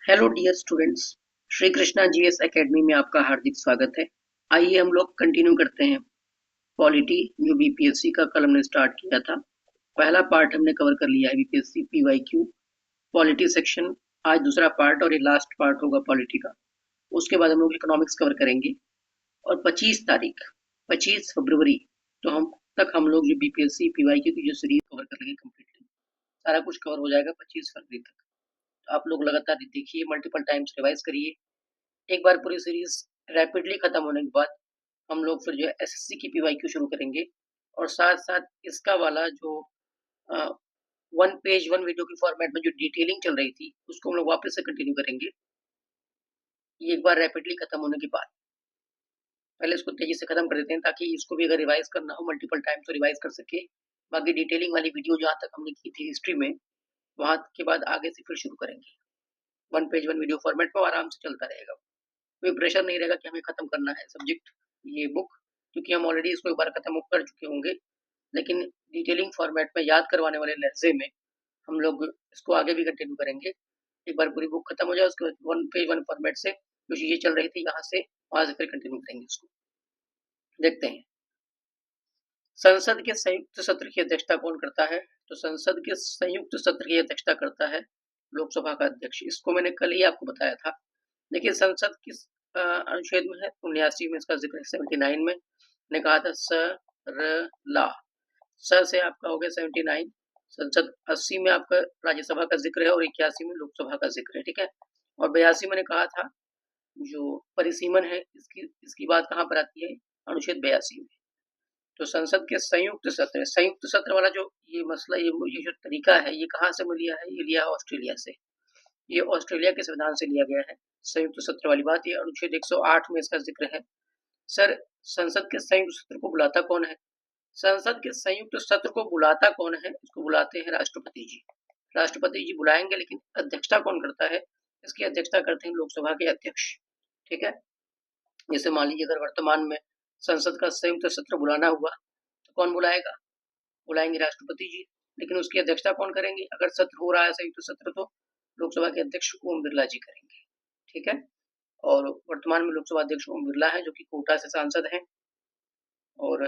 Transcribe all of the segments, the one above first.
Hello dear students. Shri Krishna GS academy में आपका हार्दिक स्वागत है। आइए हम लोग कंटिन्यू करते हैं पॉलिटी जो बीपीएससी का कल हमने स्टार्ट किया था। पहला पार्ट हमने कवर कर लिया है बीपीएससी पीवाईक्यू पॉलिटी सेक्शन। आज दूसरा पार्ट और ये लास्ट पार्ट होगा पॉलिटी का। उसके बाद हम लोग इकोनॉमिक्स कवर करेंगे और 25 फरवरी तो हम लोग जो बीपीएससी पीवाईक्यू की जो सीरीज कवर कर लेंगे कम्प्लीटली। सारा कुछ कवर हो जाएगा 25 फरवरी तक। तो आप लोग लगातार देखिए, मल्टीपल टाइम्स रिवाइज करिए। एक बार पूरी सीरीज रैपिडली खत्म होने के बाद हम लोग फिर जो है एसएससी की पीवाईक्यू शुरू करेंगे और साथ साथ इसका वाला जो वन पेज वन वीडियो की फॉर्मेट में जो डिटेलिंग चल रही थी उसको हम लोग वापस से कंटिन्यू करेंगे। ये एक बार रैपिडली खत्म होने के बाद पहले इसको तेजी से खत्म कर देते हैं ताकि इसको भी अगर रिवाइज करना हो मल्टीपल टाइम तो रिवाइज कर सके। बाकी डिटेलिंग वाली वीडियो जहाँ तक हमने की थी हिस्ट्री में, वहां के बाद आगे से फिर शुरू करेंगे one page one video format में। आराम से चलता रहेगा, कोई प्रेशर नहीं रहेगा कि हमें खत्म करना है सब्जेक्ट ये बुक, क्योंकि हम ऑलरेडी इसको एक बार खत्म कर चुके होंगे। लेकिन डिटेलिंग फॉर्मेट में याद करवाने वाले लहजे में हम लोग इसको आगे भी कंटिन्यू करेंगे। एक बार पूरी बुक खत्म हो जाए उसके बाद वन पेज वन फॉर्मेट से जो चीजें चल रही थी यहाँ से वहां से फिर कंटिन्यू करेंगे इसको। देखते हैं संसद के संयुक्त सत्र की अध्यक्षता कौन करता है। तो संसद के संयुक्त सत्र की अध्यक्षता करता है लोकसभा का अध्यक्ष। इसको मैंने कल ही आपको बताया था। देखिए संसद किस अनुच्छेद में है, 79 में इसका जिक्र है। 79 में ने कहा था स र ला, स से आपका हो गया 79। संसद 80 में आपका राज्यसभा का जिक्र है और 81 में लोकसभा का जिक्र है, ठीक है। और 82 में ने कहा था जो परिसीमन है इसकी बात कहाँ पर आती है, अनुच्छेद 82 में। तो संसद के संयुक्त सत्र वाला जो ये मसला ये जो तरीका है ये कहाँ से लिया है, ये लिया है ऑस्ट्रेलिया से। ये ऑस्ट्रेलिया के संविधान से लिया गया है संयुक्त सत्र वाली बात। ये अनुच्छेद 108 में इसका जिक्र है। सर संसद के संयुक्त सत्र को बुलाता कौन है। संसद के संयुक्त सत्र को बुलाता कौन है, इसको बुलाते हैं राष्ट्रपति जी। राष्ट्रपति जी बुलाएंगे, लेकिन अध्यक्षता कौन करता है, इसकी अध्यक्षता करते हैं लोकसभा के अध्यक्ष, ठीक है। जैसे मान लीजिए अगर वर्तमान में संसद का संयुक्त सत्र बुलाना हुआ तो कौन बुलाएगा, बुलाएंगे राष्ट्रपति जी। लेकिन उसकी अध्यक्षता कौन करेंगे, अगर सत्र हो रहा है संयुक्त सत्र तो लोकसभा के अध्यक्ष ओम बिरला जी करेंगे, ठीक है। और वर्तमान में लोकसभा अध्यक्ष ओम बिरला है जो कि कोटा से सांसद हैं। और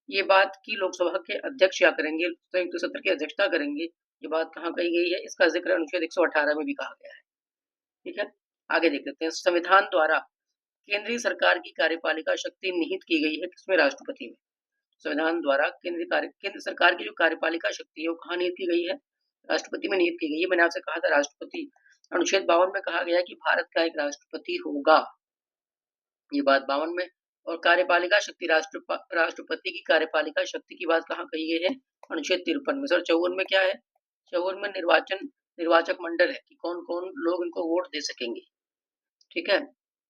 ये बात की लोकसभा के अध्यक्ष क्या करेंगे, संयुक्त सत्र की अध्यक्षता करेंगे, ये बात कहाँ कही गई है, इसका जिक्र अनुच्छेद 118 में भी कहा गया है, ठीक है। आगे देख लेते हैं। संविधान द्वारा केंद्रीय सरकार की कार्यपालिका शक्ति निहित की गई है किसमें, राष्ट्रपति में। संविधान द्वारा केंद्र सरकार की जो कार्यपालिका शक्ति है वो कहाँ निहित की गई है, राष्ट्रपति में निहित की गई है। मैंने आपसे कहा था राष्ट्रपति अनुच्छेद 52 में कहा गया कि भारत का एक राष्ट्रपति होगा, ये बात 52 में। और कार्यपालिका शक्ति राष्ट्रपति की कार्यपालिका शक्ति की बात कहाँ कही गई है, अनुच्छेद 53 में। सर 54 में क्या है, 54 में निर्वाचक मंडल है कि कौन कौन लोग इनको वोट दे सकेंगे, ठीक है।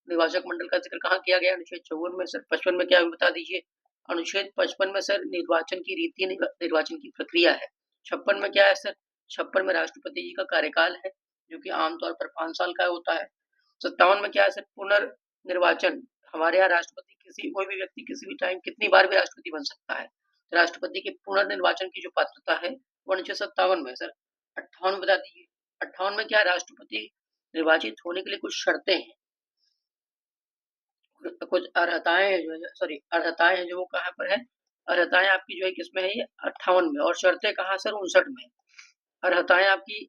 निर्वाचक मंडल का जिक्र कहाँ किया गया, अनुच्छेद 54 में। सर 55 में क्या बता दीजिए, अनुच्छेद 55 में सर निर्वाचन की रीति निर्वाचन की प्रक्रिया है। 56 में क्या है सर, 56 में राष्ट्रपति जी का कार्यकाल है जो कि आमतौर पर 5 साल का होता है। 57 में क्या है सर, पुनर्निर्वाचन। हमारे यहाँ राष्ट्रपति कोई भी व्यक्ति किसी भी टाइम कितनी बार भी राष्ट्रपति बन सकता है। तो राष्ट्रपति के पुनर्निर्वाचन की जो पात्रता है वो अनुच्छेद 57 में। सर 58 बता दीजिए, 58 में क्या, राष्ट्रपति निर्वाचित होने के लिए कुछ शर्तें हैं, कुछ अर्हताएं हैं अर्हताएं हैं जो वो कहाँ पर है, अर्हताएं आपकी जो है किसमें है, ये 58 में। और शर्तें कहाँ सर, 59 में। अर्हताएं आपकी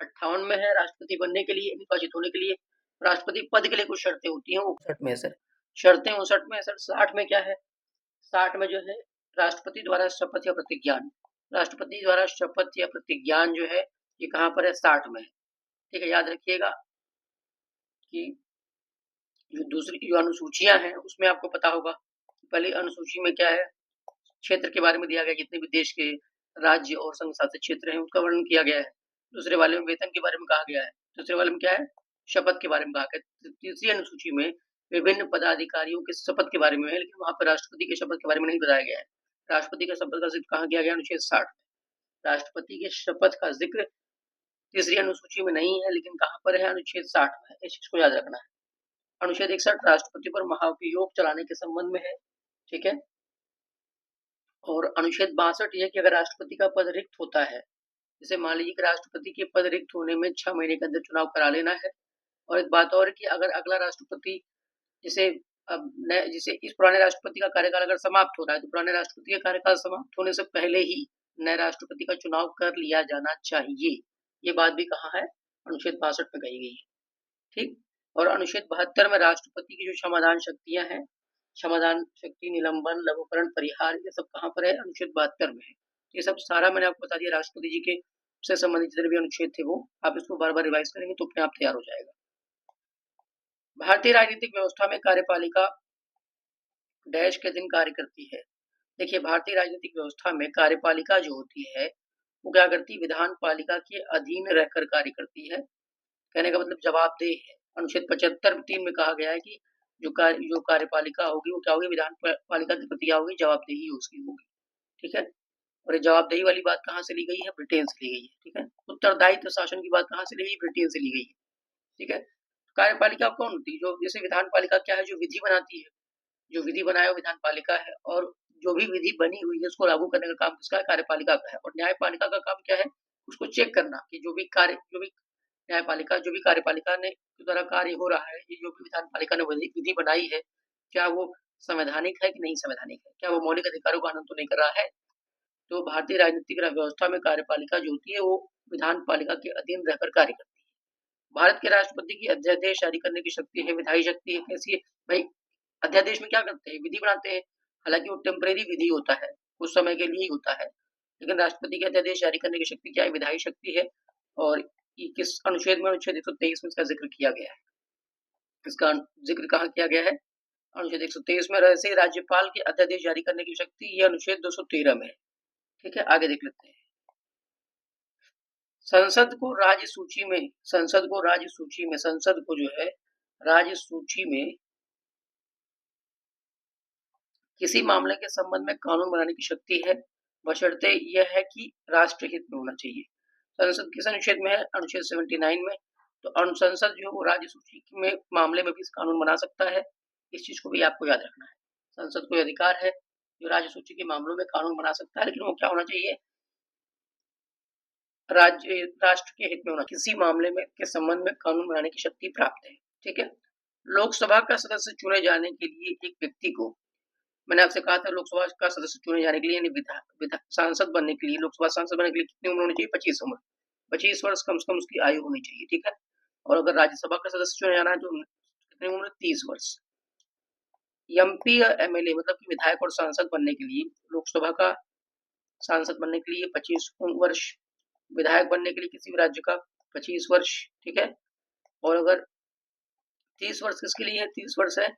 58 में है राष्ट्रपति बनने के लिए, निर्वाचित होने के लिए। राष्ट्रपति पद के लिए कुछ शर्तें होती हैं, वो 59 में है सर। शर्तें 59 में है सर। 60 में क्या है, 60 में जो है राष्ट्रपति द्वारा शपथ या प्रतिज्ञान। राष्ट्रपति द्वारा शपथ या प्रतिज्ञान जो है ये कहाँ पर है, 60 में है, ठीक है। याद रखिएगा कि जो दूसरी जो अनुसूचियां हैं उसमें आपको पता होगा, पहली अनुसूची में क्या है, क्षेत्र के बारे में दिया गया, जितने भी देश के राज्य और संघ शासित क्षेत्र हैं उसका वर्णन किया गया है। दूसरे वाले में वेतन के बारे में कहा गया है। दूसरे वाले में क्या है, शपथ के बारे में कहा गया। तीसरी अनुसूची में विभिन्न पदाधिकारियों के शपथ के बारे में है, लेकिन वहां पर राष्ट्रपति के शपथ के बारे में नहीं बताया गया है। राष्ट्रपति का शपथ का जिक्र कहाँ किया गया, अनुच्छेद 60 में। राष्ट्रपति के शपथ का जिक्र तीसरी अनुसूची में नहीं है, लेकिन कहाँ पर है, अनुच्छेद 60 में। इस चीज को याद रखना है। अनुच्छेद 61 राष्ट्रपति पर महाभियोग चलाने के संबंध में है, ठीक है। और अनुच्छेद 62 ये कि अगर राष्ट्रपति का पद रिक्त होता है जैसे मान लीजिए कि राष्ट्रपति के पद रिक्त होने में 6 महीने के अंदर चुनाव करा लेना है। और एक बात और है कि अगर अगला राष्ट्रपति जैसे अब नए जैसे इस पुराने राष्ट्रपति का कार्यकाल अगर समाप्त हो रहा है, तो पुराने राष्ट्रपति का कार्यकाल समाप्त होने से पहले ही नए राष्ट्रपति का चुनाव कर लिया जाना चाहिए। ये बात भी कहाँ है? अनुच्छेद 62 में कही गई है। ठीक। और अनुच्छेद 72 में राष्ट्रपति की जो क्षमादान शक्तियां हैं, क्षमादान शक्ति, निलंबन, लघुकरण, परिहार, ये सब कहाँ पर है? अनुच्छेद 72 में है। ये सब सारा मैंने आपको बता दिया। राष्ट्रपति जी के से संबंधित जितने भी अनुच्छेद थे वो आप इसको बार बार रिवाइज करेंगे तो अपने आप तैयार हो जाएगा। भारतीय राजनीतिक व्यवस्था में कार्यपालिका डैश के दिन कार्य करती है। देखिए, भारतीय राजनीतिक व्यवस्था में कार्यपालिका जो होती है वो क्या करती है? विधान पालिका के अधीन रहकर कार्य करती है। कहने का मतलब जवाबदेह है। अनुच्छेद 75(3) में कहा गया है कि जो कार्यपालिका होगी वो क्या होगी? विधान पालिका के प्रति क्या होगी? जवाबदेही उसकी होगी। ठीक है। और ये जवाबदेही वाली बात कहाँ से ली गई है? ब्रिटेन से ली गई है। ठीक है। उत्तरदायित्व शासन की बात कहाँ से ली गई? ब्रिटेन से ली गई है। ठीक है। कार्यपालिका कौन होती है? जो जैसे विधान पालिका क्या है? जो विधि बनाती है, जो विधि बनाए वो विधान पालिका है। और जो भी विधि बनी हुई है उसको लागू करने का काम किसका है? कार्यपालिका का है। और न्यायपालिका का काम क्या है? उसको चेक करना कि जो भी न्यायपालिका, जो भी कार्यपालिका ने द्वारा कार्य हो रहा है, ये जो भी विधान पालिका ने विधि बनाई है, क्या वो संवैधानिक है कि नहीं संवैधानिक है? क्या वो मौलिक अधिकारों का हनन तो नहीं कर रहा है? तो भारतीय राजनीतिक व्यवस्था में कार्यपालिका जो होती है वो विधान पालिका के अधीन रहकर कार्य करती है। भारत के राष्ट्रपति की अध्यादेश जारी करने की शक्ति है, विधायी शक्ति है। कैसी है भाई? अध्यादेश में क्या करते हैं? विधि बनाते हैं। हालांकि वो टेम्परेरी विधि होता है, कुछ समय के लिए ही होता है, लेकिन राष्ट्रपति के अध्यादेश जारी करने की शक्ति क्या है? विधायी शक्ति है। और ये किस अनुच्छेद में? अनुच्छेद 123 में इसका जिक्र किया गया है। इसका जिक्र कहाँ किया गया है? अनुच्छेद 123 में। वैसे राज्यपाल के अध्यादेश जारी करने की शक्ति ये अनुच्छेद 213 में है। ठीक है, आगे देख लेते हैं। संसद को राज्य सूची में संसद को जो है राज्य सूची में किसी मामले के संबंध में कानून बनाने की शक्ति है, बशर्ते यह है कि राष्ट्रहित में होना चाहिए। संसद किस अनुच्छेद में है? अनुच्छेद 79 में। तो संसद जो है वो राज्य सूची में मामले में भी कानून बना सकता है। इस चीज को भी आपको याद रखना है। संसद को अधिकार है जो राज्य सूची के मामलों में कानून बना सकता है, लेकिन वो क्या होना चाहिए? राष्ट्र के हित में होना। किसी मामले में के संबंध में कानून बनाने की शक्ति प्राप्त है। ठीक है। लोकसभा का सदस्य चुने जाने के लिए एक व्यक्ति को, मैंने आपसे कहा था लोकसभा का सदस्य चुने जाने के लिए यानी सांसद बनने के लिए, लोकसभा सांसद बनने के लिए कितनी उम्र होनी चाहिए? 25 उम्र। 25 वर्ष कम से कम उसकी आयु होनी चाहिए। ठीक है। और अगर राज्यसभा का सदस्य चुने जाना है तो कितनी उम्र? 30 वर्ष। एमपी या एमएलए मतलब कि विधायक और सांसद बनने के लिए, लोकसभा का सांसद बनने के लिए 25 वर्ष, विधायक बनने के लिए किसी भी राज्य का 25 वर्ष। ठीक है। और अगर 30 वर्ष किसके लिए है? 30 वर्ष है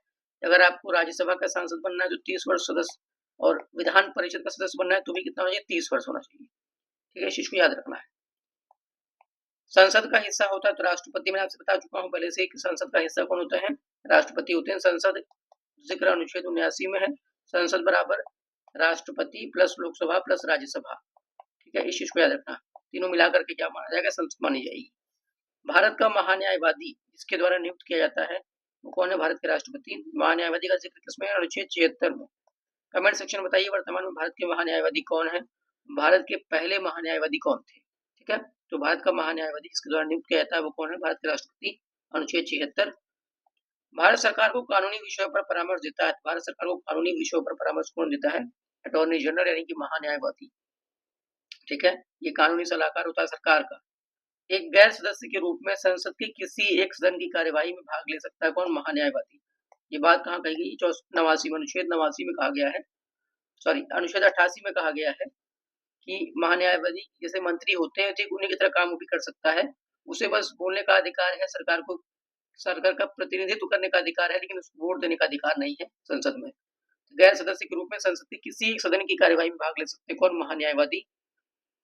अगर आपको राज्यसभा का सांसद बनना है तो 30 वर्ष सदस्य, और विधान परिषद का सदस्य बनना है तो भी कितना होना चाहिए? 30 वर्ष होना चाहिए। ठीक है, इस चीज को याद रखना है। संसद का हिस्सा होता है तो राष्ट्रपति, मैंने आपसे बता चुका हूँ पहले से कि संसद का हिस्सा कौन होता है? राष्ट्रपति होते हैं। संसद जिक्र अनुच्छेद 79 में है। संसद बराबर राष्ट्रपति प्लस लोकसभा प्लस राज्यसभा। ठीक है, इस चीज को याद रखना। तीनों मिलाकर के क्या माना जाएगा? संसद मानी जाएगी। भारत का महान्यायवादी जिसके द्वारा नियुक्त किया जाता है वो कौन है? भारत के राष्ट्रपति। महान्यायवादी का जिक्र किसमें है? अनुच्छेद 76 में। कमेंट सेक्शन में बताइए वर्तमान में भारत के महान्यायवादी कौन है? भारत के पहले महान्यायवादी कौन थे? ठीक है। तो भारत का महान्यायवादी जिसके द्वारा नियुक्त किया जाता है वो कौन है? भारत के राष्ट्रपति। अनुच्छेद 76। भारत सरकार को कानूनी विषयों पर परामर्श देता है। भारत सरकार को कानूनी विषयों पर परामर्श कौन देता है? अटॉर्नी जनरल यानी कि महान्यायवादी। ठीक है, ये कानूनी सलाहकार होता है सरकार का। एक गैर सदस्य के रूप में संसद के किसी एक सदन की कार्यवाही में भाग ले सकता है कौन? महान्यायवादी। ये बात कहाँ कही गई? 89 में, अनुच्छेद 89 में कहा गया है, सॉरी अनुच्छेद 88 में कहा गया है कि महान्यायवादी जैसे मंत्री होते हैं ठीक उन्हीं की तरह काम वो भी कर सकता है। उसे बस बोलने का अधिकार है, सरकार का प्रतिनिधित्व करने का अधिकार है, लेकिन उसको वोट देने का अधिकार नहीं है संसद में। गैर सदस्य के रूप में संसद के किसी एक सदन की कार्यवाही में भाग ले सकते कौन? महान्यायवादी।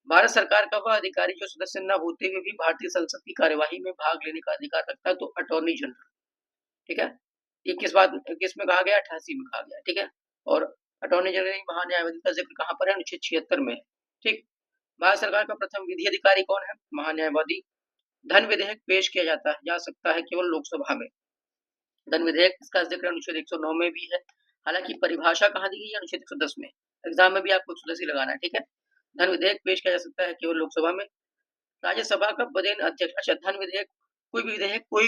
भारत सरकार का वह अधिकारी जो सदस्य न होते हुए भी भारतीय संसद की कार्यवाही में भाग लेने का अधिकार रखता है तो अटॉर्नी जनरल। ठीक है, ये किस में कहा गया? 88 में कहा गया। ठीक है। और अटॉर्नी जनरल महान्यायवादी का जिक्र कहाँ पर है? अनुच्छेद 76 में है। ठीक। भारत सरकार का प्रथम विधि अधिकारी कौन है? महान्यायवादी। धन विधेयक पेश किया जा सकता है केवल लोकसभा में। धन विधेयक इसका जिक्र अनुच्छेद 109 में भी है। हालांकि परिभाषा कहाँ दी गई है? अनुच्छेद 110 में। एग्जाम में भी आपको 110 ही लगाना है। ठीक है। धन विधेयक पेश किया जा सकता है केवल लोकसभा में। राज्यसभा का पदेन अध्यक्ष। अच्छा, धन विधेयक, कोई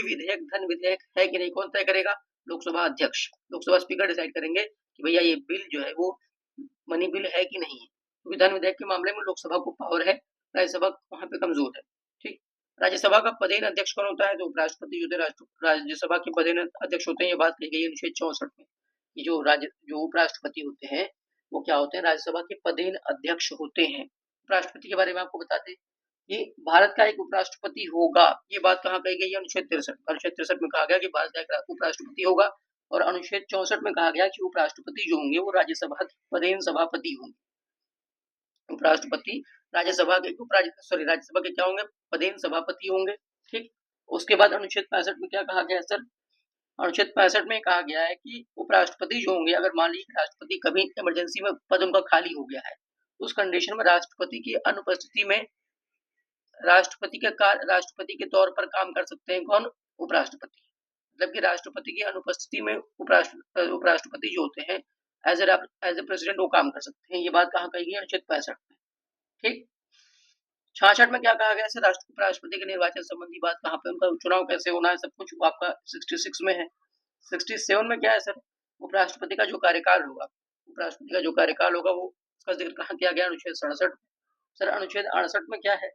विधेयक धन विधेयक है कि नहीं, कौन तय करेगा? लोकसभा अध्यक्ष, लोकसभा स्पीकर डिसाइड करेंगे कि भैया ये बिल जो है वो मनी बिल है कि नहीं है, क्योंकि धन विधेयक के मामले में लोकसभा को पावर है, राज्यसभा वहां पे कमजोर है। ठीक, राज्यसभा का पदेन अध्यक्ष कौन होता है? तो उपराष्ट्रपति जो राज्यसभा के पदेन अध्यक्ष होते हैं, ये बात कही गई है अनुच्छेद 64 में। जो उपराष्ट्रपति होते हैं वो क्या होते हैं? राज्यसभा के पदेन अध्यक्ष होते हैं। उपराष्ट्रपति के बारे में आपको बता दें, ये भारत का एक उपराष्ट्रपति होगा, ये बात कहाँ कही गई है? अनुच्छेद 63। अनुच्छेद 63 में कहा गया कि भारत का एक उपराष्ट्रपति होगा, और अनुच्छेद 64 में कहा गया कि उपराष्ट्रपति जो होंगे वो राज्यसभा के पदेन सभापति होंगे। उपराष्ट्रपति राज्यसभा के क्या होंगे? पदेन सभापति होंगे। ठीक, उसके बाद अनुच्छेद 65 में क्या कहा गया है सर? अनुच्छेद 65 में कहा गया है कि उपराष्ट्रपति जो होंगे, अगर मान लीजिए राष्ट्रपति कभी इमरजेंसी में पद उनका खाली हो गया है, उस कंडीशन में राष्ट्रपति की अनुपस्थिति में राष्ट्रपति के तौर पर काम कर सकते हैं कौन? उपराष्ट्रपति। मतलब कि राष्ट्रपति की अनुपस्थिति में उपराष्ट्रपति जो होते हैं एज ए प्रेसिडेंट वो काम कर सकते हैं। ये बात कहाँ कही गई? अनुच्छेद 65 में। ठीक, 66 में क्या कहा गया है? उपराष्ट्रपति के निर्वाचन संबंधी बात कहाँ पे, उनका चुनाव कैसे होना है, सब कुछ आपका 66 में है। 67 में क्या है सर? उपराष्ट्रपति का जो कार्यकाल होगा, वो उसका जिक्र कहाँ किया गया? अनुच्छेद 67। सर अनुच्छेद 68 में क्या है?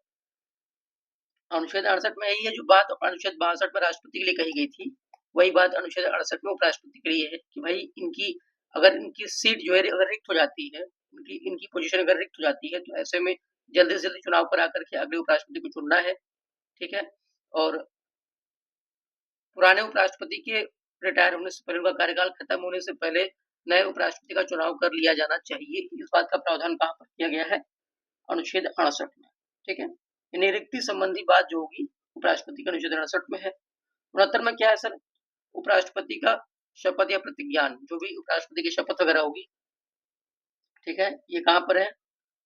अनुच्छेद 68 में यही है जो बात अनुच्छेद 62 में राष्ट्रपति के लिए कही गई थी, वही बात अनुच्छेद 68 में उपराष्ट्रपति के लिए है कि भाई अगर इनकी सीट जो है अगर रिक्त हो जाती है, इनकी पोजीशन अगर रिक्त हो जाती है, तो ऐसे में जल्दी से जल्दी चुनाव करा करके अगले उपराष्ट्रपति को चुनना है। ठीक है, और पुराने उपराष्ट्रपति के रिटायर होने से पहले, उनका कार्यकाल खत्म होने से पहले नए उपराष्ट्रपति का चुनाव कर लिया जाना चाहिए। इस बात का प्रावधान कहाँ पर किया गया है? अनुच्छेद 68 में। ठीक है, नियुक्ति संबंधी बात जो होगी उपराष्ट्रपति का अनुच्छेद 68 में है। 69 में क्या है सर? उपराष्ट्रपति का शपथ या प्रतिज्ञान, जो भी उपराष्ट्रपति की शपथ वगैरह होगी, ठीक है, ये कहाँ पर है?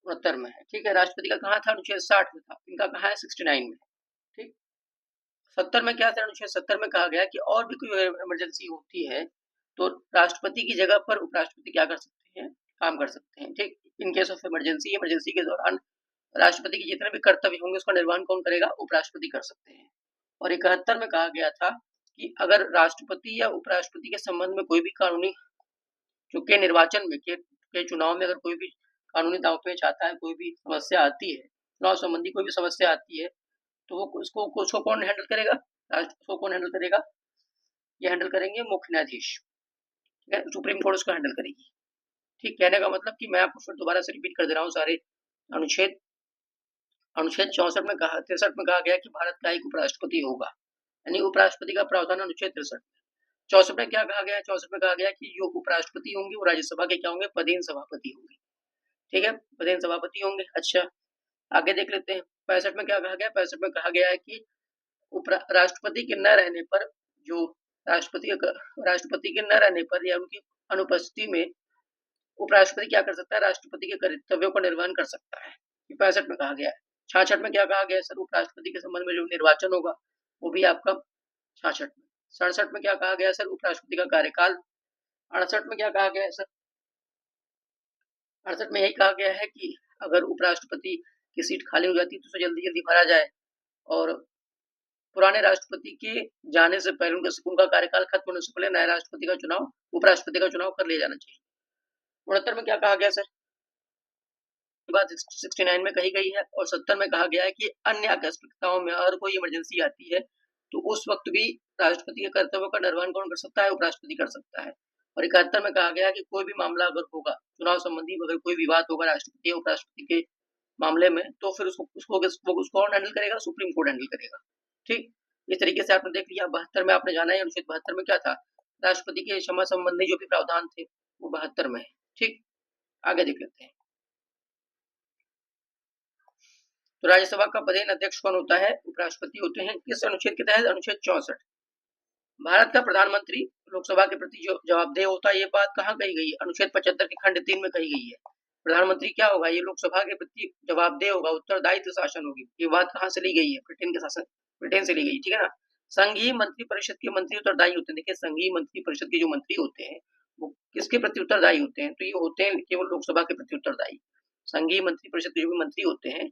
69 में है। ठीक है, राष्ट्रपति का कहाँ था? अनुच्छेद 60 में था, इनका कहाँ है? 69 में। ठीक, 70 में क्या था? अनुच्छेद 70 में कहा गया कि और भी कोई इमरजेंसी होती है तो राष्ट्रपति की जगह पर उपराष्ट्रपति क्या कर सकते हैं? काम कर सकते हैं। ठीक, इन केस ऑफ इमरजेंसी के दौरान राष्ट्रपति के जितने भी कर्तव्य होंगे उसका निर्वहन कौन करेगा? उपराष्ट्रपति कर सकते हैं। और 71 में कहा गया था कि अगर राष्ट्रपति या उपराष्ट्रपति के संबंध में कोई भी कानूनी के निर्वाचन में के चुनाव में अगर कोई भी कानूनी दांवपेच आता है, कोई भी समस्या आती है, चुनाव संबंधी कोई भी समस्या आती है, तो वो उसको कौन हैंडल करेगा? उसको कौन हैंडल करेगा? ये हैंडल करेंगे मुख्य न्यायाधीश। ठीक है, सुप्रीम कोर्ट उसको हैंडल करेगी। ठीक, कहने का मतलब कि मैं आपको फिर दोबारा से रिपीट कर दे रहा हूँ सारे अनुच्छेद 64 में कहा 63 में कहा गया कि भारत का एक उपराष्ट्रपति होगा, यानी उपराष्ट्रपति का प्रावधान अनुच्छेद 63। 64 में क्या कहा गया? 64 में कहा गया कि जो उपराष्ट्रपति होंगे वो राज्यसभा के क्या होंगे? पदेन सभापति होंगे। ठीक है, पदेन सभापति होंगे। अच्छा, आगे देख लेते हैं। 65 में क्या कहा गया? 65 में कहा गया है कि राष्ट्रपति के न रहने पर, जो राष्ट्रपति के न रहने पर या उनकी अनुपस्थिति में उपराष्ट्रपति क्या कर सकता है? राष्ट्रपति के कर्तव्यों का निर्वहन कर सकता है। 65 में कहा गया है। 66 में क्या कहा गया है सर? उपराष्ट्रपति के संबंध में जो निर्वाचन होगा वो भी आपका 66 में। 67 में क्या कहा गया सर? उपराष्ट्रपति का कार्यकाल। 68 में क्या कहा गया है सर? 68 में यही कहा गया है कि अगर उपराष्ट्रपति की सीट खाली हो जाती है तो उसे जल्दी जल्दी भरा जाए, और पुराने राष्ट्रपति के जाने से पहले, उनका कार्यकाल खत्म होने से पहले नए उपराष्ट्रपति का चुनाव कर लिया जाना चाहिए। 69 में क्या कहा गया सर? बात 69 में कही गई है। और 70 में कहा गया है कि अन्य आकस्मिकताओं में अगर कोई इमरजेंसी आती है तो उस वक्त भी राष्ट्रपति के कर्तव्यों का निर्वहन कौन कर सकता है? उपराष्ट्रपति कर सकता है। और 71 में कहा गया है कि कोई भी मामला अगर होगा चुनाव संबंधी, अगर कोई विवाद होगा राष्ट्रपति या उपराष्ट्रपति के मामले में, तो फिर उसको कौन हैंडल करेगा? सुप्रीम कोर्ट हैंडल करेगा। ठीक, इस तरीके से आपने देख लिया। 72 में आपने जाना है, अनुच्छेद 72 में क्या था? राष्ट्रपति के क्षमा संबंधी जो भी प्रावधान थे वो 72 में है। ठीक, आगे देख लेते हैं। तो राज्यसभा का पदेन अध्यक्ष कौन होता है? उपराष्ट्रपति होते हैं। किस अनुच्छेद के तहत? अनुच्छेद 64। भारत का प्रधानमंत्री लोकसभा के प्रति जो जवाबदेह होता है, ये बात कहाँ कही गई है? अनुच्छेद 75 के खंड 3 में कही गई है। प्रधानमंत्री क्या होगा? ये लोकसभा के प्रति जवाबदेह होगा, उत्तरदायित्व शासन होगी। ये बात कहाँ से ली गई है? ब्रिटेन से ली गई। ठीक है ना। संघीय मंत्री परिषद के मंत्री उत्तरदायी होते हैं। देखिए, संघीय मंत्री परिषद के जो मंत्री होते हैं वो किसके प्रति उत्तरदायी होते हैं? तो ये होते हैं केवल लोकसभा के प्रति उत्तरदायी। संघीय मंत्री परिषद के जो भी मंत्री होते हैं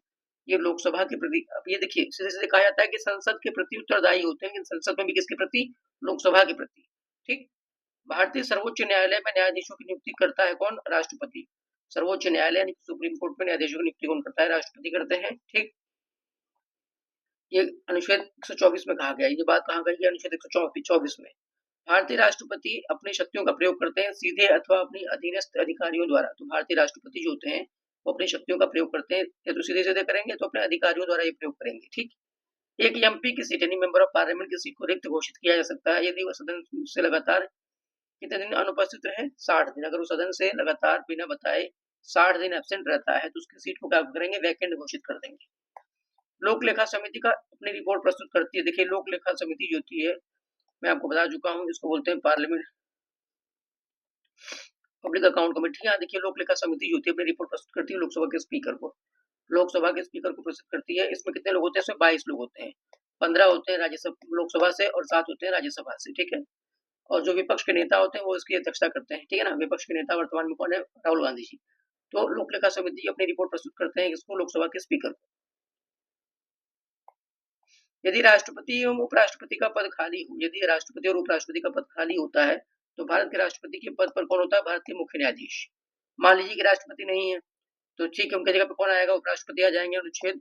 ये लोकसभा के प्रति, अब ये देखिए सीधे सीधे कहा जाता है कि संसद के प्रति उत्तरदायी होते हैं, लेकिन संसद में भी किसके प्रति? लोकसभा के प्रति। ठीक। भारतीय सर्वोच्च न्यायालय में न्यायाधीशों की नियुक्ति करता है कौन? राष्ट्रपति। सर्वोच्च न्यायालय यानी सुप्रीम कोर्ट में न्यायाधीशों की नियुक्ति कौन करता है? राष्ट्रपति करते हैं। ठीक। ये अनुच्छेद 124 में कहा गया, ये बात कहाँ गई है? अनुच्छेद 124 में। भारतीय राष्ट्रपति अपनी शक्तियों का प्रयोग करते हैं सीधे अथवा अपनी अधीनस्थ अधिकारियों द्वारा। तो भारतीय राष्ट्रपति जो होते हैं वो अपनी शक्तियों का प्रयोग करते हैं, या तो सीधे सीधे करेंगे तो अपने अधिकारियों द्वारा ये प्रयोग करेंगे। ठीक। एक एमपी की सीट यानी मेंबर ऑफ पार्लियामेंट की सीट को रिक्त घोषित किया जा सकता है यदि वह सदन से लगातार कितने दिन अनुपस्थित रहे? 60 दिन। अगर वो सदन से लगातार बिना बताए 60 दिन एब्सेंट रहता है तो उसकी सीट को क्या करेंगे? वैकेंट घोषित कर देंगे। लोक लेखा समिति का अपनी रिपोर्ट प्रस्तुत करती है। देखिए लोक लेखा समिति जो होती है, मैं आपको बता चुका हूँ, इसको बोलते हैं पार्लियामेंट पब्लिक अकाउंट कमेटी। यहाँ देखिए लोक लेखा समिति जो होती है अपनी रिपोर्ट प्रस्तुत करती है लोकसभा के स्पीकर को। लोकसभा के स्पीकर को प्रस्तुत करती है। इसमें कितने लोग होते हैं? इसमें 22 लोग होते हैं। 15 होते हैं राज्यसभा लोकसभा से और 7 होते हैं राज्यसभा से। ठीक है। और जो विपक्ष के नेता होते हैं वो इसकी अध्यक्षता करते हैं। ठीक है ना। विपक्ष के नेता वर्तमान में कौन है? राहुल गांधी जी। तो लोक लेखा समिति अपनी रिपोर्ट प्रस्तुत करते हैं इसको लोकसभा के स्पीकर को। यदि राष्ट्रपति एवं उपराष्ट्रपति का पद खाली हो, यदि राष्ट्रपति और उपराष्ट्रपति का पद खाली होता है तो भारत के राष्ट्रपति के पद पर कौन होता है? भारत के मुख्य न्यायाधीश। मान लीजिए कि राष्ट्रपति नहीं है तो ठीक है, उनकी जगह पर कौन आएगा? उपराष्ट्रपति आ जाएंगे अनुच्छेद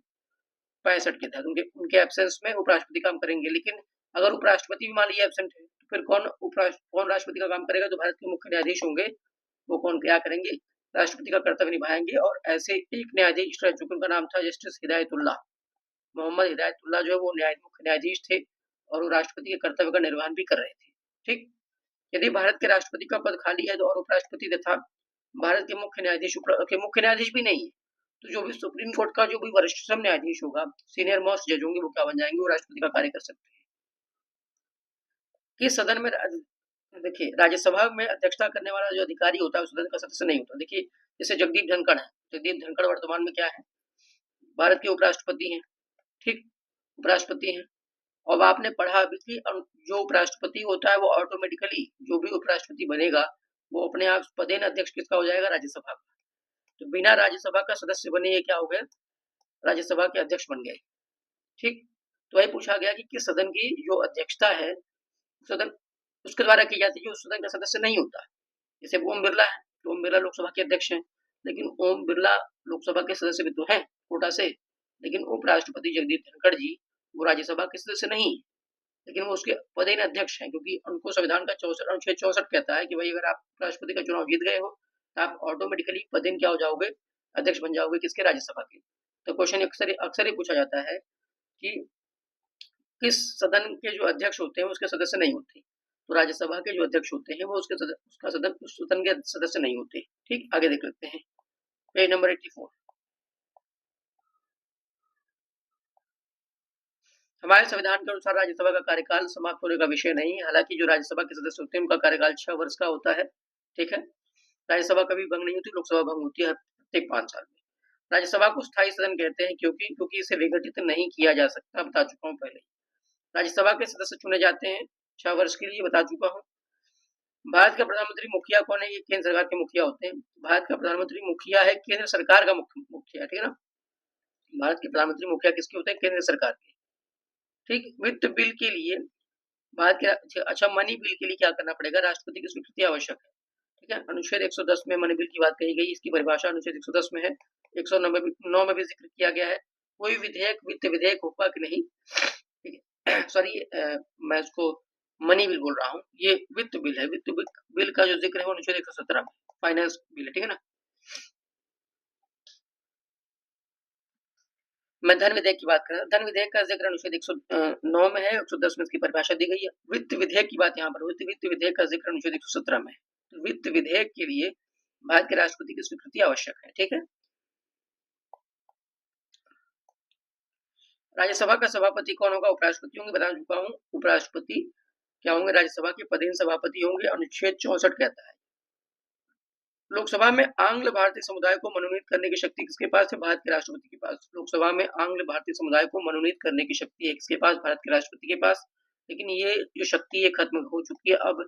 65 के तहत। उनके एब्सेंस में उपराष्ट्रपति काम करेंगे। लेकिन अगर उपराष्ट्रपति भी मान लीजिए एब्सेंट है तो फिर कौन राष्ट्रपति का काम करेगा? जो भारत के मुख्य न्यायाधीश होंगे वो कौन क्या करेंगे? राष्ट्रपति का कर्तव्य निभाएंगे। और ऐसे एक न्यायाधीश रह चुके, उनका नाम था जस्टिस हिदायतुल्लाह। मोहम्मद हिदायतुल्लाह जो है वो मुख्य न्यायाधीश थे और वो राष्ट्रपति के कर्तव्य का निर्वहन भी कर रहे थे। ठीक। यदि भारत के राष्ट्रपति का पद खाली है तो और उपराष्ट्रपति तथा भारत के मुख्य न्यायाधीश भी नहीं है तो जो भी सुप्रीम कोर्ट का जो भी वरिष्ठतम न्यायाधीश होगा, सीनियर मोस्ट जज होंगे, वो क्या बन जाएंगे? वो राष्ट्रपति का कार्य कर सकते हैं। कि सदन में देखिए राज्यसभा में अध्यक्षता करने वाला जो अधिकारी होता है वो सदन का सदस्य नहीं होता। देखिए जैसे जगदीप धनखड़ है, जगदीप धनखड़ वर्तमान में क्या है? भारत के उपराष्ट्रपति हैं। ठीक। उपराष्ट्रपति हैं। अब आपने पढ़ा अभी कि जो उपराष्ट्रपति होता है वो ऑटोमेटिकली जो भी उपराष्ट्रपति बनेगा वो अपने आप पदेन अध्यक्ष किसका हो जाएगा? राज्यसभा का। तो बिना राज्यसभा का सदस्य बने ये क्या हो गए? राज्यसभा के अध्यक्ष बन गए। ठीक। तो वही पूछा गया कि किस सदन की जो अध्यक्षता है सदन उसके द्वारा की जाती है जो सदन का सदस्य नहीं होता। जैसे ओम बिरला है तो ओम बिरला लोकसभा के अध्यक्ष हैं, लेकिन ओम बिरला लोकसभा के सदस्य भी तो हैं कोटा से। लेकिन उपराष्ट्रपति जगदीप धनखड़ जी वो राज्यसभा के सदस्य नहीं, लेकिन वो उसके पदेन अध्यक्ष हैं क्योंकि उनको संविधान का अनुच्छेद 64 कहता है कि भाई अगर आप राष्ट्रपति का चुनाव जीत गए हो तो आप ऑटोमेटिकली पदेन क्या हो जाओगे? अध्यक्ष बन जाओगे। किसके? राज्यसभा के। तो क्वेश्चन अक्सर ही पूछा जाता है कि किस सदन के जो अध्यक्ष होते हैं उसके सदस्य नहीं होते। तो राज्यसभा के जो अध्यक्ष होते हैं वो उसका सदन के सदस्य नहीं होते। ठीक। आगे देख लेते हैं पेज नंबर 84। हमारे संविधान के अनुसार राज्यसभा का कार्यकाल समाप्त होने का विषय नहीं है। हालांकि जो राज्यसभा के सदस्य होते हैं उनका कार्यकाल 6 वर्ष का होता है। ठीक है। राज्यसभा कभी भंग नहीं होती, लोकसभा भंग होती है प्रत्येक 5 साल में। राज्यसभा को स्थायी सदन कहते हैं क्योंकि इसे विघटित नहीं किया जा सकता, बता चुका हूँ पहले। राज्यसभा के सदस्य चुने जाते हैं 6 वर्ष के लिए, बता चुका हूँ। भारत का प्रधानमंत्री मुखिया कौन है? ये केंद्र सरकार के मुखिया होते हैं। भारत का प्रधानमंत्री मुखिया है केंद्र सरकार का मुखिया। ठीक है ना। भारत के प्रधानमंत्री मुखिया किसके होते हैं? केंद्र सरकार के। ठीक। वित्त बिल के लिए भारत के अच्छा मनी बिल के लिए क्या करना पड़ेगा? राष्ट्रपति की स्वीकृति आवश्यक है। ठीक है। अनुच्छेद 110 में मनी बिल की बात कही गई, इसकी परिभाषा अनुच्छेद 110 में है। 109 में भी जिक्र किया गया है। कोई विधेयक वित्त विधेयक होगा कि नहीं, ठीक है, सॉरी मैं इसको मनी बिल बोल रहा हूँ, ये वित्त बिल है। वित्त बिल का जो जिक्र है वो अनुच्छेद 117 में फाइनेंस बिल है। ठीक है ना। मैं धन विधेयक की बात कर रहा हूँ। धन विधेयक का जिक्र अनुच्छेद 109 में है, 110 में इसकी परिभाषा दी गई है। वित्त विधेयक की बात यहाँ पर वित्त विधेयक का जिक्र अनुच्छेद 117 में है। तो वित्त विधेयक के लिए भारत के राष्ट्रपति की स्वीकृति आवश्यक है। ठीक है। राज्यसभा का सभापति कौन होगा? उपराष्ट्रपति होंगे, बता चुका हूँ। उपराष्ट्रपति क्या होंगे? राज्यसभा के पदेन सभापति होंगे, अनुच्छेद 64 कहता है। लोकसभा में आंग्ल भारतीय समुदाय को मनोनीत करने की शक्ति किसके पास है? भारत के राष्ट्रपति के पास। लोकसभा में आंग्ल भारतीय समुदाय को मनोनीत करने की शक्ति है किसके पास? भारत के राष्ट्रपति के पास। लेकिन ये जो शक्ति है खत्म हो चुकी है, अब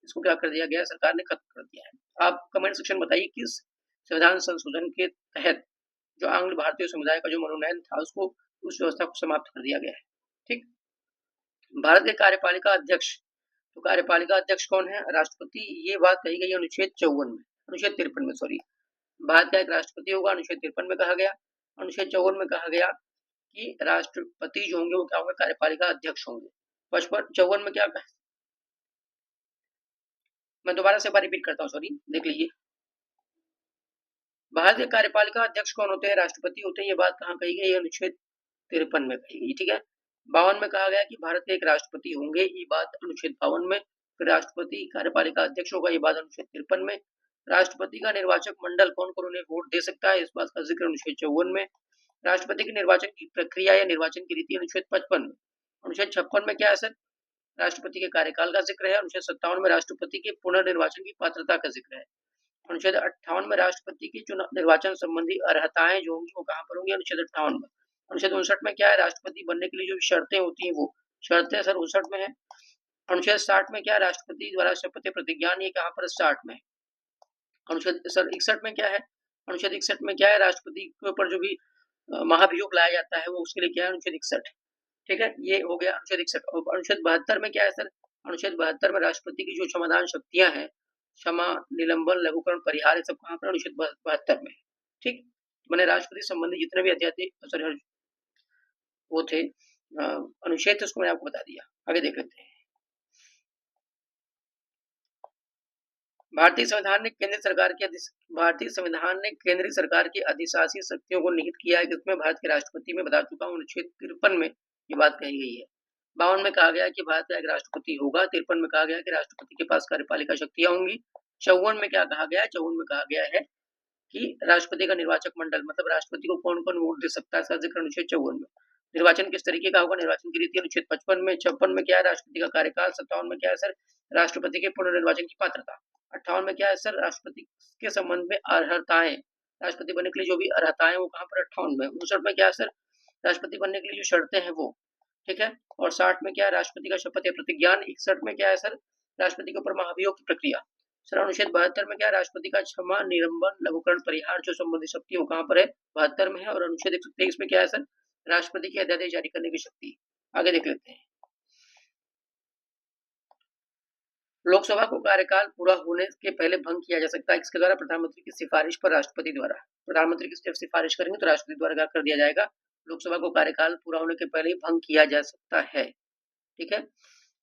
इसको क्या कर दिया गया? सरकार ने खत्म कर दिया है। आप कमेंट सेक्शन बताइए किस संविधान संशोधन के तहत जो आंग्ल भारतीय समुदाय का जो मनोनयन था उसको, उस व्यवस्था को समाप्त कर दिया गया है। ठीक। भारत के कार्यपालिका अध्यक्ष, तो कार्यपालिका अध्यक्ष कौन है? राष्ट्रपति। ये बात कही गई है अनुच्छेद 54 में, अनुच्छेद 53 में, सॉरी। भारत का एक राष्ट्रपति होगा, अनुच्छेद 53 में कहा गया। अनुच्छेद 54 में कहा गया कि राष्ट्रपति जो होंगे वो क्या होंगे? कार्यपालिका अध्यक्ष होंगे। 54 में क्या कहा? मैं दोबारा से रिपीट करता हूँ, सॉरी, देख लीजिए। भारत के कार्यपालिका अध्यक्ष कौन होते हैं? राष्ट्रपति होते हैं। ये बात कहाँ कही गई है? अनुच्छेद 53 में कही गई। ठीक है। 52 में कहा गया कि भारत के एक राष्ट्रपति होंगे, ये बात अनुच्छेद 52 में। फिर राष्ट्रपति कार्यपालिका अध्यक्ष होगा, ये बात अनुच्छेद 53 में। राष्ट्रपति का निर्वाचक मंडल कौन कौन उन्हें वोट दे सकता है, इस बात का जिक्र अनुच्छेद 54 में। राष्ट्रपति के निर्वाचन की प्रक्रिया या निर्वाचन की रीति अनुच्छेद 55 में। अनुच्छेद 56 में क्या है सर? राष्ट्रपति के कार्यकाल का जिक्र है। अनुच्छेद 57 में राष्ट्रपति के पुनर्निर्वाचन की पात्रता का जिक्र है। अनुच्छेद 58 में राष्ट्रपति की चुनाव निर्वाचन संबंधी अर्हताएं जो होंगी वो कहाँ पर होंगी? अनुच्छेद 58 में। अनुच्छेद 59 में क्या है? राष्ट्रपति बनने के लिए जो शर्तें होती हैं वो शर्तें सर 59 में है। अनुच्छेद 60 में क्या है? राष्ट्रपति द्वारा शपथ प्रतिज्ञान, ये कहाँ पर? 60 में। अनुच्छेद सर 61 में क्या है? अनुच्छेद 61 में क्या है? राष्ट्रपति के ऊपर जो भी महाभियोग लाया जाता है वो उसके लिए क्या है? अनुच्छेद 61। ठीक है, ये हो गया अनुच्छेद 61। अनुच्छेद 72 में क्या है सर? अनुच्छेद 72 में राष्ट्रपति की जो क्षमादान शक्तियां हैं, क्षमा, निलंबन, लघुकरण, परिहार, सब कहाँ पर? अनुच्छेद 72 में। ठीक। मैंने राष्ट्रपति संबंधी जितने भी अध्याय वो थे अनुच्छेद थे उसको मैंने आपको बता दिया। आगे देख लेते हैं। भारतीय संविधान ने केंद्र सरकार की अधिशासी शक्तियों को निहित किया है, जिसमें भारत के राष्ट्रपति में बता चुका हूँ, अनुच्छेद 53 में ये बात कही गई है। 52 में कहा गया कि भारत का एक राष्ट्रपति होगा। 53 में कहा गया कि राष्ट्रपति के पास कार्यपालिका शक्तियां होंगी। 54 में क्या कहा गया है? 54 में कहा गया है कि राष्ट्रपति का निर्वाचक मंडल, मतलब राष्ट्रपति को कौन कौन वोट दे सकता है, इसका जिक्र अनुच्छेद 54 में। निर्वाचन किस तरीके का होगा? निर्वाचन की रीति अनुच्छेद 55 में। 56 में क्या है? राष्ट्रपति का कार्यकाल। 57 में क्या है सर? राष्ट्रपति के पुनर्निर्वाचन की पात्रता। 58 में क्या है सर? राष्ट्रपति के संबंध में अर्हताएं, राष्ट्रपति बनने के लिए जो भी अर्हताएं वो कहाँ पर? 58 में। 59 में क्या है सर? राष्ट्रपति बनने के लिए जो शर्तें हैं वो। ठीक है। और 60 में क्या है? राष्ट्रपति का शपथ या प्रतिज्ञान। 61 में क्या है सर? राष्ट्रपति के ऊपर महाभियोग की प्रक्रिया। सर अनुच्छेद 72 में क्या है? राष्ट्रपति का क्षमा, निलंबन, लघुकरण, परिहार जो संबंधी शक्ति वो कहाँ पर है? 72 में है। और अनुच्छेद 123 में क्या है सर? राष्ट्रपति के अध्यादेश जारी करने की शक्ति। आगे देख लेते हैं। लोकसभा को कार्यकाल पूरा होने के पहले भंग किया जा सकता है, किसके द्वारा? प्रधानमंत्री की सिफारिश पर राष्ट्रपति द्वारा। प्रधानमंत्री की जब सिफारिश करेंगे तो राष्ट्रपति द्वारा क्या कर दिया जाएगा? लोकसभा को कार्यकाल पूरा होने के पहले ही भंग किया जा सकता है। ठीक है।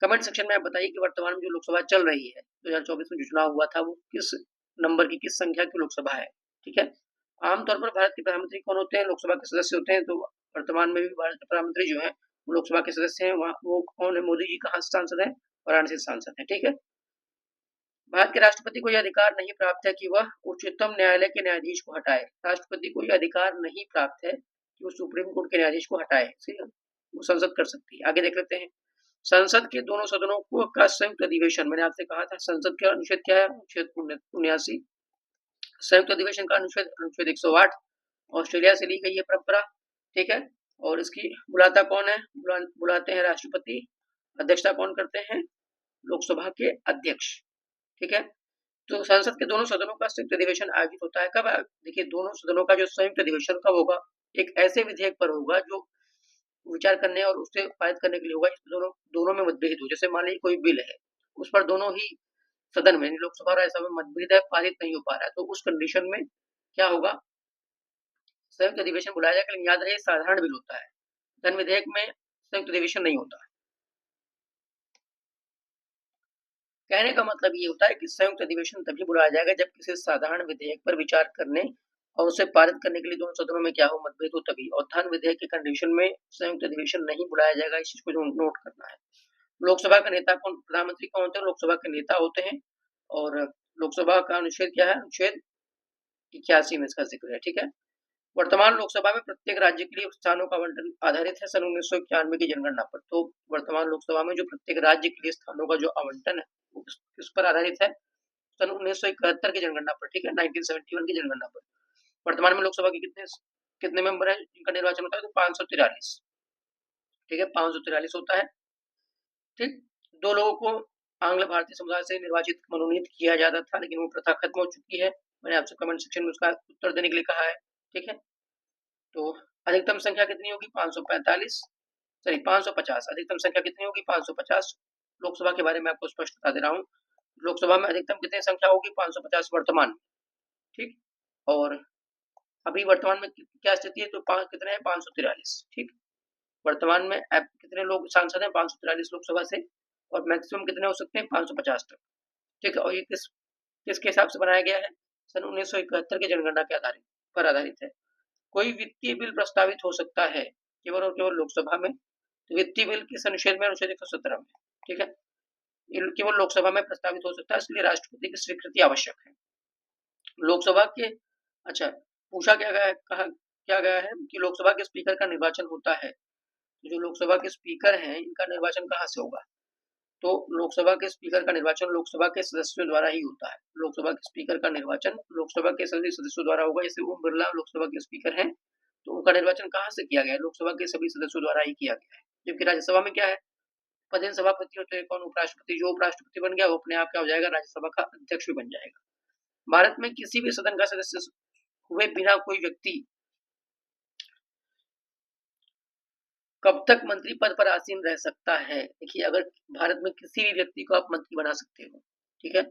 कमेंट सेक्शन में आप बताइए कि वर्तमान में जो लोकसभा चल रही है, 2024 में जो चुनाव हुआ था, वो किस नंबर की, किस संख्या की लोकसभा है। ठीक है। आमतौर पर भारत के प्रधानमंत्री कौन होते हैं? लोकसभा के सदस्य होते हैं। तो वर्तमान में भी भारत के प्रधानमंत्री जो है वो लोकसभा के सदस्य हैं। वहाँ वो कौन है? मोदी जी कहाँ से सांसद है? वाराणसी से सांसद है। ठीक है। भारत के राष्ट्रपति को यह अधिकार नहीं प्राप्त है कि वह उच्चतम न्यायालय के न्यायाधीश को हटाए। राष्ट्रपति को यह अधिकार नहीं प्राप्त है कि वो सुप्रीम कोर्ट के न्यायाधीश को हटाए। वो संसद कर सकती है। आगे देख लेते हैं। संसद के दोनों सदनों को का संयुक्त अधिवेशन, मैंने आपसे कहा था संसद का अनुच्छेद क्या है? अनुच्छेद 79। संयुक्त अधिवेशन का अनुच्छेद 108 ऑस्ट्रेलिया से ली गई है परंपरा। ठीक है। और इसकी बुलाता कौन है? बुलाते हैं राष्ट्रपति। अध्यक्षता कौन करते हैं? लोकसभा के अध्यक्ष। ठीक है। तो संसद के दोनों सदनों का संयुक्त अधिवेशन आयोजित होता है कब? देखिए, दोनों सदनों का जो संयुक्त अधिवेशन कब होगा? एक ऐसे विधेयक पर होगा जो विचार करने और उससे पारित करने के लिए होगा जिसमें दोनों में मतभेद हो। जैसे मान लीजिए कोई बिल है, उस पर दोनों ही सदन में, लोकसभा और राज्यसभा में मतभेद है, पारित नहीं हो पा रहा है, तो उस कंडीशन में क्या होगा? संयुक्त अधिवेशन बुलाया जाएगा। लेकिन याद रहे साधारण बिल होता है, धन विधेयक में संयुक्त अधिवेशन नहीं होता। कहने का मतलब ये होता है कि संयुक्त अधिवेशन तभी बुलाया जाएगा जब किसी साधारण विधेयक पर विचार करने और उसे पारित करने के लिए दोनों सदनों में क्या हो? मतभेद हो तभी। और धन विधेयक के कंडीशन में संयुक्त अधिवेशन नहीं बुलाया जाएगा। इस चीज को नोट करना है। लोकसभा का नेता कौन? प्रधानमंत्री कौन होते हैं? लोकसभा के नेता होते हैं। और लोकसभा का अनुच्छेद क्या है? अनुच्छेद 81 में इसका जिक्र है। ठीक है। वर्तमान लोकसभा में प्रत्येक राज्य के लिए स्थानों का आवंटन आधारित है सन 1991 की जनगणना पर। तो वर्तमान लोकसभा में जो प्रत्येक राज्य के लिए स्थानों का जो आवंटन है वो किस पर आधारित है? सन 1971 की जनगणना पर। ठीक है। 1971 की जनगणना पर। वर्तमान में लोकसभा के कितने मेंबर हैं जिनका निर्वाचन होता है? तो 543। ठीक है, 543 होता है। ठीक। दो लोगों को आंग्ल भारतीय समुदाय से मनोनीत किया जाता था, लेकिन वो प्रथा खत्म हो चुकी है। मैंने आपसे कमेंट सेक्शन में उसका उत्तर देने के लिए कहा है। ठीक है। तो अधिकतम संख्या कितनी होगी? 545, सॉरी 550। अधिकतम संख्या कितनी होगी? 550। लोकसभा के बारे में आपको स्पष्ट बता दे रहा हूँ। लोकसभा में अधिकतम कितनी संख्या होगी? 550 वर्तमान में, ठीक। और अभी वर्तमान में क्या स्थिति है? तो कितने हैं? 543, ठीक। वर्तमान में कितने लोग सांसद हैं? 543 लोकसभा से, और मैक्सिमम कितने हो सकते हैं? 550 तक, ठीक है। और ये किसके हिसाब से बनाया गया है? सन 1971 की जनगणना के आधारित है। कोई वित्तीय बिल प्रस्तावित हो सकता है केवल और केवल लोकसभा में। तो वित्तीय बिल किस अनुच्छेद में? अनुच्छेद 117 में, ठीक है। ये केवल लोकसभा में प्रस्तावित हो सकता है, इसलिए राष्ट्रपति की स्वीकृति आवश्यक है। लोकसभा के अच्छा, पूछा क्या गया है, कहा क्या गया है कि लोकसभा के स्पीकर का निर्वाचन होता है। जो लोकसभा के स्पीकर हैं, इनका निर्वाचन कहाँ से होगा? तो लोकसभा के स्पीकर का निर्वाचन लोकसभा के सदस्यों द्वारा ही होता है। लोकसभा के स्पीकर का निर्वाचन लोकसभा के सभी सदस्यों द्वारा होगा। जैसे ओम बिरला लोकसभा के स्पीकर हैं, तो उनका निर्वाचन कहाँ से किया गया है? लोकसभा के सभी सदस्यों द्वारा ही किया गया है। जबकि राज्यसभा में क्या है? पदेन सभापति होते हैं कौन? उपराष्ट्रपति। जो उपराष्ट्रपति बन गया वो अपने आप क्या हो जाएगा? राज्यसभा का अध्यक्ष भी बन जाएगा। भारत में किसी भी सदन का सदस्य हुए बिना कोई व्यक्ति कब तक मंत्री पद पर आसीन रह सकता है? देखिए, अगर भारत में किसी भी व्यक्ति को आप मंत्री बना सकते हो, ठीक है,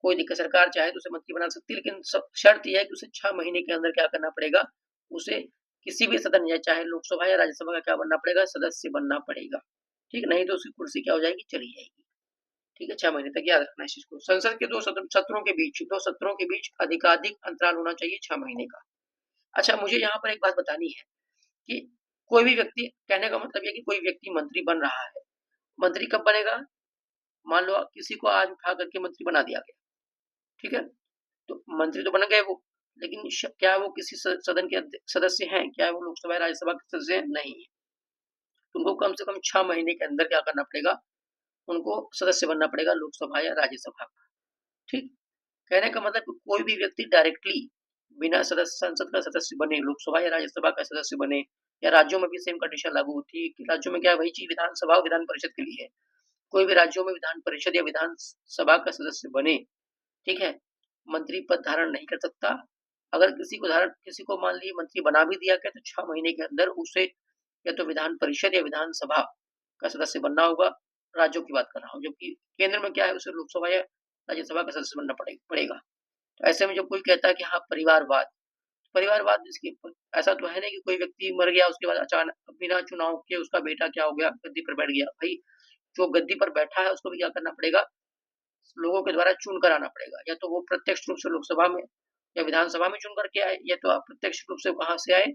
कोई दिक्कत, सरकार चाहे तो उसे मंत्री बना सकती है, लेकिन शर्त यह है कि उसे 6 महीने के अंदर क्या करना पड़ेगा? उसे किसी भी सदन या चाहे लोकसभा या राज्यसभा का क्या बनना पड़ेगा? सदस्य बनना पड़ेगा, ठीक। नहीं तो उसकी कुर्सी क्या हो जाएगी? चली जाएगी, ठीक है। 6 महीने तक याद रखना इस चीज को। संसद के दो सत्रों के बीच अधिकाधिक अंतराल होना चाहिए 6 महीने का। अच्छा, मुझे यहाँ पर एक बात बतानी है कि कोई भी व्यक्ति, कहने का मतलब ये कि कोई व्यक्ति मंत्री बन रहा है। मंत्री कब बनेगा? मान लो किसी को आज उठा करके मंत्री बना दिया गया, ठीक है, तो मंत्री तो बन गए वो, लेकिन क्या वो किसी सदन के सदस्य हैं? क्या वो लोकसभा या राज्यसभा के सदस्य हैं? नहीं है। उनको कम से कम 6 महीने के अंदर क्या करना पड़ेगा? उनको सदस्य बनना पड़ेगा लोकसभा या राज्यसभा का, ठीक। कहने का मतलब कोई भी व्यक्ति डायरेक्टली बिना संसद का सदस्य बने लोकसभा या राज्यसभा का सदस्य बने, या राज्यों में भी सेम कंडीशन लागू होती है कि राज्यों में क्या है, वही चीज विधानसभा विधान परिषद के लिए है। कोई भी राज्यों में विधान परिषद या विधानसभा का सदस्य बने, ठीक है, मंत्री पद धारण नहीं कर सकता। अगर किसी को मान लीजिए मंत्री बना भी दिया गया, तो 6 महीने के अंदर उसे या तो विधान परिषद या विधानसभा का सदस्य बनना होगा। राज्यों की बात कर रहा हूँ, जबकि केंद्र में क्या है, उसे लोकसभा या राज्यसभा का सदस्य बनना पड़ेगा। तो ऐसे में जब कोई कहता है कि हाँ परिवारवाद इसकी, ऐसा तो है नहीं कि कोई व्यक्ति मर गया उसके बाद अचानक बिना चुनाव के उसका बेटा क्या हो गया, गद्दी पर बैठ गया। भाई, जो गद्दी पर बैठा है उसको भी क्या करना पड़ेगा? लोगों के द्वारा चुन कर आना पड़ेगा। या तो वो प्रत्यक्ष रूप से लोकसभा में या विधानसभा में चुन करके आए, या तो अप्रत्यक्ष रूप से कहाँ से आए?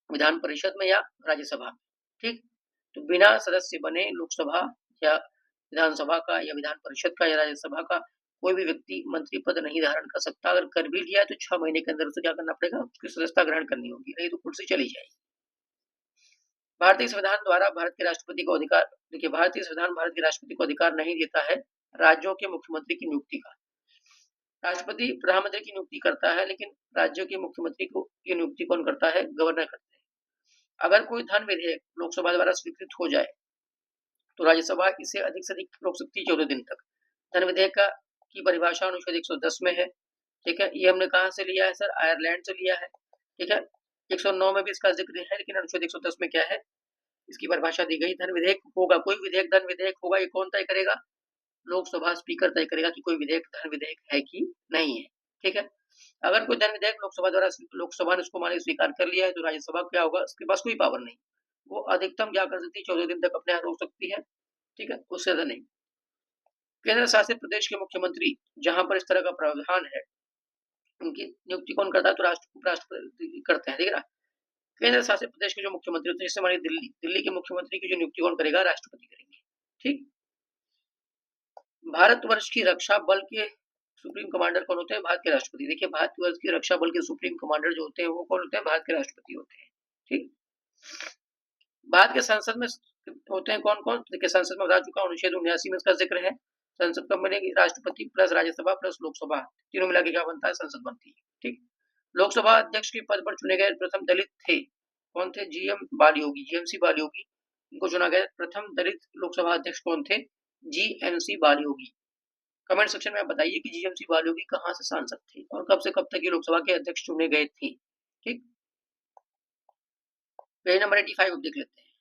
विधान परिषद में या राज्यसभा में, ठीक। तो बिना सदस्य बने लोकसभा या विधानसभा का या विधान परिषद का या राज्यसभा का कोई भी व्यक्ति मंत्री पद नहीं धारण कर सकता। अगर कर भी लिया है तो 6 महीने के अंदर उसे क्या करना पड़ेगा? उसकी सदस्यता ग्रहण करनी होगी, नहीं तो कुर्सी चली जाएगी। भारतीय संविधान द्वारा भारत के राष्ट्रपति को अधिकार, देखिए, भारतीय संविधान भारत के राष्ट्रपति को अधिकार नहीं देता है राज्यों के मुख्यमंत्री की नियुक्ति का। राष्ट्रपति प्रधानमंत्री की नियुक्ति करता है, लेकिन राज्यों के मुख्यमंत्री की नियुक्ति कौन करता है? गवर्नर करते हैं। अगर कोई धन विधेयक लोकसभा द्वारा स्वीकृत हो जाए तो राज्यसभा इसे अधिक से अधिक रोक सकती है 14 दिन तक। धन विधेयक की परिभाषा अनुच्छेद 110 में है, ठीक है। ये हमने कहाँ से लिया है सर? आयरलैंड से लिया है, ठीक है। 109 में भी इसका जिक्र है, लेकिन अनुच्छेद 110 में क्या है, इसकी परिभाषा दी गई। धन विधेयक होगा, कोई विधेयक धन विधेयक होगा, ये कौन तय करेगा? लोकसभा स्पीकर तय करेगा कि कोई विधेयक धन विधेयक है कि नहीं है, ठीक है। अगर कोई धन विधेयक लोकसभा ने उसको माने स्वीकार कर लिया है, तो राज्यसभा क्या होगा? उसके पास कोई पावर नहीं। वो अधिकतम क्या कर सकती है? 14 दिन तक अपने यहाँ रोक सकती है, ठीक है, उससे ज्यादा नहीं। केंद्र शासित प्रदेश के मुख्यमंत्री जहां पर इस तरह का प्रावधान है, उनकी नियुक्ति कौन करता है? तो उपराष्ट्रपति करते हैं, ठीक है ना। केंद्र शासित प्रदेश के जो मुख्यमंत्री होते हैं, जैसे हमारी दिल्ली के मुख्यमंत्री की जो नियुक्ति कौन करेगा? राष्ट्रपति करेंगे, ठीक। भारतवर्ष की रक्षा बल के सुप्रीम कमांडर कौन होते हैं? भारत के राष्ट्रपति। देखिए, भारतवर्ष की रक्षा बल के सुप्रीम कमांडर जो होते हैं वो कौन होते हैं? भारत के राष्ट्रपति होते हैं, ठीक। भारत के संसद में होते हैं कौन कौन? देखिए, संसद में बता चुका हूं, अनुच्छेद 79 में इसका जिक्र है। संसद कब बनेगी? राष्ट्रपति प्लस राज्यसभा प्लस लोकसभा, तीनों मिला के क्या बनता है? संसद बनती है, ठीक। लोकसभा अध्यक्ष के पद पर चुने गए प्रथम दलित थे, कौन थे? जीएमसी बालियोगी। इनको चुना गया प्रथम दलित लोकसभा अध्यक्ष कौन थे? जीएमसी बालियोगी। कमेंट सेक्शन में आप बताइए कि जीएमसी बालियोगी कहाँ से सांसद थे और कब से कब तक ये लोकसभा के अध्यक्ष चुने गए थे, ठीक। पेज नंबर 85 देख लेते हैं।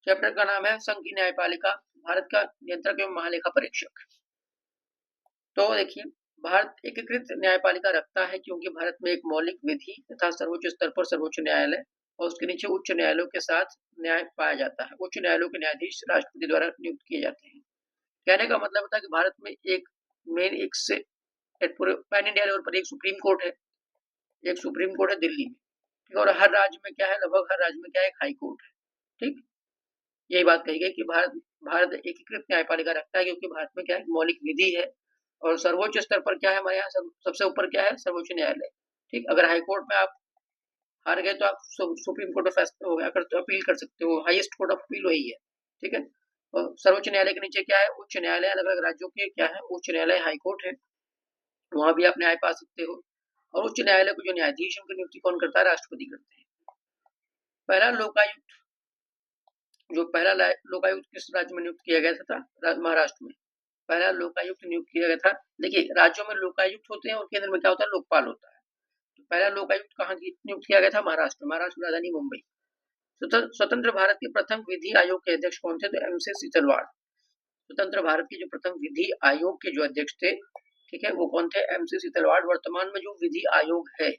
चैप्टर का नाम है संघ की न्यायपालिका, भारत का नियंत्रक एवं महालेखा परीक्षक। तो देखिए, भारत एकीकृत न्यायपालिका रखता है क्योंकि भारत में एक मौलिक विधि तथा सर्वोच्च स्तर पर सर्वोच्च न्यायालय और उसके नीचे उच्च न्यायालयों के साथ न्याय पाया जाता है। उच्च न्यायालयों के न्यायाधीश राष्ट्रपति द्वारा नियुक्त किए जाते हैं। कहने का मतलब होता है कि भारत में एक मेन एक से पूरे पैन इंडिया लेवल पर एक सुप्रीम कोर्ट है, एक सुप्रीम कोर्ट है दिल्ली में, ठीक है, और हर राज्य में क्या है, लगभग हर राज्य में क्या है, एक हाई कोर्ट है। ठीक, यही बात कही गई कि भारत भारत एकीकृत न्यायपालिका रखता है क्योंकि भारत में क्या है, मौलिक विधि है और सर्वोच्च स्तर पर क्या है, हमारे यहाँ सबसे ऊपर क्या है, सर्वोच्च न्यायालय। ठीक, अगर हाईकोर्ट में आप हार गए तो आप सुप्रीम कोर्ट ऑफ फैसला हो गया कर तो अपील कर सकते हो, हाईएस्ट कोर्ट ऑफ अपील वही है। ठीक है, और सर्वोच्च न्यायालय के नीचे क्या है, उच्च न्यायालय, अलग अलग राज्यों के क्या है, उच्च न्यायालय, हाईकोर्ट है, वहां भी आप न्याय पा सकते हो। और उच्च न्यायालय को जो न्यायाधीश उनकी नियुक्ति कौन करता है, राष्ट्रपति करते हैं। पहला लोकायुक्त, जो पहला लोकायुक्त किस राज्य में नियुक्त किया गया था, महाराष्ट्र में पहला लोकायुक्त नियुक्त किया गया था। देखिए, राज्यों में लोकायुक्त होते हैं और केंद्र में क्या होता है, लोकपाल होता है। तो पहला लोकायुक्त कहाँ नियुक्त किया गया था, महाराष्ट्र, महाराष्ट्र राजधानी मुंबई। स्वतंत्र भारत के प्रथम विधि आयोग के अध्यक्ष कौन थे, तो एमसी सीतलवाड़। स्वतंत्र भारत के जो प्रथम विधि आयोग के जो अध्यक्ष थे, ठीक है, वो कौन थे, एमसी सीतलवाड़। वर्तमान में जो विधि आयोग है,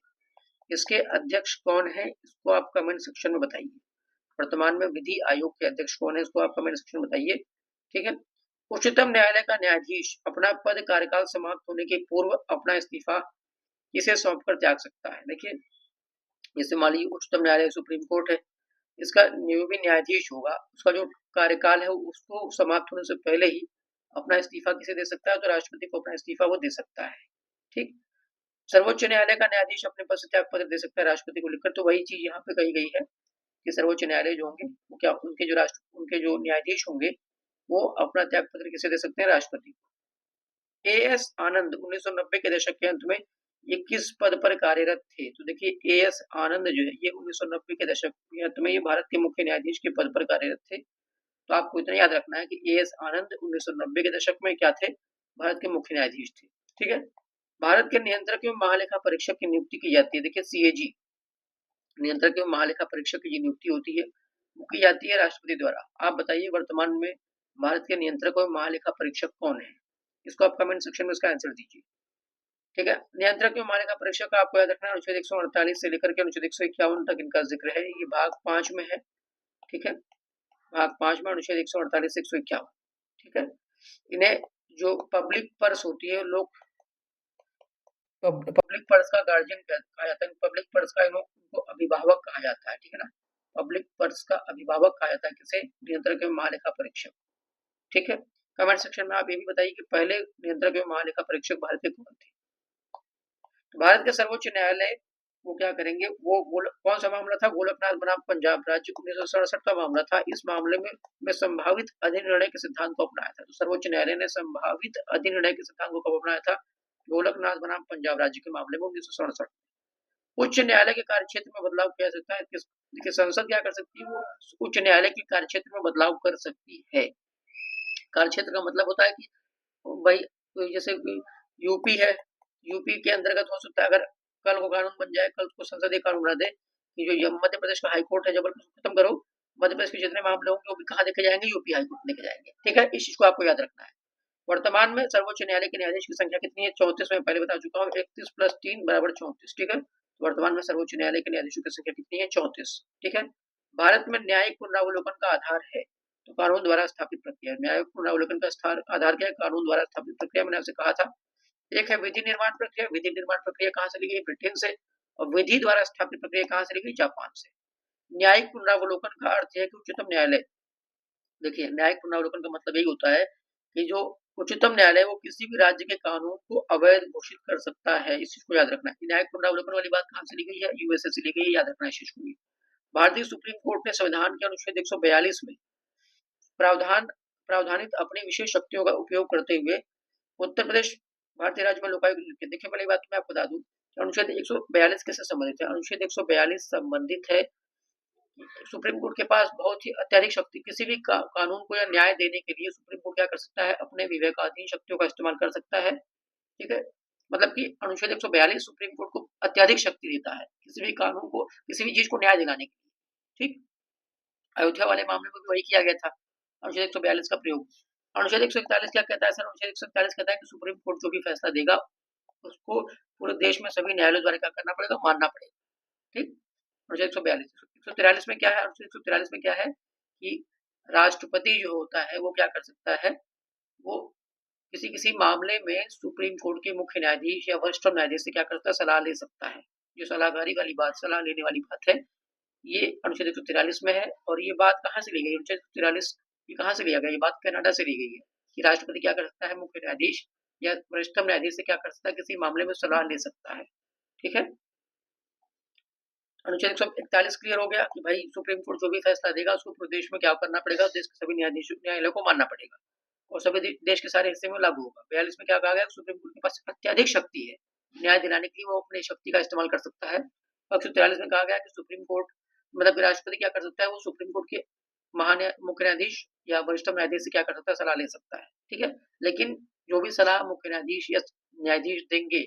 इसके अध्यक्ष कौन है, इसको आप कमेंट सेक्शन में बताइए। वर्तमान में विधि आयोग के अध्यक्ष कौन है, इसको आप कमेंट सेक्शन में बताइए। ठीक है, उच्चतम न्यायालय का न्यायाधीश अपना पद कार्यकाल समाप्त होने के पूर्व अपना इस्तीफा किसे सौंपकर त्याग सकता है। देखिए, जैसे मान लीजिए उच्चतम न्यायालय सुप्रीम कोर्ट है, इसका जो भी न्यायाधीश होगा, उसका जो कार्यकाल है उसको समाप्त होने से पहले ही अपना इस्तीफा किसे दे सकता है, तो राष्ट्रपति को अपना इस्तीफा वो दे सकता है। ठीक, सर्वोच्च न्यायालय का न्यायाधीश अपने पद से त्याग पत्र दे सकता है राष्ट्रपति को लिखकर। तो वही चीज यहाँ पे कही गई है कि सर्वोच्च न्यायालय जो होंगे वो क्या, उनके जो न्यायाधीश होंगे वो अपना त्याग पत्र किसे दे सकते हैं, राष्ट्रपति को। एएस आनंद 1990 के दशक के अंत में ये किस पद पर कार्यरत थे, तो देखिए एएस आनंद जो है ये 1990 के दशक के अंत में ये भारत के मुख्य न्यायाधीश के पद पर कार्यरत थे। तो आपको इतना याद रखना है कि एएस आनंद 1990 के दशक में क्या थे, भारत के मुख्य न्यायाधीश थे। ठीक है, भारत के नियंत्रक एवं महालेखा परीक्षक की नियुक्ति की जाती है। देखिए, सीएजी नियंत्रक एवं महालेखा परीक्षक की नियुक्ति होती है, वो की जाती है राष्ट्रपति द्वारा। आप बताइए वर्तमान में भारत के नियंत्रक और महालेखा परीक्षक कौन है, इसको आप कमेंट सेक्शन में इसका आंसर दीजिए। ठीक है, नियंत्रक एवं महालेखा परीक्षक का आपको याद रखना है, अनुच्छेद 148 से लेकर के अनुच्छेद 151 तक इनका जिक्र है। ये भाग 5 में है। ठीक है, भाग 5 में अनुच्छेद 148 से 151। ठीक है, इन्हें जो पब्लिक पर्स होती है, लोग पब्लिक पर्स का गार्जियन कहा जाता है, पब्लिक पर्स का इनको अभिभावक कहा जाता है। ठीक है ना, पब्लिक पर्स का अभिभावक कहा जाता है किसे, नियंत्रक एवं महालेखा परीक्षक। ठीक है, कमेंट सेक्शन में आप ये भी बताइए कि पहले नियंत्रक एवं महालेखा परीक्षक भारत के कौन थे। तो भारत के सर्वोच्च न्यायालय वो क्या करेंगे, वो कौन सा मामला था, गोलकनाथ बनाम पंजाब राज्य 1967 का मामला था। इस मामले में संभावित अधिनिर्णय के सिद्धांत को अपनाया था। तो सर्वोच्च न्यायालय ने संभावित अधिनिर्णय के सिद्धांत को कब अपनाया था, गोलकनाथ बनाम पंजाब राज्य के मामले में 1967। उच्च न्यायालय के कार्यक्षेत्र में बदलाव किया सकता है, देखिए संसद क्या कर सकती है, वो उच्च न्यायालय के कार्यक्षेत्र में बदलाव कर सकती है। कार्यक्षेत्र का मतलब होता है कि भाई जैसे यूपी है, यूपी के अंतर्गत हो सकता है, अगर कल को कानून बन जाए, कल को संसद एक कानून बना दे कि जो मध्य प्रदेश का हाईकोर्ट है जबलपुर खत्म करो, मध्य प्रदेश के जितने मामले होंगे वो भी कहाँ देखे जाएंगे, यूपी हाईकोर्ट देखे जाएंगे। ठीक है, इस चीज को आपको याद रखना है। वर्तमान में सर्वोच्च न्यायालय के न्यायाधीश की संख्या कितनी है, 34। मैं पहले बता चुका हूँ, 31 + 3 = 34। ठीक है, वर्तमान में सर्वोच्च न्यायालय के न्यायाधीशों की संख्या कितनी है, 34। ठीक है, भारत में न्यायिक पुनरावलोकन का आधार है तो कानून द्वारा स्थापित प्रक्रिया। न्यायिक पुनरावलोकन का आधार क्या है, कानून द्वारा स्थापित प्रक्रिया। मैंने आपसे कहा था, एक है विधि निर्माण प्रक्रिया। विधि निर्माण प्रक्रिया कहाँ से ली गई, ब्रिटेन से। और विधि द्वारा स्थापित प्रक्रिया कहाँ से ली गई, जापान से। न्यायिक पुनरावलोकन का अर्थ है कि उच्चतम न्यायालय, देखिए न्यायिक पुनरावलोकन का मतलब यही होता है कि जो उच्चतम न्यायालय वो किसी भी राज्य के कानून को अवैध घोषित कर सकता है। इस चीज को याद रखना है। न्यायिक पुनरावलोकन वाली बात कहाँ से ली गई है, यूएसए से ली गई है, याद रखना है इस चीज को भी। भारतीय सुप्रीम कोर्ट ने संविधान के अनुच्छेद 142 में प्रावधानित अपनी विशेष शक्तियों का उपयोग करते हुए उत्तर प्रदेश भारतीय राज्य में लोकायुक्त नियुक्त किया। देखिए, पहली बात मैं आपको बता दूं, अनुच्छेद 142 किससे संबंधित है, अनुच्छेद 142 संबंधित है सुप्रीम कोर्ट के पास बहुत ही अत्यधिक शक्ति, किसी भी कानून को या न्याय देने के लिए सुप्रीम कोर्ट क्या कर सकता है, अपने विवेकाधीन शक्तियों का इस्तेमाल कर सकता है। ठीक है, मतलब कि अनुच्छेद 142 सुप्रीम कोर्ट को अत्यधिक शक्ति देता है किसी भी कानून को, किसी भी चीज को न्याय दिलाने के लिए। ठीक, अयोध्या वाले मामले में भी वही किया गया था, अनुच्छेद 142 का प्रयोग। अनुच्छेद 141 क्या कहता है सर? अनुच्छेद 141 कहता है कि सुप्रीम कोर्ट जो भी फैसला देगा उसको पूरे देश में सभी न्यायालयों द्वारा क्या करना पड़ेगा? मानना पड़ेगा। ठीक, अनुच्छेद 142। 143 में क्या है? अनुच्छेद 143 में क्या है कि राष्ट्रपति जो होता है वो क्या कर सकता है? वो किसी किसी मामले में सुप्रीम कोर्ट के मुख्य न्यायाधीश या वरिष्ठ न्यायाधीश से क्या करता है? सलाह ले सकता है। जो सलाहकारी वाली बात, सलाह लेने वाली बात है, ये अनुच्छेद 143 में है। और ये बात कहाँ से ली गई? अनुच्छेद 143 ये कहाँ से लिया गया? ये बात कनाडा से ली गई है कि राष्ट्रपति क्या कर सकता है? मुख्य न्यायाधीश या वरिष्ठ न्यायाधीश से क्या कर सकता है? किसी मामले में सलाह ले सकता है। ठीक है, अनुच्छेद 141 क्लियर हो गया कि भाई सुप्रीम कोर्ट जो भी फैसला देगा उसको पूरे देश में क्या करना पड़ेगा? देश के सभी न्यायालयों को मानना पड़ेगा और सभी देश के सारे हिस्से में लागू होगा। 42 में क्या कहा गया? सुप्रीम कोर्ट के पास अत्यधिक शक्ति है, न्याय दिलाने के लिए वो अपनी शक्ति का इस्तेमाल कर सकता है। 143 में कहा गया कि सुप्रीम कोर्ट मतलब राष्ट्रपति क्या कर सकता है? वो सुप्रीम कोर्ट के मुख्य न्यायाधीश या वरिष्ठ न्यायाधीश से क्या कर सकता है? सलाह ले सकता है। ठीक है, लेकिन जो भी सलाह मुख्य न्यायाधीश या न्यायाधीश देंगे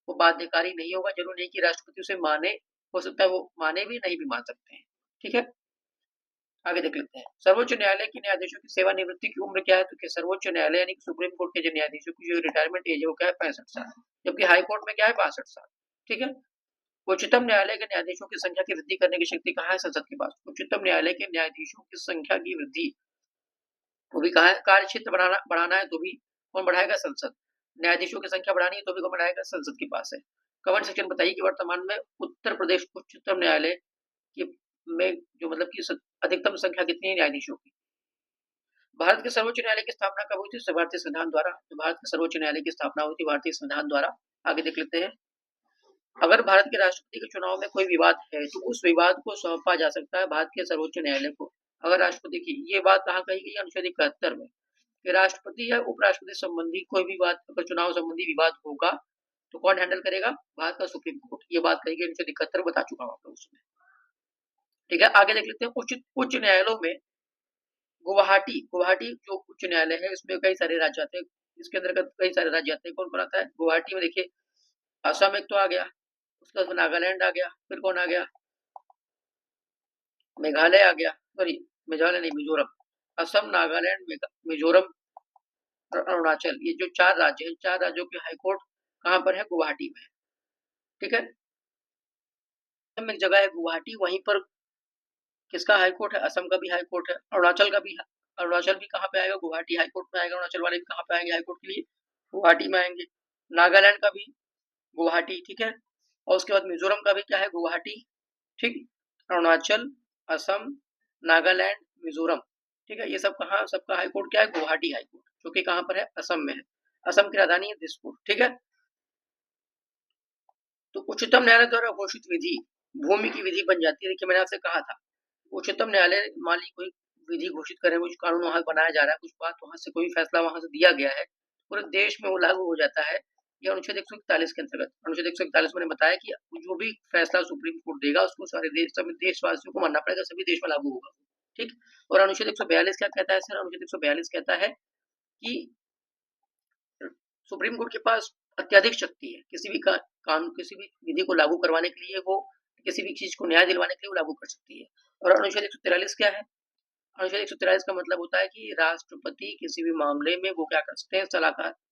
वो बाध्यकारी नहीं होगा। जरूरी नहीं कि राष्ट्रपति उसे माने, हो सकता है वो माने भी, नहीं भी मान सकते हैं। ठीक है, आगे देख लेते हैं। सर्वोच्च न्यायालय के न्यायाधीशों की सेवानिवृत्ति की उम्र क्या है? तो सर्वोच्च न्यायालय यानी सुप्रीम कोर्ट के जो न्यायाधीशों की जो रिटायरमेंट एज है वो क्या है? 65 साल। जबकि हाई कोर्ट में क्या है? 62 साल। ठीक है, उच्चतम न्यायालय के न्यायाधीशों की संख्या की वृद्धि करने की शक्ति कहाँ है? संसद के पास। उच्चतम न्यायालय के न्यायाधीशों की संख्या की वृद्धि वो भी कहा है? कार्य क्षेत्र बढ़ाना है तो भी कौन बढ़ाएगा? संसद। न्यायाधीशों की संख्या बढ़ानी है तो भी कौन बढ़ाएगा? संसद के पास है। कमेंट सेक्शन बताइए कि वर्तमान में उत्तर प्रदेश उच्चतम न्यायालय की में जो मतलब की अधिकतम संख्या कितनी है न्यायाधीशों की? भारत के सर्वोच्च न्यायालय की स्थापना कब हुई थी? भारतीय संविधान द्वारा। तो भारत के सर्वोच्च न्यायालय की स्थापना हुई थी भारतीय संविधान द्वारा। आगे देख लेते हैं। अगर भारत के राष्ट्रपति के चुनाव में कोई विवाद है तो उस विवाद को सौंपा जा सकता है भारत के सर्वोच्च न्यायालय को। अगर राष्ट्रपति की ये बात कहाँ कही गई? अनुच्छेद 71 में कि राष्ट्रपति या उपराष्ट्रपति संबंधी कोई भी बात, अगर चुनाव संबंधी विवाद होगा तो कौन हैंडल करेगा? भारत का सुप्रीम कोर्ट। ये बात कही गई अनुच्छेद 71 बता चुका हूँ आपको उसमें। ठीक है, आगे देख लेते हैं। उच्च न्यायालयों में गुवाहाटी जो उच्च न्यायालय है इसमें कई सारे राज्य आते हैं। इसके अंतर्गत कई सारे राज्य आते हैं। कौन कौन आता है? गुवाहाटी में देखिए असम एक तो आ गया, उसके बाद नागालैंड आ गया, फिर कौन आ गया? मेघालय आ गया, सॉरी मेघालय नहीं, मिजोरम। असम, नागालैंड, मिजोरम और अरुणाचल, ये जो 4 राज्य हैं, 4 राज्यों के हाईकोर्ट कहाँ पर है? गुवाहाटी में। ठीक है, असम में एक जगह है गुवाहाटी, वहीं पर किसका हाईकोर्ट है? असम का भी हाईकोर्ट है। अरुणाचल का भी, अरुणाचल भी कहाँ पे आएगा? गुवाहाटी हाईकोर्ट में आएगा। अरुणाचल वाले भी कहाँ पे आएंगे हाईकोर्ट के लिए? गुवाहाटी में आएंगे। नागालैंड का भी गुवाहाटी। ठीक है, और उसके बाद मिजोरम का भी क्या है? गुवाहाटी। ठीक, अरुणाचल, असम, नागालैंड, मिजोरम। ठीक है, ये सब कहाँ, सबका हाईकोर्ट क्या है? गुवाहाटी हाईकोर्ट, जो कि कहाँ पर है? असम में है। असम की राजधानी है दिसपुर। ठीक है, तो उच्चतम न्यायालय द्वारा घोषित विधि भूमि की विधि बन जाती है। देखिए मैंने आपसे कहा था उच्चतम न्यायालय मान ली कोई विधि घोषित करे, कुछ कानून वहां बनाया जा रहा है, कुछ बात वहां से, कोई फैसला वहां से दिया गया है, पूरे देश में वो लागू हो जाता है। यह अनुच्छेद 141 के अंतर्गत, अनुच्छेद 141 मैंने बताया कि जो भी फैसला सुप्रीम कोर्ट देगा उसको सारे देश, सभी देशवासियों को मानना पड़ेगा, सभी देश में लागू होगा। ठीक, और अनुच्छेद 142 क्या कहता है सर? अनुच्छेद 142 कहता है कि सुप्रीम कोर्ट के पास अत्यधिक शक्ति है किसी भी कानून, किसी भी विधि को लागू करवाने के लिए, वो किसी भी चीज को न्याय दिलवाने के लिए वो लागू कर सकती है। और अनुच्छेद 143 क्या है? अनुच्छेद 143 का मतलब होता है कि राष्ट्रपति किसी भी मामले में वो क्या कर सकते हैं?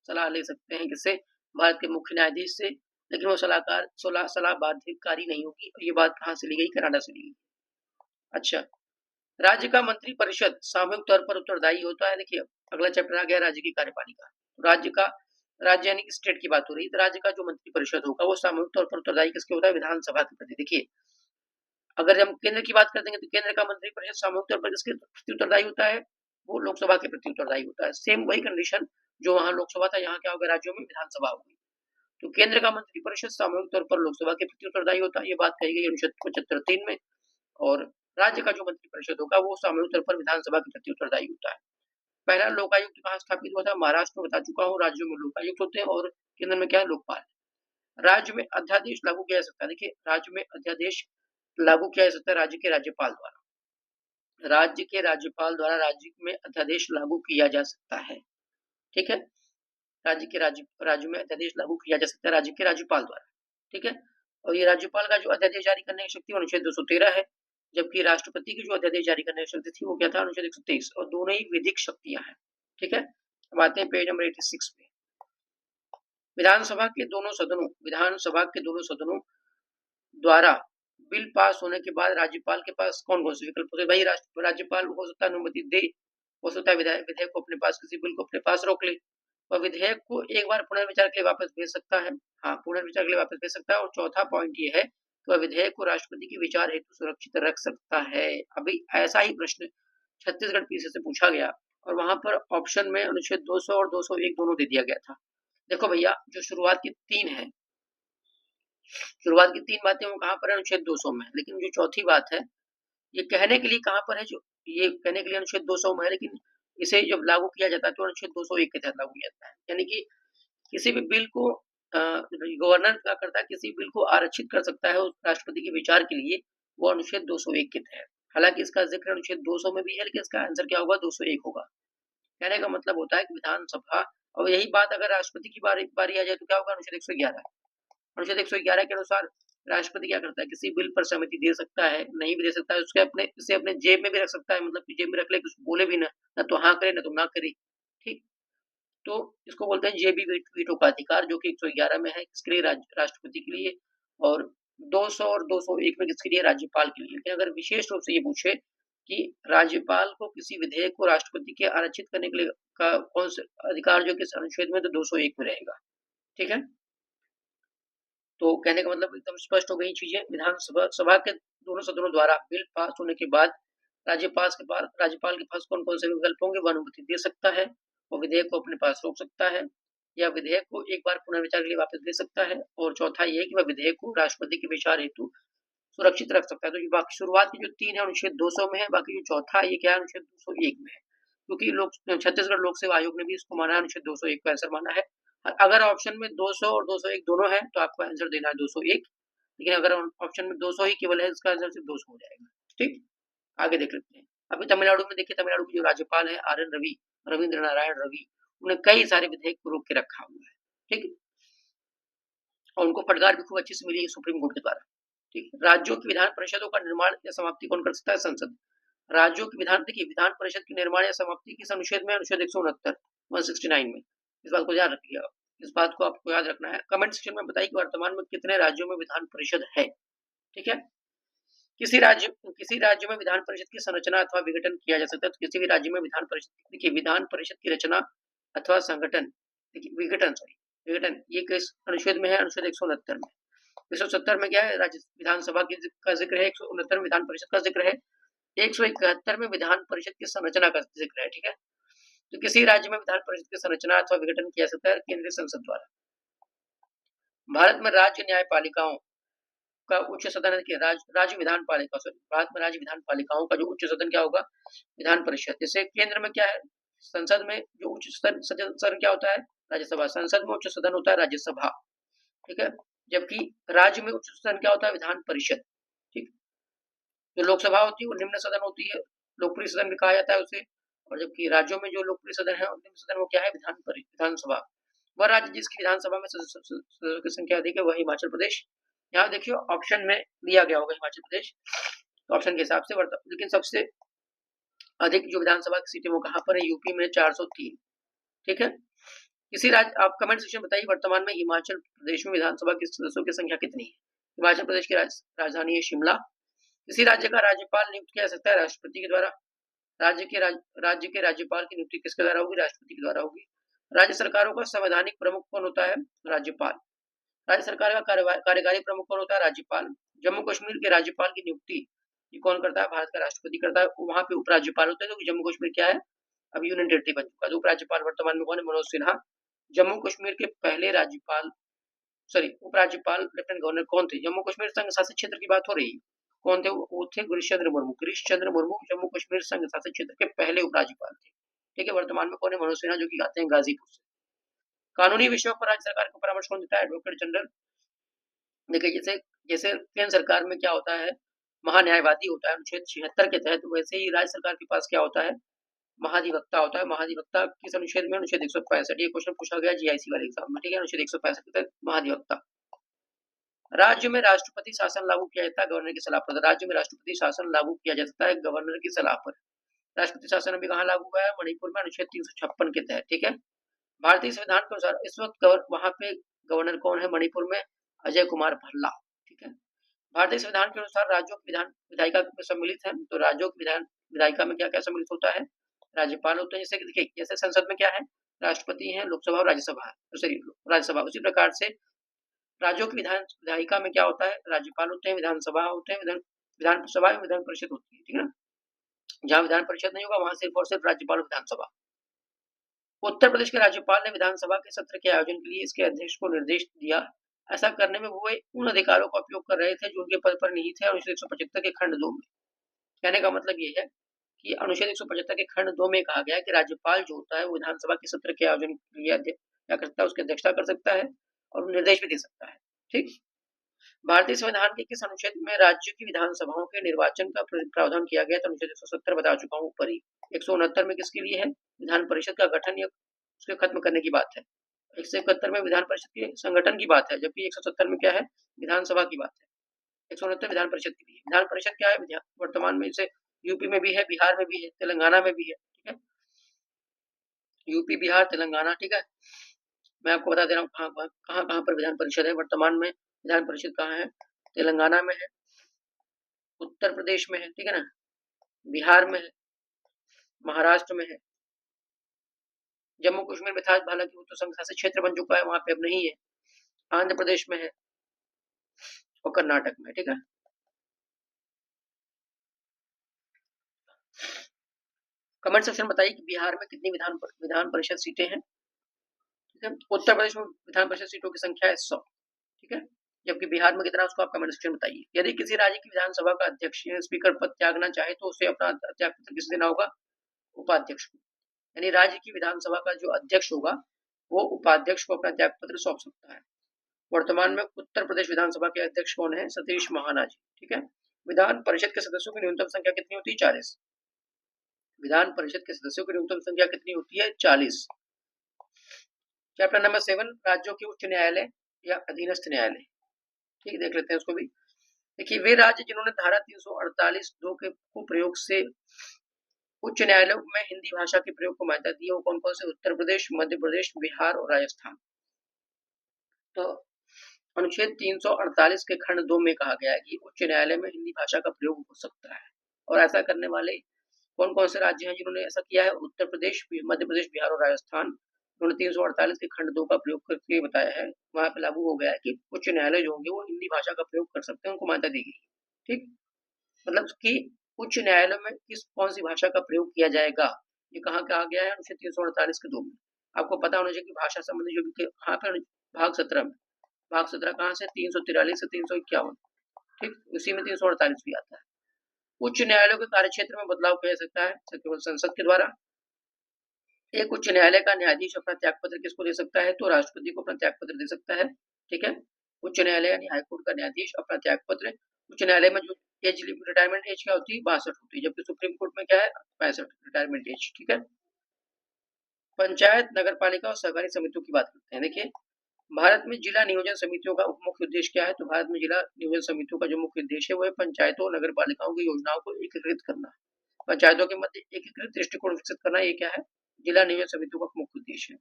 सलाह ले सकते हैं। किससे? भारत के मुख्य न्यायाधीश से। लेकिन वो सलाह बाध्यकारी नहीं होगी। और ये बात कहाँ से ली गई? कनाडा से ली गई। अच्छा, राज्य का मंत्री परिषद सामूहिक तौर पर उत्तरदायी होता है। देखिए अगला चैप्टर आ गया राज्य की कार्यपालिका। राज्य का, राज्य यानी कि स्टेट की बात हो रही है, तो राज्य का जो मंत्री परिषद होगा वो सामूहिक तौर पर उत्तरदायी किसके होता है? विधानसभा के प्रति। देखिए अगर हम केंद्र की बात करते हैं तो केंद्र का मंत्री परिषद सामूहिक तौर पर किसके प्रति उत्तरदायी होता है? वो लोकसभा के प्रति उत्तरदायी होता है। सेम वही कंडीशन जो वहां लोकसभा था, यहाँ क्या होगा? राज्यों में विधानसभा होगी। तो केंद्र का मंत्री परिषद सामूहिक तौर पर लोकसभा के प्रति उत्तरदायी होता है, ये बात कही गई अनुच्छेद 75(3) में। और राज्य का जो मंत्री परिषद होगा वो सामूहिक तौर पर विधानसभा के प्रति उत्तरदायी होता है। पहला लोकायुक्त कहाँ स्थापित हुआ था? महाराष्ट्र में, बता चुका हूँ। राज्यों में लोकायुक्त होते हैं और केंद्र में क्या है? लोकपाल। राज्य में अध्यादेश लागू किया जा सकता है। देखिए राज्य में अध्यादेश लागू किया जा सकता है राज्य के राज्यपाल द्वारा। राज्य के राज्यपाल द्वारा राज्य में अध्यादेश लागू किया जा सकता है। ठीक है, राज्य में अध्यादेश लागू किया जा सकता है राज्य के राज्यपाल द्वारा, ठीक है। और ये राज्यपाल का जो अध्यादेश जारी करने की शक्ति अनुच्छेद 213 है, जबकि राष्ट्रपति की जो अध्यादेश जारी करने की शक्ति थी वो क्या था, अनुच्छेद 123, और दोनों ही विधिक शक्तियां हैं, ठीक है। अब आते हैं पेज नंबर 86 पे। विधानसभा के दोनों सदनों द्वारा बिल पास होने के बाद राज्यपाल के पास कौन कौन से विकल्प होते हैं? भाई राज्यपाल हो सकता है अनुमति दे, हो सकता है विधेयक को अपने पास, किसी बिल को अपने पास रोक ले, और विधेयक को एक बार पुनर्विचार के लिए वापस भेज सकता है। हाँ, पुनर्विचार के लिए वापस भेज सकता है। और चौथा पॉइंट ये है कि वह विधेयक को राष्ट्रपति के विचार हेतु सुरक्षित रख सकता है। अभी ऐसा ही प्रश्न छत्तीसगढ़ पीसी से पूछा गया और वहां पर ऑप्शन में अनुच्छेद 200 और 201 दोनों दे दिया गया था। देखो भैया, जो शुरुआत की तीन बातें वो कहाँ पर है, अनुच्छेद 200 में, लेकिन जो चौथी बात है ये कहने के लिए कहाँ पर है, जो ये कहने के लिए अनुच्छेद 200 में है, लेकिन इसे जब लागू किया जाता है तो अनुच्छेद 201 के तहत लागू किया जाता है। यानी कि किसी भी बिल को गवर्नर क्या करता है, किसी बिल को आरक्षित कर सकता है राष्ट्रपति के विचार के लिए, वो अनुच्छेद 201 के तहत। हालांकि इसका जिक्र अनुच्छेद 200 में भी है, लेकिन इसका आंसर क्या होगा, 201 होगा। कहने का मतलब होता है कि विधानसभा, और यही बात अगर राष्ट्रपति की बारी आ जाए तो क्या होगा, अनुच्छेद 111। अनुच्छेद 111 के अनुसार राष्ट्रपति क्या करता है, किसी बिल पर सहमति दे सकता है, नहीं भी दे सकता है, इसे अपने जेब में भी रख सकता है, मतलब कि जेब में रख ले, कुछ बोले भी ना तो हाँ करे ना तो ना करे, ठीक। तो इसको बोलते हैं जेबी वीटो का अधिकार, जो कि 111 में है, किसके लिए, राष्ट्रपति के लिए, और 200 और 201 में किसके लिए, राज्यपाल के लिए। लेकिन अगर विशेष रूप से ये पूछे कि राज्यपाल को किसी विधेयक को राष्ट्रपति के आरक्षित करने के लिए का कौन सा अधिकार जो किस अनुच्छेद में, तो 201 में रहेगा, ठीक है। तो कहने का मतलब एकदम स्पष्ट हो गई चीजें। सभा के दोनों सदनों द्वारा बिल पास होने के बाद राज्यपाल के पास कौन कौन से विकल्प होंगे, वह अनुमति दे सकता है, वो विधेयक को अपने पास रोक सकता है, या विधेयक को एक बार पुनर्विचार के लिए वापस दे सकता है, और चौथा ये है कि वह विधेयक को राष्ट्रपति के विचार हेतु सुरक्षित रख सकता है। तो ये बाकी शुरुआत की जो तीन है अनुच्छेद 200 में है, बाकी जो चौथा ये क्या है, अनुच्छेद 201 में है, क्योंकि छत्तीसगढ़ लोक सेवा आयोग ने भी इसको माना है, अनुच्छेद 201 को आंसर माना है। अगर ऑप्शन में 200 और 201 दोनों है तो आपको आंसर देना है 201, लेकिन अगर ऑप्शन में 200 ही केवल है, इसका आंसर सिर्फ 200 हो जाएगा, ठीक। आगे देख लेते हैं। अभी तमिलनाडु में देखिए, तमिलनाडु के जो राज्यपाल है आर एन रवि, रविंद्र नारायण रवि, उन्हें कई सारे विधेयक को रोक के रखा हुआ है, ठीक। और उनको फटकार भी खूब अच्छी से मिली है सुप्रीम कोर्ट के द्वारा, ठीक। राज्यों की विधान परिषदों का निर्माण या समाप्ति कौन कर सकता है, संसद। राज्यों की विधान परिषद के निर्माण या समाप्ति किस अनुच्छेद में, अनुच्छेद 169 में। इस बात को याद रखिएगा, इस बात को आपको याद रखना है। कमेंट सेक्शन में बताइए कि वर्तमान में कितने राज्यों में विधान परिषद है, ठीक है। किसी राज्य में विधान परिषद की संरचना अथवा विघटन किया जा सकता है। तो किसी भी राज्य में विधान परिषद की रचना अथवा संगठन, विघटन ये किस अनुच्छेद में है, अनुच्छेद 169 में। 170 में क्या है, राज्य विधानसभा का जिक्र है, 169 में विधान परिषद का जिक्र है, 171 में विधान परिषद की संरचना का जिक्र है, ठीक है। तो किसी राज्य में विधान परिषद की संरचना अथवा विघटन किया सकता है केंद्रीय संसद द्वारा। भारत में राज्य न्यायपालिकाओं का उच्च सदन है, राज्य विधान पालिका, भारत में राज्य विधान पालिकाओं का जो उच्च सदन क्या होगा, विधान परिषद। जैसे केंद्र में क्या है, संसद में जो उच्च सदन क्या होता है, राज्यसभा। संसद में उच्च सदन होता है राज्यसभा, ठीक है। जबकि राज्य में उच्च सदन क्या होता है, विधान परिषद, ठीक। जो लोकसभा होती है वो निम्न सदन होती है, लोकप्रिय सदन भी कहा जाता है उसे। और जबकि राज्यों में जो लोकप्रिय सदन है, निम्न सदन वो क्या है, विधानसभा। वह राज्य जिसकी विधानसभा में सदस्यों की संख्या अधिक है वह हिमाचल प्रदेश। यहाँ देखिए ऑप्शन में दिया गया होगा हिमाचल प्रदेश, तो ऑप्शन के हिसाब से लेकिन सबसे अधिक जो विधानसभा की सीटें वो कहाँ पर है, यूपी में 403, ठीक है। किसी राज्य, आप कमेंट सेक्शन में बताइए वर्तमान में हिमाचल प्रदेश में विधानसभा के सदस्यों की संख्या कितनी है। हिमाचल प्रदेश की राजधानी है शिमला। किसी राज्य का राज्यपाल नियुक्त किया जा सकता है राष्ट्रपति के द्वारा। राज्य के राज्यपाल की नियुक्ति किसके द्वारा होगी, राष्ट्रपति के द्वारा होगी। राज्य सरकारों का संवैधानिक प्रमुख कौन होता है, राज्यपाल। राज्य सरकार का कार्यकारी प्रमुख कौन होता है, राज्यपाल। जम्मू कश्मीर के राज्यपाल की नियुक्ति ये कौन करता है, भारत का राष्ट्रपति करता है। वहां पे उपराज्यपाल होते हैं, क्योंकि जम्मू कश्मीर क्या है, अब यूनियन टेरिटरी बन चुका है। तो उपराज्यपाल वर्तमान में कौन है, मनोज सिन्हा। जम्मू कश्मीर के पहले उपराज्यपाल लेफ्टिनेंट गवर्नर कौन थे, जम्मू कश्मीर संघ शासित क्षेत्र की बात हो रही है, कौन थे वो थे गिरीश चंद्र मुर्मू जम्मू कश्मीर संघ शासित क्षेत्र के पहले उपराज्यपाल थे, ठीक है। वर्तमान में कौन है, मनोज सिन्हा, जो कि आते हैं गाजीपुर से। कानूनी विषयों पर राज्य सरकार को परामर्श कौन देता है, एडवोकेट जनरल। देखिए जैसे केंद्र सरकार में क्या होता है, महान्यायवादी होता है अनुच्छेद 76 के तहत, वैसे ही राज्य सरकार के पास क्या होता है, महाधिवक्ता होता है। महाधिवक्ता किस अनुच्छेद में? अनुच्छेद 165। ये क्वेश्चन पूछा गया जीआईसी वाले एग्जाम में, ठीक है। अनुच्छेद 165 के तहत महाधिवक्ता। राज्य में राष्ट्रपति शासन लागू किया जाता है गवर्नर की सलाह पर। राज्य में राष्ट्रपति शासन लागू किया जाता है गवर्नर की सलाह पर। राष्ट्रपति शासन अभी कहाँ लागू हुआ है? मणिपुर में, अनुच्छेद 356 के तहत, ठीक है। भारतीय संविधान के अनुसार इस वक्त वहां पे गवर्नर कौन है? मणिपुर में अजय कुमार भल्ला, ठीक है। भारतीय संविधान के अनुसार राज्यों की विधायिका में सम्मिलित है, तो राज्यों की विधायिका में क्या क्या सम्मिलित होता है? राज्यपाल होते हैं। जैसे कि देखिए, जैसे संसद में क्या है? राष्ट्रपति है, लोकसभा और राज्यसभा है, तो सॉरी राज्यसभा। उसी प्रकार से राज्यों की विधायिका में क्या होता है? राज्यपाल होते हैं, विधानसभा होते हैं, विधानसभा में विधान परिषद होती है, ठीक है ना। जहाँ विधान परिषद नहीं होगा वहां सिर्फ और सिर्फ राज्यपाल और विधानसभा। उत्तर प्रदेश के राज्यपाल ने विधानसभा के सत्र के आयोजन के लिए इसके अध्यक्ष को निर्देश दिया। ऐसा करने में वो उन अधिकारों का उपयोग कर रहे थे जो उनके पद पर निहित है अनुच्छेद 175 के खंड 2 में। कहने का मतलब ये है कि अनुच्छेद 175 के खंड 2 में कहा गया है कि राज्यपाल जो होता है वो विधानसभा के सत्र के आयोजन के लिए क्या करता है? उसकी अध्यक्षता कर सकता है और निर्देश भी दे सकता है, ठीक। भारतीय संविधान के किस अनुच्छेद में राज्य की विधानसभाओं के निर्वाचन का प्रावधान किया गया? तो अनुच्छेद 170 बता चुका हूँ ऊपर ही। 169 में किसके लिए है? विधान परिषद का गठन या उसके खत्म करने की बात है। 171 में विधान परिषद के संगठन की बात है, जबकि 170 में क्या है? विधानसभा की बात है। 169 विधान परिषद के लिए। विधान परिषद क्या है? वर्तमान में इसे यूपी में भी है, बिहार में भी है, तेलंगाना में भी है, ठीक है। यूपी, बिहार, तेलंगाना, ठीक है। मैं आपको बता दे रहा हूँ कहाँ पर विधान परिषद है वर्तमान में। विधान परिषद कहाँ है? तेलंगाना में है, उत्तर प्रदेश में है, ठीक है ना, बिहार में है, महाराष्ट्र में है, जम्मू कश्मीर में था, हालांकि वो तो संघ शासित क्षेत्र बन चुका है, वहां पे अब नहीं है, आंध्र प्रदेश में है और कर्नाटक में, ठीक है। कमेंट सेक्शन बताइए कि बिहार में कितनी विधान परिषद सीटें हैं, ठीक है। उत्तर प्रदेश में विधान परिषद सीटों की संख्या है 100, ठीक है। जबकि बिहार में कितना, उसको आप कमेंट सेक्शन में बताइए। यदि किसी राज्य की विधानसभा का अध्यक्ष या स्पीकर पद त्यागना चाहे तो उसे अपना त्यागपत्र किसे देना होगा? उपाध्यक्ष को। यानी राज्य की विधानसभा का जो अध्यक्ष होगा वो उपाध्यक्ष को अपना त्यागपत्र सौंप सकता है। वर्तमान में उत्तर प्रदेश विधानसभा के अध्यक्ष कौन है? सतीश महाना जी, ठीक है। विधान परिषद के सदस्यों की न्यूनतम संख्या कितनी होती है? 40। विधान परिषद के सदस्यों की न्यूनतम संख्या कितनी होती है? 40। चैप्टर नंबर 7, राज्यों के उच्च न्यायालय या अधीनस्थ न्यायालय, ठीक, देख लेते हैं उसको भी। देखिए, वे राज्य जिन्होंने धारा 348(2) के प्रयोग से उच्च न्यायालयों में हिंदी भाषा के प्रयोग को मान्यता दी है वो कौन कौन से? उत्तर प्रदेश, मध्य प्रदेश, बिहार और राजस्थान। तो अनुच्छेद 348 के खंड 2 में कहा गया है कि उच्च न्यायालय में हिंदी भाषा का प्रयोग हो सकता है, और ऐसा करने वाले कौन कौन से राज्य हैं जिन्होंने ऐसा किया है? उत्तर प्रदेश, मध्य प्रदेश, बिहार और राजस्थान। उन्होंने 348 के खंड 2 का प्रयोग करके बताया है, वहां पे लागू हो गया है कि उच्च न्यायालय जो होंगे वो हिंदी भाषा का प्रयोग कर सकते हैं, उनको मान्यता दी गई, ठीक। मतलब कि उच्च न्यायालय में कौन सी भाषा का प्रयोग किया जाएगा, ये कहाँ कहा गया है? अनुच्छेद 348 के 2 में। आपको पता होना चाहिए कि भाषा संबंधी जो भी कहाँ पे भाग 17 में, भाग 17 कहाँ से? 343 से 351, ठीक, उसी में 348 भी आता है। उच्च न्यायालयों के कार्यक्षेत्र में बदलाव किया जा सकता है केवल संसद के द्वारा। एक उच्च न्यायालय का न्यायाधीश अपना त्यागपत्र किसको दे सकता है? तो राष्ट्रपति को अपना त्यागपत्र दे सकता है, ठीक है। उच्च न्यायालय यानी हाईकोर्ट का न्यायाधीश अपना त्यागपत्र, उच्च न्यायालय में जो एज रिटायरमेंट एज क्या होती है? 62 होती है, जबकि सुप्रीम कोर्ट में क्या है? 65 रिटायरमेंट एज, ठीक है। पंचायत, नगर पालिका और सहकारी समितियों की बात करते हैं। देखिए, भारत में जिला नियोजन समितियों का मुख्य उद्देश्य क्या है? तो भारत में जिला नियोजन समितियों का जो मुख्य उद्देश्य है वो है पंचायतों, नगर पालिकाओं की योजनाओं को एकीकृत करना, पंचायतों के मध्य एकीकृत दृष्टिकोण विकसित करना, ये क्या है? जिला नियोजन समितियों का मुख्य उद्देश्य है।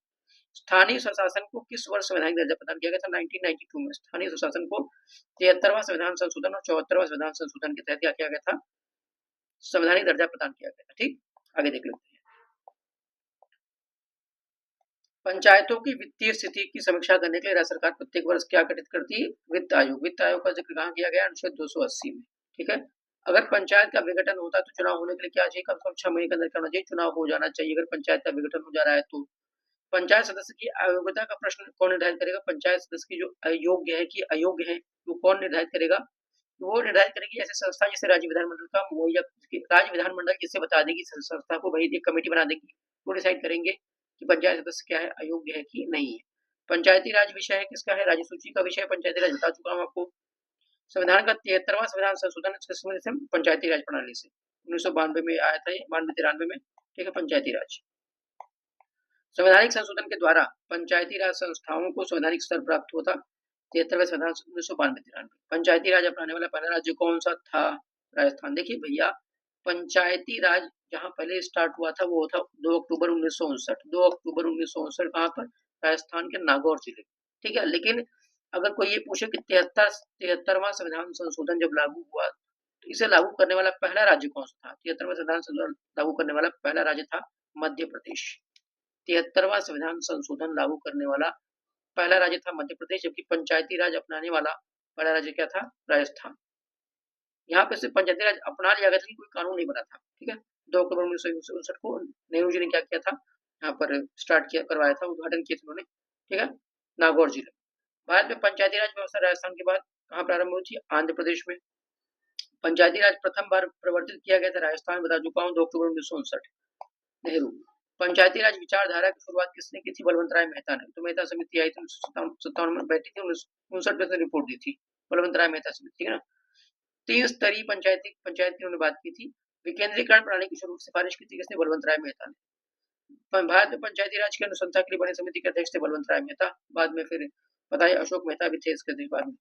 स्थानीय स्वशासन को किस वर्ष संवैधानिक दर्जा प्रदान किया गया था? 1992 में स्थानीय स्वशासन को 73वां संविधान संशोधन और 74वां संविधान संशोधन के तहत क्या किया गया था? संवैधानिक दर्जा प्रदान किया गया था, ठीक। आगे देख लेते हैं। पंचायतों की वित्तीय स्थिति की समीक्षा करने के लिए राज्य सरकार प्रत्येक वर्ष क्या गठित करती है? वित्त आयोग। वित्त आयोग का जिक्र कहाँ किया गया? अनुच्छेद 280 में, ठीक है। अगर पंचायत का विघटन होता है तो चुनाव होने के लिए क्या चाहिए? कम से कम 6 महीने के अंदर क्या होना चाहिए? चुनाव हो जाना चाहिए। अगर पंचायत का विघटन हो जा रहा है तो पंचायत सदस्य की अयोग्यता का प्रश्न कौन निर्धारित करेगा? पंचायत सदस्य की जो अयोग्य है कि अयोग्य है वो कौन निर्धारित करेगा? वो निर्धारित करेगी ऐसी संस्था जिसे राज्य विधानमंडल का मुहैया, राज्य विधानमंडल जिससे बता देगी संस्था को, वही एक कमेटी बना देगी, वो डिसाइड करेंगे कि पंचायत सदस्य क्या है, अयोग्य है कि नहीं है। पंचायती राज विषय है किसका है? राज्य सूची का विषय पंचायती राज, बता चुका हूँ आपको। संविधान का 73वां संविधान संशोधन पंचायती राज प्रणाली से 1992 में आया था, 92-93 में ठीक है, पंचायती राज। संवैधानिक संशोधन के द्वारा पंचायती राज संस्थाओं को संवैधानिक स्तर प्राप्त हुआ था 73वें संविधान 1992-93। पंचायती राज अपनाने वाला पहला राज्य कौन सा था? राजस्थान। देखिए भैया, पंचायती राज जहाँ पहले स्टार्ट हुआ था वो था 2 अक्टूबर 1959। 2 अक्टूबर 1959 कहाँ पर? राजस्थान के नागौर जिले। ठीक है, लेकिन अगर कोई ये पूछे कि 73वां संविधान संशोधन जब लागू हुआ तो इसे लागू करने वाला पहला राज्य कौन सा था? 73वां संविधान संशोधन लागू करने वाला पहला राज्य था मध्य प्रदेश। 73वां संविधान संशोधन लागू करने वाला पहला राज्य था मध्य प्रदेश, जबकि पंचायती राज अपनाने वाला पहला राज्य क्या था? राजस्थान। यहाँ पे सिर्फ पंचायती राज अपना लिया गया था, कोई कानून नहीं बना था। ठीक है, 2 अक्टूबर 1959 को नेहरू जी ने क्या किया था, यहाँ पर स्टार्ट किया, करवाया था, उद्घाटन किया था उन्होंने। ठीक है, नागौर जिले। भारत में पंचायती राज व्यवस्था राजस्थान के बाद कहाँ प्रारंभ हुई थी? आंध्र प्रदेश में। पंचायती राज प्रथम बार प्रवर्तित किया गया था राजस्थान, बता चुका हूँ, 2 अक्टूबर 1959, नेहरू। पंचायती राज विचारधारा की शुरुआत किसने की थी? बलवंत राय मेहता ने। तो मेहता समिति आई थी 1957 में, बैठी थी, 1959 में रिपोर्ट दी थी बलवंत राय मेहता समिति। ठीक है ना। 3 स्तरीय पंचायत की उन्होंने बात की थी। विकेंद्रीकरण प्रणाली की शुरू सिफारिश की थी किसने? बलवंत राय मेहता ने। भारत में पंचायती राज की अनुशंसा के लिए बनी समिति के अध्यक्ष थे बलवंत राय मेहता। बाद में फिर पता है अशोक मेहता भी थे इसके अध्यक्ष बाद में।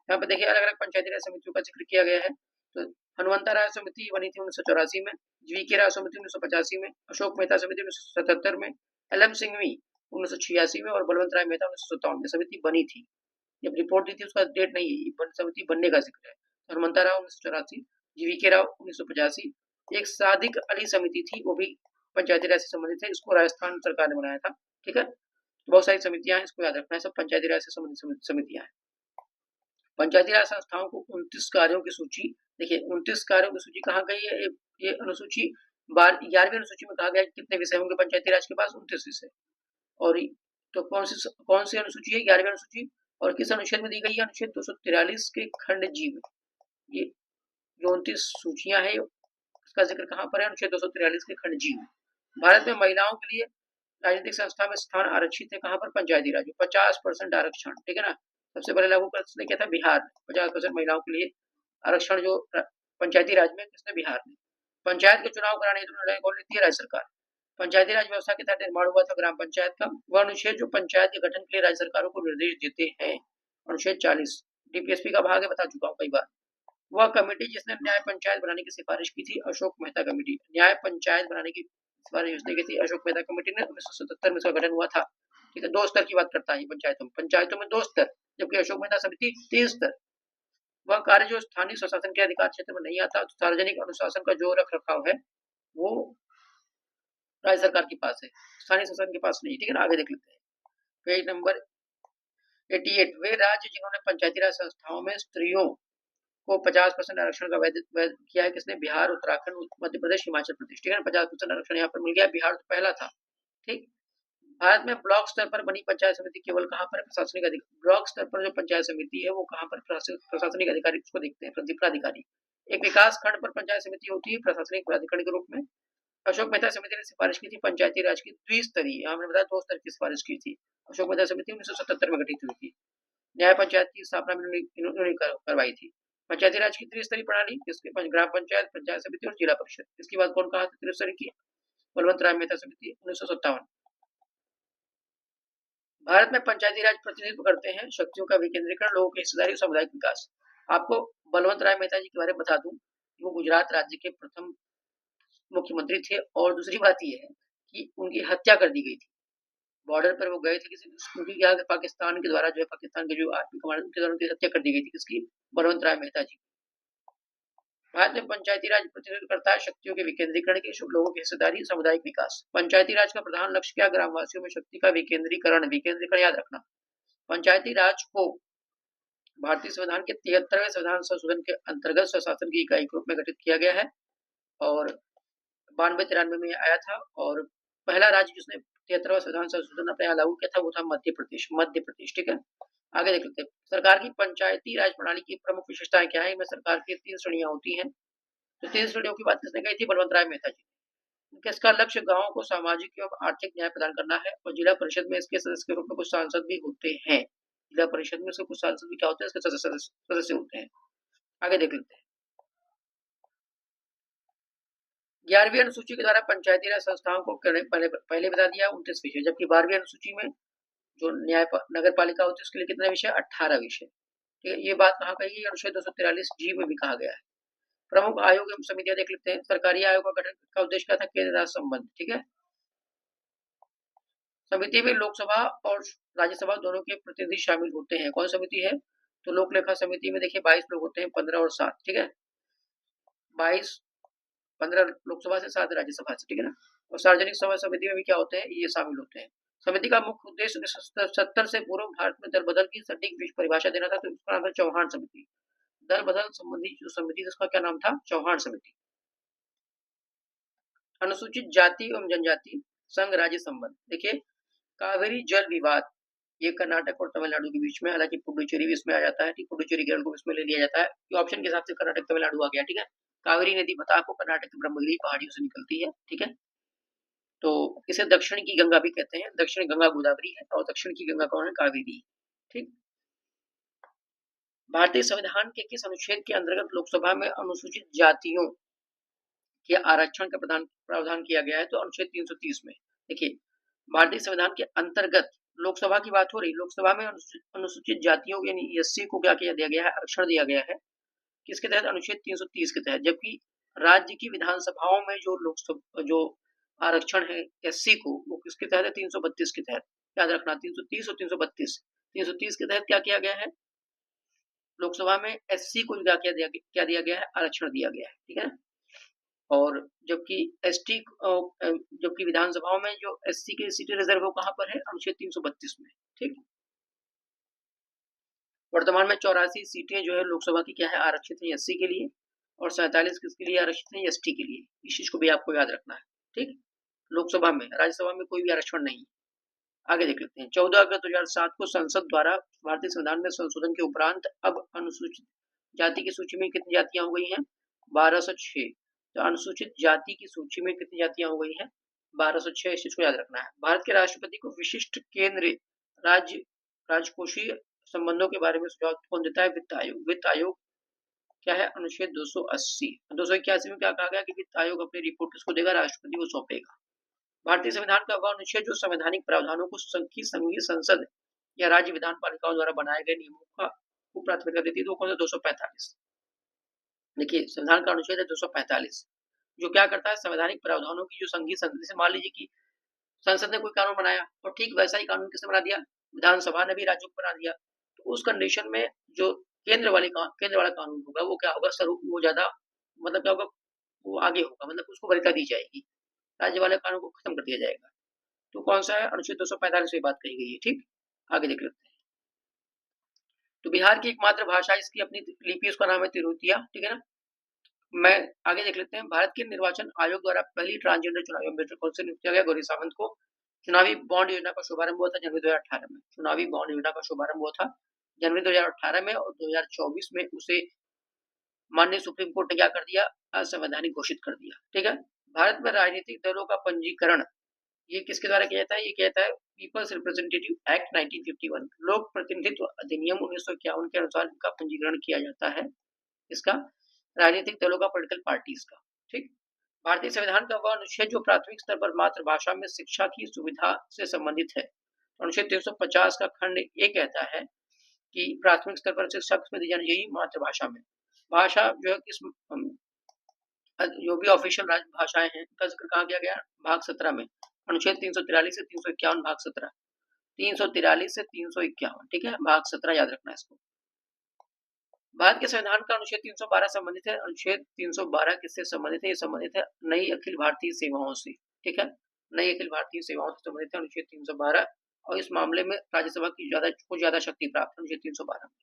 यहाँ पे देखिए अलग अलग पंचायती राज समितियों का जिक्र किया गया है। तो हनुमंता राय समिति बनी थी 1984 में, जीवीके राय समिति 1985 में, अशोक मेहता समिति 1977 में, एलएम सिंघवी 1986 में और बलवंत राय मेहता 1957 में समिति बनी थी। जब रिपोर्ट दी थी उसका डेट नहीं है, समिति बनने का जिक्र है। हनुमंता राव 1984, जीवीके राव 1985। एक सादिक अली समिति थी, वो भी पंचायती राज से संबंधित है, इसको राजस्थान सरकार ने बनाया था। ठीक है, बहुत सारी समितियां हैं, इसको याद रखना है, सब पंचायती राज से संबंधित समितियां हैं। पंचायती राज संस्थाओं को 29 कार्यों की सूची, देखिए 29 कार्यों की सूची कहाँ गई है? ये अनुसूची 11वीं अनुसूची में कहा गया कितने विषय होंगे पंचायती राज के पास? 29 विषय। और तो कौन सी अनुसूची है? 11वीं अनुसूची। और किस अनुच्छेद में दी गई है? अनुच्छेद 243 के खंड जी में। ये जो 29 सूचियां है उसका जिक्र कहाँ पर है? अनुच्छेद 243 के खंड जी में। भारत में महिलाओं के लिए राजनीतिक संस्था में स्थान आरक्षित है कहाँ पर? पंचायती राज। 50% आरक्षण। ठीक है ना। सबसे पहले लागू किसने किया था? बिहार। 50% महिलाओं के लिए आरक्षण जो पंचायती राज में, किसने? बिहार ने। पंचायत के चुनाव कराने हेतु निर्णय कौन लेती है? राज्य सरकार। पंचायती राज व्यवस्था के तहत निर्माण हुआ था ग्राम पंचायत का। वह अनुच्छेद जो पंचायत के गठन के लिए राज्य सरकारों को निर्देश देते हैं, अनुच्छेद 40 डीपीएसपी का भाग है, बता चुका हूँ कई बार। वह कमेटी जिसने न्याय पंचायत बनाने की सिफारिश की थी, अशोक मेहता कमेटी। न्याय पंचायत बनाने की सिफारिश जिसने की थी, अशोक मेहता कमेटी ने। 1977 में इसका गठन हुआ था। ठीक है, 2 स्तर की बात करता है पंचायतों में 2 स्तर, जबकि अशोक मेहता समिति 3 स्तर। वह कार्य जो स्थानीय स्वशासन के अधिकार क्षेत्र में नहीं आता, तो सार्वजनिक अनुशासन का जो रख रखाव है वो राज्य सरकार के पास है, स्थानीय शासन के पास नहीं। ठीक है ना, आगे देख लेते हैं पेज नंबर 88। वे राज्य जिन्होंने पंचायती राज संस्थाओं में स्त्रियों को 50% आरक्षण का वैध किया है, किसने? बिहार, उत्तराखंड, मध्य प्रदेश, हिमाचल प्रदेश। ठीक है ना, 50% आरक्षण यहाँ पर मिल गया। बिहार तो पहला था। ठीक। भारत में ब्लॉक स्तर पर बनी पंचायत समिति केवल कहाँ पर? प्रशासनिक अधिकारी। ब्लॉक स्तर पर जो पंचायत समिति है वो कहाँ पर? प्रशासनिक अधिकारी उसको देखते हैं, प्राधिकारी। एक विकास खंड पर पंचायत समिति होती है प्रशासनिक प्राधिकरण के रूप में। अशोक मेहता समिति ने सिफारिश की थी पंचायती राज की द्विस्तरीय, हमने बताया 2 स्तर की सिफारिश की थी। अशोक मेहता समिति 1977 में गठित हुई थी। न्याय पंचायत की स्थापना भी इन्होंने करवाई थी। पंचायती राज की त्रिस्तरीय प्रणाली, जिसके ग्राम पंचायत, पंचायत समिति और जिला परिषद। इसकी बात कौन कहा था त्रिस्तरीय की? बलवंत राय मेहता समिति 1957। भारत में पंचायती राज प्रतिनिधित्व करते हैं शक्तियों का विकेंद्रीकरण, लोगों की हिस्सेदारी, सामुदायिक विकास। आपको बलवंत राय मेहता जी के बारे में बता दूं, वो गुजरात राज्य के प्रथम मुख्यमंत्री थे। और दूसरी बात ये है कि उनकी हत्या कर दी गई थी। बॉर्डर पर वो गए थे किसी, क्योंकि क्या पाकिस्तान के द्वारा जो है, पाकिस्तान के जो आर्मी कमांडर उनके द्वारा उनकी हत्या कर दी गई थी। किसकी? बलवंत राय मेहता जी। भारत में पंचायती राज प्रतिनिधित्व करता है शक्तियों के विकेंद्रीकरण की, लोगों की हिस्सेदारी, सामुदायिक विकास। पंचायती राज का प्रधान लक्ष्य क्या? ग्रामवासियों में शक्ति का विकेंद्रीकरण। विकेंद्रीकरण याद रखना। पंचायती राज को भारतीय संविधान के 73वें संविधान संशोधन के अंतर्गत स्वशासन की इकाई के रूप में गठित किया गया है और 92-93 में आया था। और पहला राज्य जिसने 73वां संविधान संशोधन अपने यहाँ लागू किया था वो था मध्य प्रदेश। ठीक है, आगे देख लेते हैं। सरकार की पंचायती राज प्रणाली की प्रमुख विशेषताएं क्या है? इनमें सरकार की 3 श्रेणियां होती हैं। तो 3 श्रेणियों की बात किसने कही थी? बलवंत राय मेहता जी। इसका लक्ष्य गांवों को सामाजिक एवं आर्थिक न्याय प्रदान करना है। और जिला परिषद में इसके सदस्य के रूप में कुछ सांसद भी होते हैं। जिला परिषद में इसके कुछ सांसद भी क्या होते हैं? इसके सदस्य होते हैं। आगे देख लेते हैं। 11वीं अनुसूची के द्वारा पंचायती राज संस्थाओं को पहले बता दिया 29 विषय, जबकि 12वीं अनुसूची में जो नगर पालिका होती है उसके लिए कितने विषय, 18 विषय। ठीक है, ये बात कहाँ कही है, अनुच्छेद 243 जी में भी कहा गया है। प्रमुख आयोग एवं समितियां देख लेते हैं। सरकारी आयोग का गठन का उद्देश्य क्या था, केंद्र राज्य संबंध। ठीक है, समिति में लोकसभा और राज्यसभा दोनों के प्रतिनिधि शामिल होते हैं। कौन समिति है, तो लोक लेखा समिति में देखिए 22 लोग होते हैं, 15 और 7। ठीक है, 22, 15 लोकसभा से, 7 राज्यसभा से। ठीक है ना, और सार्वजनिक सभा समिति में भी क्या होते हैं, ये शामिल होते हैं। समिति का मुख्य उद्देश्य 1970 से पूर्व भारत में दल बदल की सटीक परिभाषा देना था, तो इसका नाम था चौहान समिति। दल बदल संबंधी जो समिति जिसका क्या नाम था, चौहान समिति। अनुसूचित जाति एवं जनजाति संघ राज्य संबंध, देखिए कावेरी जल विवाद, ये कर्नाटक और तमिलनाडु के बीच में, हालांकि पुडुचेरी भी इसमें आ जाता है। ठीक, पुडुचेरी केरल को इसमें ले लिया जाता है, ये ऑप्शन के हिसाब से कर्नाटक तमिलनाडु आ गया। ठीक है, कावेरी नदी पता आपको कर्नाटक के ब्रह्मगिरी पहाड़ियों से निकलती है। ठीक है, तो इसे दक्षिण की गंगा भी कहते हैं। दक्षिण गंगा गोदावरी है और दक्षिण की गंगा कौन है, कावेरी। ठीक, भारतीय संविधान के किस अनुच्छेद के अंतर्गत लोकसभा में अनुसूचित जातियों के आरक्षण का प्रावधान किया गया है, तो अनुच्छेद 330 में। देखिए भारतीय संविधान के अंतर्गत लोकसभा की बात हो रही, लोकसभा में अनुसूचित जातियों यानी एससी को क्या किया दिया गया है, आरक्षण दिया गया है। किसके तहत, अनुच्छेद 330 के तहत। जबकि राज्य की विधानसभाओं में जो लोकसभा जो आरक्षण है एससी को, वो किसके तहत है, 332 के तहत। याद रखना, 330 और 332। 330 के तहत क्या किया गया है, लोकसभा में एससी को क्या दिया गया है, आरक्षण दिया गया है। ठीक है, और जबकि एसटी जबकि विधानसभाओं में जो एससी की सीटें रिजर्व हो कहां पर है, अनुच्छेद 332 में। ठीक, वर्तमान में 84 सीटें जो है लोकसभा की क्या है, आरक्षित है एससी के लिए, और 47 किसके लिए आरक्षित है, एसटी के लिए। इस चीज को भी आपको याद रखना है। ठीक, लोकसभा में, राज्यसभा में कोई भी आरक्षण नहीं। आगे देख लेते हैं। 14 अगस्त 2007 को संसद द्वारा भारतीय संविधान में संशोधन के उपरांत अब अनुसूचित जाति की सूची में कितनी जातियां हो गई हैं, 1206। तो अनुसूचित जाति की सूची में कितनी जातियां हो गई हैं, 1206। इस चीज को याद रखना है। भारत के राष्ट्रपति को विशिष्ट केंद्र राज्य राजकोषीय संबंधों के बारे में सुझाव कौन देता है, वित्त आयोग। वित्त आयोग क्या है, अनुच्छेद 280। 281 में क्या कहा गया कि वित्त आयोग अपनी रिपोर्ट किसको देगा, राष्ट्रपति को सौंपेगा। भारतीय संविधान का वह अनुच्छेद जो संवैधानिक प्रावधानों को संघीय संसद या राज्य विधान पालिकाओं द्वारा बनाए गए नियमों को प्राथमिकता देती है, तो कौन सा, 245। देखिए संविधान का अनुच्छेद है 245, जो क्या करता है, संवैधानिक प्रावधानों की जो संघीय संसद से, मान लीजिए कि संसद ने कोई कानून बनाया और ठीक वैसा ही कानून किसने बना दिया, विधानसभा ने भी राज्यों को बना दिया, तो उस कंडीशन में जो केंद्र वाला कानून होगा वो क्या होगा, वो ज्यादा, मतलब क्या होगा, वो आगे होगा, मतलब उसको वरीयता दी जाएगी, राज्य वाले कानून को खत्म कर दिया जाएगा। तो कौन सा है, अनुच्छेद 245 में बात कही गई है। ठीक, आगे देख लेते हैं। तो बिहार की एकमात्र भाषा, इसकी अपनी लिपि, उसका नाम है तिरुतिया। ठीक है ना, मैं आगे देख लेते हैं। भारत के निर्वाचन आयोग द्वारा पहली ट्रांसजेंडर चुनावी अम्बेडकर कौन से नियुक्त किया गया, गौरी सावंत को। चुनावी बॉन्ड योजना का शुभारंभ हुआ था जनवरी 2018 में। चुनावी बॉन्ड योजना का शुभारंभ हुआ था जनवरी 2018 में, और 2024 में उसे माननीय सुप्रीम कोर्ट ने क्या कर दिया, असंवैधानिक घोषित कर दिया। ठीक है, भारत में राजनीतिक दलों का पंजीकरण ये किसके द्वारा किया जाता है, ये किया जाता है पीपल्स रिप्रेजेंटेटिव एक्ट 1951, लोक प्रतिनिधित्व अधिनियम 1951 के अनुसार इनका पंजीकरण किया जाता है। इसका राजनीतिक दलों का, पॉलिटिकल पार्टीज का। ठीक, भारतीय संविधान का वह अनुच्छेद जो प्राथमिक स्तर पर मातृभाषा में शिक्षा की सुविधा से संबंधित है, अनुच्छेद 350 का खंड ये कहता है कि प्राथमिक स्तर पर शिक्षा किसमें दी जानी चाहिए, मातृभाषा में। भाषा जो है किस जो भी ऑफिशियल भाषाएं हैं का जिक्र कहा गया भाग 17 में, अनुच्छेद 343 से 351 भाग 17, 343 से 351। ठीक है, भाग 17 याद रखना है इसको। भारत के संविधान का अनुच्छेद 312 संबंधित है। अनुच्छेद 312 किससे संबंधित है, ये संबंधित है नई अखिल भारतीय सेवाओं से। ठीक है, नई अखिल भारतीय सेवाओं से संबंधित है अनुच्छेद 312, और इस मामले में राज्यसभा की ज्यादा शक्ति प्राप्त है अनुच्छेद 312 में।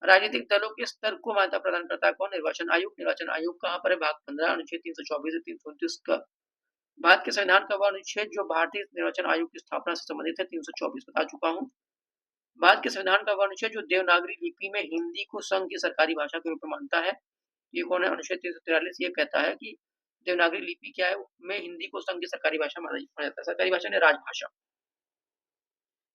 राजनीतिक दलों के स्तर को मान्यता प्रदान करता है कौन, निर्वाचन आयोग। निर्वाचन आयोग कहाँ पर है, भाग 15, अनुच्छेद 324 से 329 का। भारत के संविधान का वह अनुच्छेद जो भारतीय निर्वाचन आयोग की स्थापना से संबंधित है, 324 बता चुका हूँ। भारत के संविधान का वह अनुच्छेद जो देवनागरी लिपि में हिंदी को संघ की सरकारी भाषा के रूप में मानता है, ये कौन है, अनुच्छेद 343। ये कहता है कि देवनागरी लिपि क्या है, में हिंदी को संघ की सरकारी भाषा माना जाता है, सरकारी भाषा ने राजभाषा।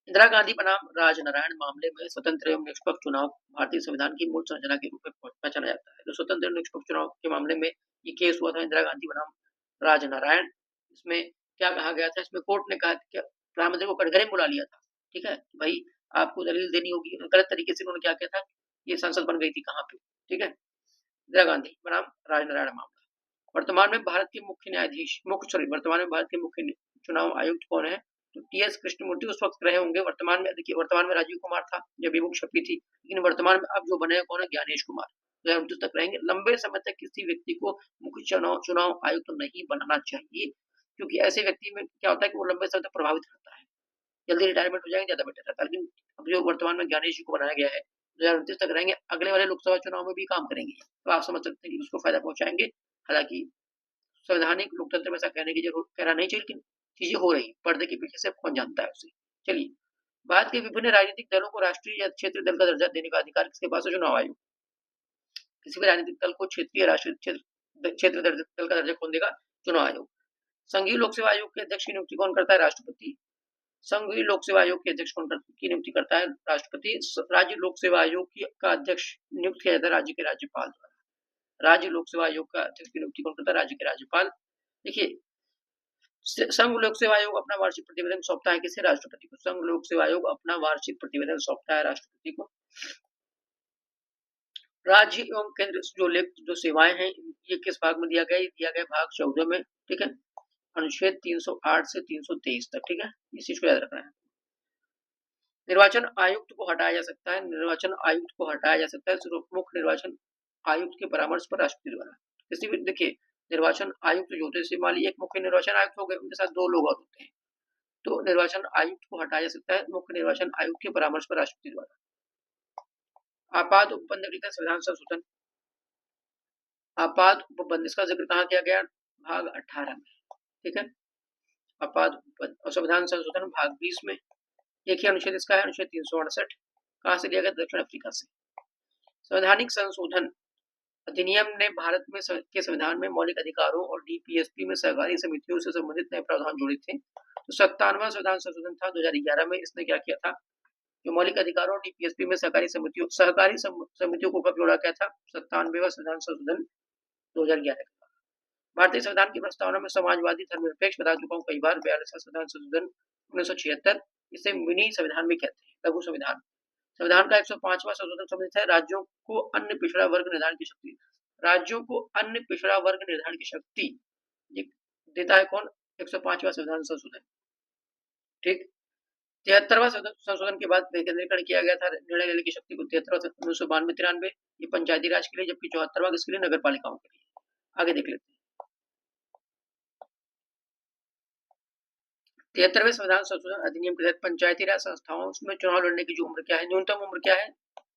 इंदिरा गांधी बनाम राजनारायण मामले में स्वतंत्र एवं निष्पक्ष चुनाव भारतीय संविधान की मूल संरचना के रूप में पहचाना जाता है। तो स्वतंत्र एवं निष्पक्ष चुनाव के मामले में ये केस हुआ था इंदिरा गांधी बनाम राजनारायण। इसमें क्या कहा गया था, इसमें कोर्ट ने कहा कि प्रधानमंत्री को कटघरे में बुला लिया था, ठीक है, भाई आपको दलील देनी होगी। गलत तरीके से उन्होंने क्या किया था, ये संसद बन गई थी कहाँ पे, ठीक है, इंदिरा गांधी बनाम राजनारायण मामला। वर्तमान में भारत के मुख्य न्यायाधीश वर्तमान में भारत के मुख्य चुनाव आयुक्त कौन है, तो टी.एस. कृष्णमूर्ति उस वक्त रहे होंगे। वर्तमान में देखिए, वर्तमान में राजीव कुमार था जब ये बुक छपी थी, लेकिन वर्तमान में अब जो बने हैं कौन है, ज्ञानेश कुमार, 2029 तक रहेंगे। लंबे समय तक किसी व्यक्ति को मुख्य चुनाव आयुक्त नहीं बनाना चाहिए, क्योंकि ऐसे व्यक्ति में क्या होता है कि वो लंबे समय तक प्रभावित रहता है, जल्दी रिटायरमेंट हो जाएंगे, ज्यादा बेटर रहता है। लेकिन अब जो वर्तमान में ज्ञानेश जी को बनाया गया है, 2029 तक रहेंगे, अगले वाले लोकसभा चुनाव में भी काम करेंगे, तो आप समझ सकते हैं कि उसको फायदा पहुंचाएंगे। हालांकि संवैधानिक लोकतंत्र में ऐसा कहना नहीं चाहिए, लेकिन चीजें हो रही, पर्दे के पीछे से कौन जानता है उसे। चलिए, भारत के विभिन्न राजनीतिक दलों को राष्ट्रीय या क्षेत्रीय दल का दर्जा देने का अधिकार किसके पास है, चुनाव आयोग। किसी भी राजनीतिक दल को क्षेत्रीय, राष्ट्रीय, क्षेत्रीय दल का दर्जा कौन देगा, चुनाव आयोग। संघीय लोक सेवा आयोग के अध्यक्ष की नियुक्ति कौन करता है, राष्ट्रपति। संघीय लोक सेवा आयोग के अध्यक्ष की नियुक्ति करता है राष्ट्रपति। राज्य लोक सेवा आयोग का अध्यक्ष नियुक्त किया जाता है राज्य के राज्यपाल द्वारा। राज्य लोक सेवा आयोग का अध्यक्ष की नियुक्ति कौन करता है, राज्य के राज्यपाल। देखिए, संघ लोक सेवा आयोग अपना वार्षिक प्रतिवेदन सौंपता है किसे, राष्ट्रपति को। संघ लोक सेवा आयोग अपना वार्षिक प्रतिवेदन सौंपता है राष्ट्रपति को। राज्य एवं केंद्र जो सेवाएं हैं, ये किस भाग में दिया गया भाग 14 में, ठीक है, अनुच्छेद 308 से 323 तक, ठीक है, इस चीज को याद रखना है। निर्वाचन आयुक्त को हटाया जा सकता है, मुख्य निर्वाचन आयुक्त के परामर्श पर राष्ट्रपति द्वारा। किसी भी, देखिए, निर्वाचन आयुक्त जो होते हैं, मान लीजिए एक मुख्य निर्वाचन आयुक्त हो गए, उनके साथ 2 लोग और होते हैं, तो निर्वाचन आयुक्त को हटाया जा सकता है मुख्य निर्वाचन आयुक्त के परामर्श पर राष्ट्रपति द्वारा। आपात उपबंध संविधान संशोधन, आपात उपबंध, इसका जिक्र कहाँ किया गया, भाग 18 में, ठीक है, आपात और संविधान संशोधन भाग 20 में। एक ही अनुच्छेद इसका है, अनुच्छेद 368। कहां से लिया गया, दक्षिण अफ्रीका से। संवैधानिक संशोधन अधिनियम ने भारत में के संविधान में मौलिक अधिकारों और डीपीएसपी में सहकारी समितियों से संबंधित नए प्रावधान जोड़े थे। तो 57वां संविधान संशोधन था 2011 में। इसने क्या किया था, जो मौलिक अधिकारों और डीपीएसपी में सहकारी समितियों को कब जोड़ा गया था, 97वां संविधान संशोधन 2011 का। भारतीय संविधान की प्रस्तावना में समाजवादी, धर्मनिरपेक्ष, बता चुका हूँ कई बार, 42वां संविधान संशोधन 1976, इसे मिनी संविधान भी कहते हैं, लघु संविधान। संविधान का 105वां संशोधन संबंधित है राज्यों को अन्य पिछड़ा वर्ग निर्धारण की शक्ति। राज्यों को अन्य पिछड़ा वर्ग निर्धारण की शक्ति देता है कौन, 105वां संविधान संशोधन, ठीक। 73वां संशोधन के बाद विकेंद्रीकरण किया गया था निर्णय लेने की शक्ति को, 73वां 1992-93, ये पंचायती राज के लिए, जबकि 74वां किसके लिए, नगर पालिकाओं के लिए। आगे देख लेते हैं। 73वें संविधान संशोधन अधिनियम के तहत पंचायती राज संस्थाओं में चुनाव लड़ने की जो उम्र क्या है, न्यूनतम उम्र क्या है,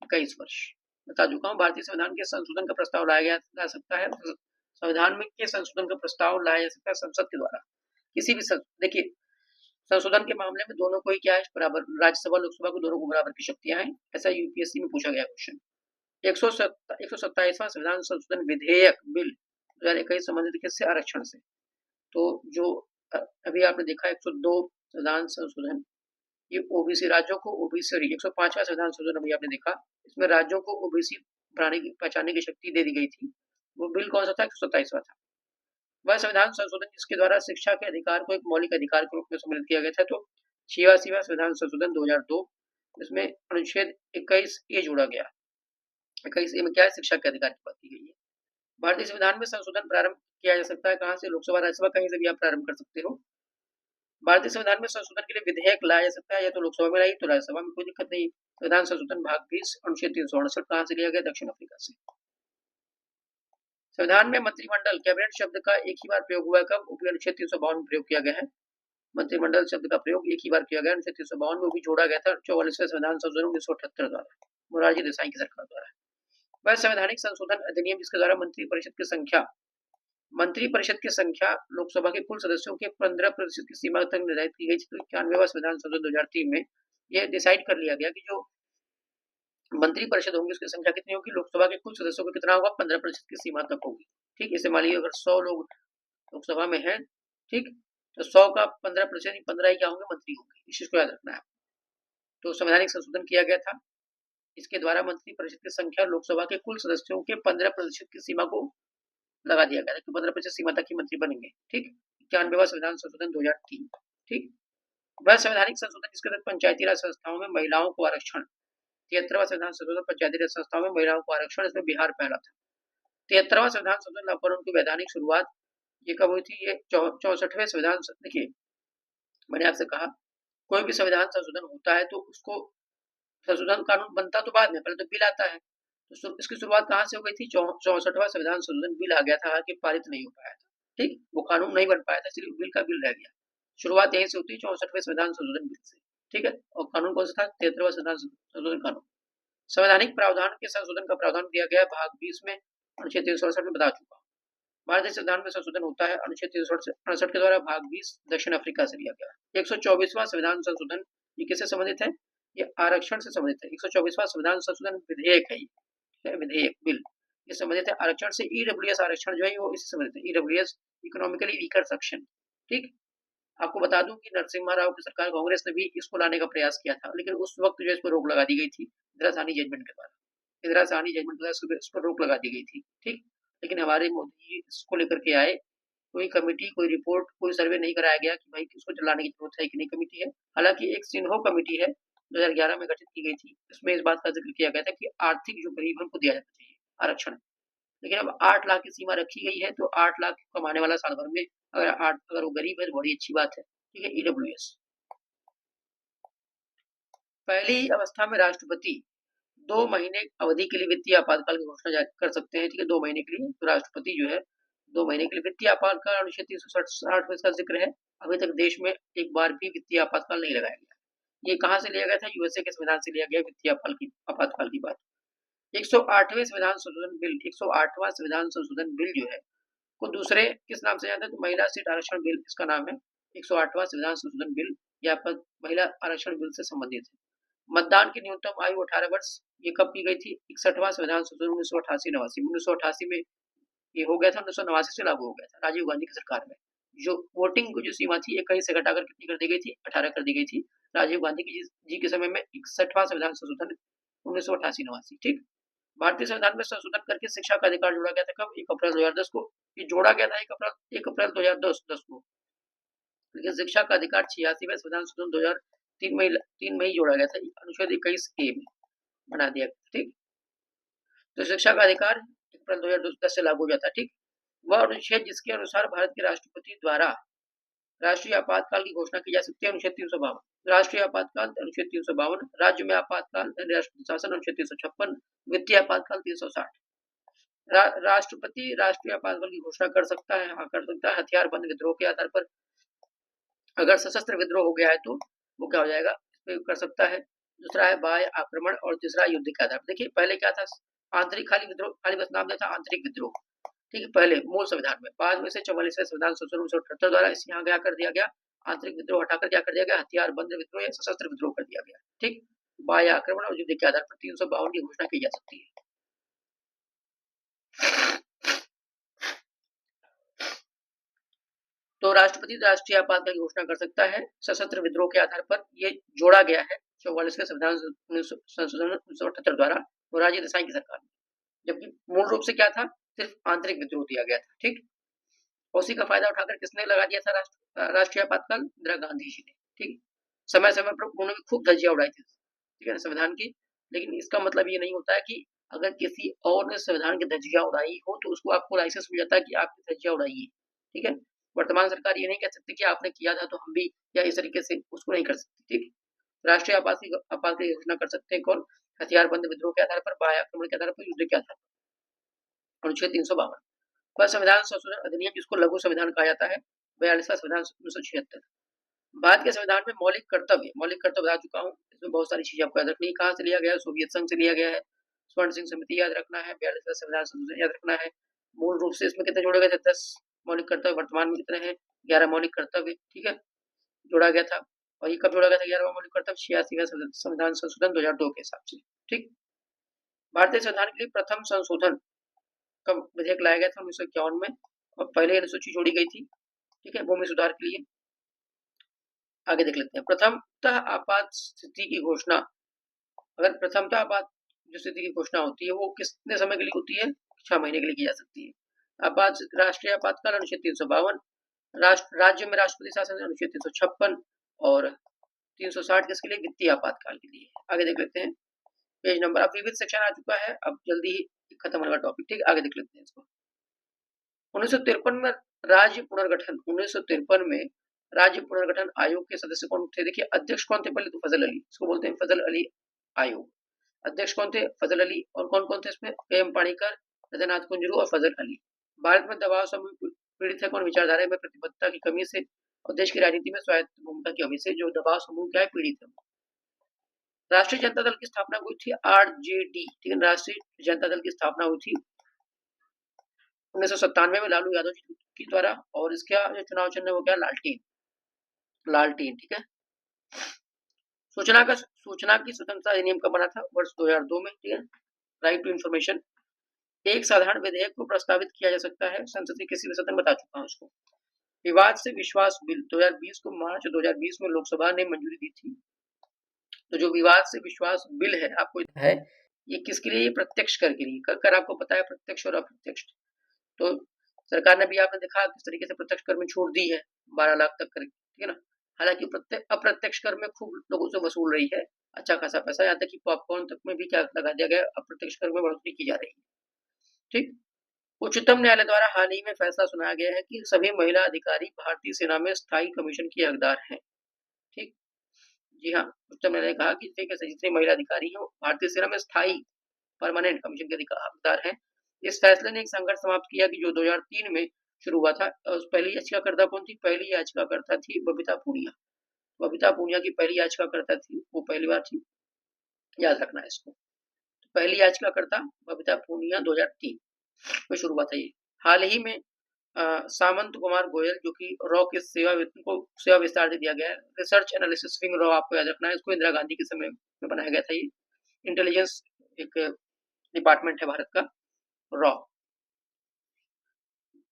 21 वर्ष, बता चुका हूँ। भारतीय संविधान के संशोधन का प्रस्ताव लाया जा सकता है, संविधान में के संशोधन का प्रस्ताव लाया जा सकता है संसद के द्वारा, किसी भी देखिए, संशोधन के मामले में दोनों को ही क्या है, बराबर, राज्यसभा लोकसभा को दोनों को बराबर की शक्तियां हैं। ऐसा यूपीएससी में पूछा गया क्वेश्चन। 127वां संविधान संशोधन विधेयक बिल 2021 संबंधित किससे, आरक्षण से। तो जो अभी आपने देखा 102 संविधान संशोधन, ये ओबीसी राज्यों को ओबीसी, 105वां संविधान संशोधन अभी आपने देखा, इसमें राज्यों को ओबीसी पहचानने की शक्ति दे दी गई थी। वो बिल कौन सा था, 127वां था। वह संविधान संशोधन जिसके द्वारा शिक्षा के अधिकार को एक मौलिक अधिकार के रूप में सम्मिलित किया गया था, तो 86वां संविधान संशोधन 2002, इसमें अनुच्छेद 21A जोड़ा गया। 21A में क्या है, शिक्षा के अधिकार की बात की गई है। भारतीय संविधान में संशोधन प्रारंभ किया जा सकता है कहां से, लोकसभा, राज्यसभा, कहीं से भी आप प्रारंभ कर सकते हो। भारतीय संविधान में संशोधन के लिए विधेयक लाया जा सकता है, या तो लोकसभा में लाई तो राज्यसभा में, कोई दिक्कत नहीं। संविधान संशोधन भाग 20 अनुच्छेद 368 कहां से लिया गया, दक्षिण अफ्रीका से। संविधान में मंत्रिमंडल, कैबिनेट शब्द का एक ही बार प्रयोग हुआ है, कब, अनुच्छेद 352 में प्रयोग किया गया है। मंत्रिमंडल शब्द का प्रयोग एक ही बार किया गया, अनुच्छेद 352 में भी जोड़ा गया था 44वें संविधान संशोधन 1978 द्वारा, मोरारजी देसाई की सरकार द्वारा। वह संवैधानिक संशोधन अधिनियम जिसके द्वारा मंत्री परिषद की संख्या लोकसभा के कुल सदस्यों के 15% की सीमा तक निर्धारित की गई थी। 91वां संविधान संशोधन 2003 में यह डिसाइड कर लिया गया कि जो मंत्री परिषद होंगी उसकी संख्या कितनी होगी, लोकसभा के कुल सदस्यों का कितना होगा, 15% की सीमा तक होगी, ठीक। इसे मान लीजिए अगर 100 लोग लोकसभा में है, ठीक, तो 100 का 15%, 15 ही क्या होंगे, मंत्री होंगे, इस चीज को याद रखना है। तो संवैधानिक संशोधन किया गया था, इसके द्वारा मंत्री परिषद की संख्या लोकसभा के कुल सदस्यों के 15% की सीमा को लगा दिया गया था कि 15% सीमा तक ही मंत्री बनेंगे। ठीक, 91वां संविधान संशोधन 2003। ठीक, वह संवैधानिक संशोधन जिसके तहत पंचायती राज संस्थाओं में महिलाओं को आरक्षण, 73वां संविधान संशोधन पंचायती राज संस्थाओं में महिलाओं को आरक्षण, इसमें बिहार पहला था। 73वां संविधान संशोधन पर उनकी वैधानिक शुरुआत ये कब हुई थी? ये 64वें संविधान, देखिए मैंने आपसे कहा कोई भी संविधान संशोधन होता है तो उसको संशोधन कानून बनता तो बाद में, पहले तो बिल आता है। तो इसकी शुरुआत कहाँ से हो गई थी? 64वां संविधान संशोधन बिल आ गया था कि पारित नहीं हो पाया था। ठीक, वो कानून नहीं बन पाया था, सिर्फ बिल का बिल रह गया। शुरुआत यहीं से होती है 64वें संविधान संशोधन बिल से। ठीक है, और कानून कौन सा था? 73वां संविधान संशोधन कानून। संवैधानिक प्रावधान के संशोधन का प्रावधान दिया गया भाग 20 में, अनुच्छेद 368 में बता चुका हूँ। भारतीय संविधान में संशोधन होता है अनुच्छेद 368 के द्वारा भाग 20 दक्षिण अफ्रीका से लिया गया। 124वां संविधान संशोधन ये किससे संबंधित है? ये आरक्षण से संबंधित है। 124वां संविधान संशोधन विधेयक है, ये विधेयक बिल, ये संबंधित है आरक्षण से। ईडब्ल्यूएस आरक्षण जो है वो इससे संबंधित है, ईडब्ल्यूएस इकोनॉमिकली वीकर सेक्शन। ठीक, आपको बता दूं कि नरसिम्हा राव की सरकार, कांग्रेस ने भी इसको लाने का प्रयास किया था, लेकिन उस वक्त जो इस पर रोक लगा दी गई थी इंदिरा साहनी जजमेंट के द्वारा। इंदिरा साहनी जजमेंट के द्वारा इस पर रोक लगा दी गई थी। ठीक, लेकिन हमारे मोदी जी इसको लेकर के आए, कोई कमेटी, कोई रिपोर्ट, कोई सर्वे नहीं कराया गया कि भाई इसको चलाने की जरूरत है कि नहीं। कमेटी है, हालांकि एक सिन्हो कमेटी है 2011 में गठित की गई थी, इसमें इस बात का जिक्र किया गया था कि आर्थिक जो गरीब है उनको दिया जाना चाहिए आरक्षण। लेकिन अब 8 लाख की सीमा रखी गई है, तो 8 लाख कमाने वाला साल भर में अगर वो गरीब है तो बड़ी अच्छी बात है। ठीक है, ईडब्ल्यूएस। पहली अवस्था में राष्ट्रपति 2 महीने अवधि के लिए वित्तीय आपातकाल की घोषणा कर सकते हैं। ठीक है, 2 महीने के लिए तो राष्ट्रपति जो है 2 महीने के लिए वित्तीय आपातकाल, अनुच्छेद 360 में इसका जिक्र है। अभी तक देश में एक बार भी वित्तीय आपातकाल नहीं लगाया गया। ये कहाँ से लिया गया था? यूएसए के संविधान से लिया गया वित्तीय आपातकाल की बात। 108वें संविधान संशोधन बिल, 108वां संविधान संशोधन बिल जो है को दूसरे किस नाम से जानते हैं? तो महिला सीट आरक्षण बिल इसका नाम है। 108वां संविधान संशोधन बिल या महिला आरक्षण बिल से संबंधित है। मतदान की न्यूनतम आयु 18 वर्ष, ये कब की गई थी? 61वां संविधान संशोधन 1988-89 1988 में ये हो गया था, 1989 से लागू हो गया था राजीव गांधी की सरकार में। जो वोटिंग की जो सीमा थी 21 से घटाकर कितनी कर दी गई थी? 18 कर दी गई थी राजीव गांधी जी के समय में। 61वां संविधान संशोधन 1988-89। ठीक, भारतीय संविधान में संशोधन करके शिक्षा का अधिकार जोड़ा गया था कब? 1 अप्रैल 2010 को। ये जोड़ा गया था 1 अप्रैल 2010 को, लेकिन शिक्षा का अधिकार 86वें संविधान संशोधन 2003 में ही जोड़ा गया था, अनुच्छेद 21A में बना दिया। ठीक, तो शिक्षा का अधिकार 1 अप्रैल 2010 से लागू हो जाता है। ठीक, वह अनुच्छेद जिसके अनुसार भारत के राष्ट्रपति द्वारा राष्ट्रीय आपातकाल की घोषणा की जा सकती है, अनुच्छेद 352। राष्ट्रीय आपातकाल अनुच्छेद 352, राज्य में आपातकाल राष्ट्रीय शासन अनुच्छेद 356, वित्तीय आपातकाल 360। राष्ट्रपति राष्ट्रीय आपातकाल की घोषणा कर सकता है, हाँ कर सकता है, हथियार बंद विद्रोह के आधार पर। अगर सशस्त्र विद्रोह हो गया है तो वो क्या हो जाएगा? कर सकता है। दूसरा है बाह्य आक्रमण, और तीसरा युद्ध के आधार पर। देखिए पहले क्या था? आंतरिक, खाली विद्रोह, खाली बस नाम दिया था आंतरिक विद्रोह। ठीक है, पहले मूल संविधान में, बाद में से 44वें संविधान संशोधन 1978 द्वारा इस यहाँ क्या कर दिया गया? आंतरिक विद्रोह हटाकर क्या कर दिया गया? हथियार बंद विद्रोह या सशस्त्र विद्रोह कर दिया गया। ठीक, बाह्य आक्रमण और युद्ध के आधार पर 352 की घोषणा की जा सकती है। तो राष्ट्रपति राष्ट्रीय आपातकाल की घोषणा कर सकता है सशस्त्र विद्रोह के आधार पर। ये जोड़ा गया है 44वें संविधान संशोधन 1978 द्वारा मोरारजी देसाई की सरकार में, जबकि मूल रूप से क्या था? सिर्फ आंतरिक विद्रोह दिया गया था। ठीक, उसी का फायदा उठाकर किसने लगा दिया था राष्ट्रीय आपातकाल? इंदिरा गांधी जी ने। ठीक, समय समय पर उन्होंने खूब धज्जियां उड़ाई थी, ठीक है, संविधान की। लेकिन इसका मतलब ये नहीं होता है कि अगर किसी और ने संविधान की धज्जियां उड़ाई हो तो उसको आपको लाइसेंस मिल जाता है कि आपकी धज्जियां उड़ाइए। ठीक है, वर्तमान सरकार ये नहीं कह सकती कि आपने किया था तो हम भी, या इस तरीके से उसको नहीं कर सकती। ठीक, राष्ट्रीय आपात की घोषणा कर सकते हैं कौन? हथियारबंद विद्रोह के आधार पर, बाह्य आक्रमण के आधार पर, युद्ध के आधार पर। अनुच्छेद 352 पर संविधान संशोधन अधिनियम, जिसको लघु संविधान कहा जाता है, 42वां संविधान 1976। भारत के संविधान में मौलिक कर्तव्य बता चुका हूँ। इसमें बहुत सारी चीजें आपको याद रखनी है। कहाँ से लिया गया है? सोवियत संघ से लिया गया है। स्वर्ण सिंह समिति याद रखना है। 42वां संविधान संशोधन याद रखना है। मूल रूप से इसमें कितने जोड़े गए थे? 10 मौलिक कर्तव्य। वर्तमान में कितने हैं? 11 मौलिक कर्तव्य। ठीक है, जोड़ा गया था। और ये कब जोड़ा गया था 11वां मौलिक कर्तव्य? 86वां संविधान संशोधन 2002 के हिसाब से। ठीक, भारतीय संविधान के लिए प्रथम संशोधन कब विधेयक लाया गया था? 1951 में, और पहले अनुसूची जोड़ी गई थी। ठीक है, भूमि सुधार के लिए। आगे देख लेते हैं। प्रथमतः आपात स्थिति की घोषणा, अगर प्रथमतः आपात जो स्थिति की घोषणा होती है वो कितने समय के लिए होती है? 6 महीने के लिए की जा सकती है। राष्ट्रीय आपातकाल अनुच्छेद 352, राज्य में राष्ट्रपति शासन अनुच्छेद 356 और 360 किसके लिए? वित्तीय आपातकाल के लिए। आगे देख लेते हैं पेज नंबर। अब विविध सेक्शन आ चुका है, अब जल्दी ही खत्म होने वाला टॉपिक, ठीक। आगे देख लेते हैं इसको। 1953 में राज्य पुनर्गठन, 1953 में राज्य पुनर्गठन आयोग के सदस्य कौन थे? देखिए अध्यक्ष कौन थे? पहले तो फजल अली, इसको बोलते हैं फजल अली आयोग। अध्यक्ष कौन थे? फजल अली। और कौन कौन थे इसमें? एम पाणिकर, रजनाथ कुंजरू और फजल अली। भारत में दबाव समूह पीड़ित है कौन? विचारधारा में प्रतिबद्धता की कमी से और देश की राजनीति में स्वायत्त भूमिका की कमी से जो दबाव समूह क्या है? पीड़ित है। राष्ट्रीय जनता दल की स्थापना हुई थी आरजेडी, ठीक है। राष्ट्रीय जनता दल की स्थापना हुई थी 1997 में लालू यादव जी के द्वारा, और इसका जो चुनाव चिन्ह है वो क्या? लालटेन, लालटेन, ठीक है। सूचना की स्वतंत्रता अधिनियम का बना था? वर्ष 2002 में, ठीक है। Right to information. एक साधारण विधेयक को प्रस्तावित किया जा सकता है संसद के किसी भी सदन में, बता चुका हूं उसको। विवाद से विश्वास बिल 2020 को, मार्च 2020 में लोकसभा ने मंजूरी दी थी। तो जो विवाद से विश्वास बिल है आपको है, ये किसके लिए? प्रत्यक्ष कर के लिए। कर आपको पता है प्रत्यक्ष और अप्रत्यक्ष। तो सरकार ने भी आपने देखा किस तरीके से प्रत्यक्ष कर में छूट दी है 12 लाख तक कर, ठीक है ना। हालांकि अप्रत्यक्ष कर में खूब लोगों से वसूल रही है अच्छा खासा पैसा, यहाँ तक कि पॉपकॉर्न तक में भी क्या लगा दिया गया, अप्रत्यक्ष कर में बढ़ोतरी की जा रही है, ठीक। उच्चतम न्यायालय द्वारा हाल ही में फैसला सुनाया गया है कि सभी महिला अधिकारी भारतीय सेना में स्थायी कमीशन की हकदार हैं, ठीक। जी हाँ, उच्चतम न्यायालय ने कहा कि जितने महिला अधिकारी हैं भारतीय सेना में स्थायी परमानेंट कमीशन के हकदार हैं। इस फैसले ने एक संघर्ष समाप्त किया कि जो 2003 में शुरू हुआ था। पहली याचिकाकर्ता कौन थी? पहली याचिकाकर्ता थी बबीता पूनिया। बबीता पूनिया की पहली याचिकाकर्ता थी, वो पहली बार थी, याद रखना है इसको। तो पहली याचिकाकर्ता बबीता पूनिया 2003 में शुरू हुआ था ये। हाल ही में सामंत कुमार गोयल जो कि रॉ के सेवा विस्तार दे दिया गया है। रिसर्च एनालिसिस विंग रॉ आपको याद रखना है, इसको इंदिरा गांधी के समय में बनाया गया था। ये इंटेलिजेंस एक डिपार्टमेंट है भारत का, रॉ।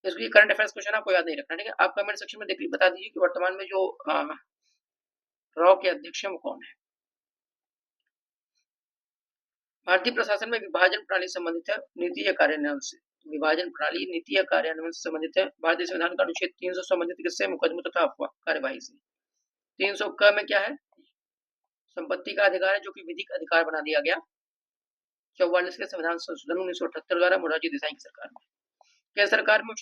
इसलिए करंट अफेयर्स क्वेश्चन आपको याद नहीं रखना, ठीक है। आप कमेंट सेक्शन में देख बता दीजिए कि वर्तमान में जो रॉ के अध्यक्ष हैं वो कौन है। भारतीय प्रशासन में विभाजन प्रणाली संबंधित है नीति कार्यान्वयन से। विभाजन प्रणाली नीति कार्यान्वयन से संबंधित है। भारतीय संविधान का अनुच्छेद 300 संबंधित किससे? मुकदमे तथा कार्यवाही से। 300 क में क्या है? संपत्ति का अधिकार है, जो कि विधिक अधिकार बना दिया गया 44 के संविधान संशोधन 1978 द्वारा मोरारजी देसाई की सरकार में। केंद्र सरकार में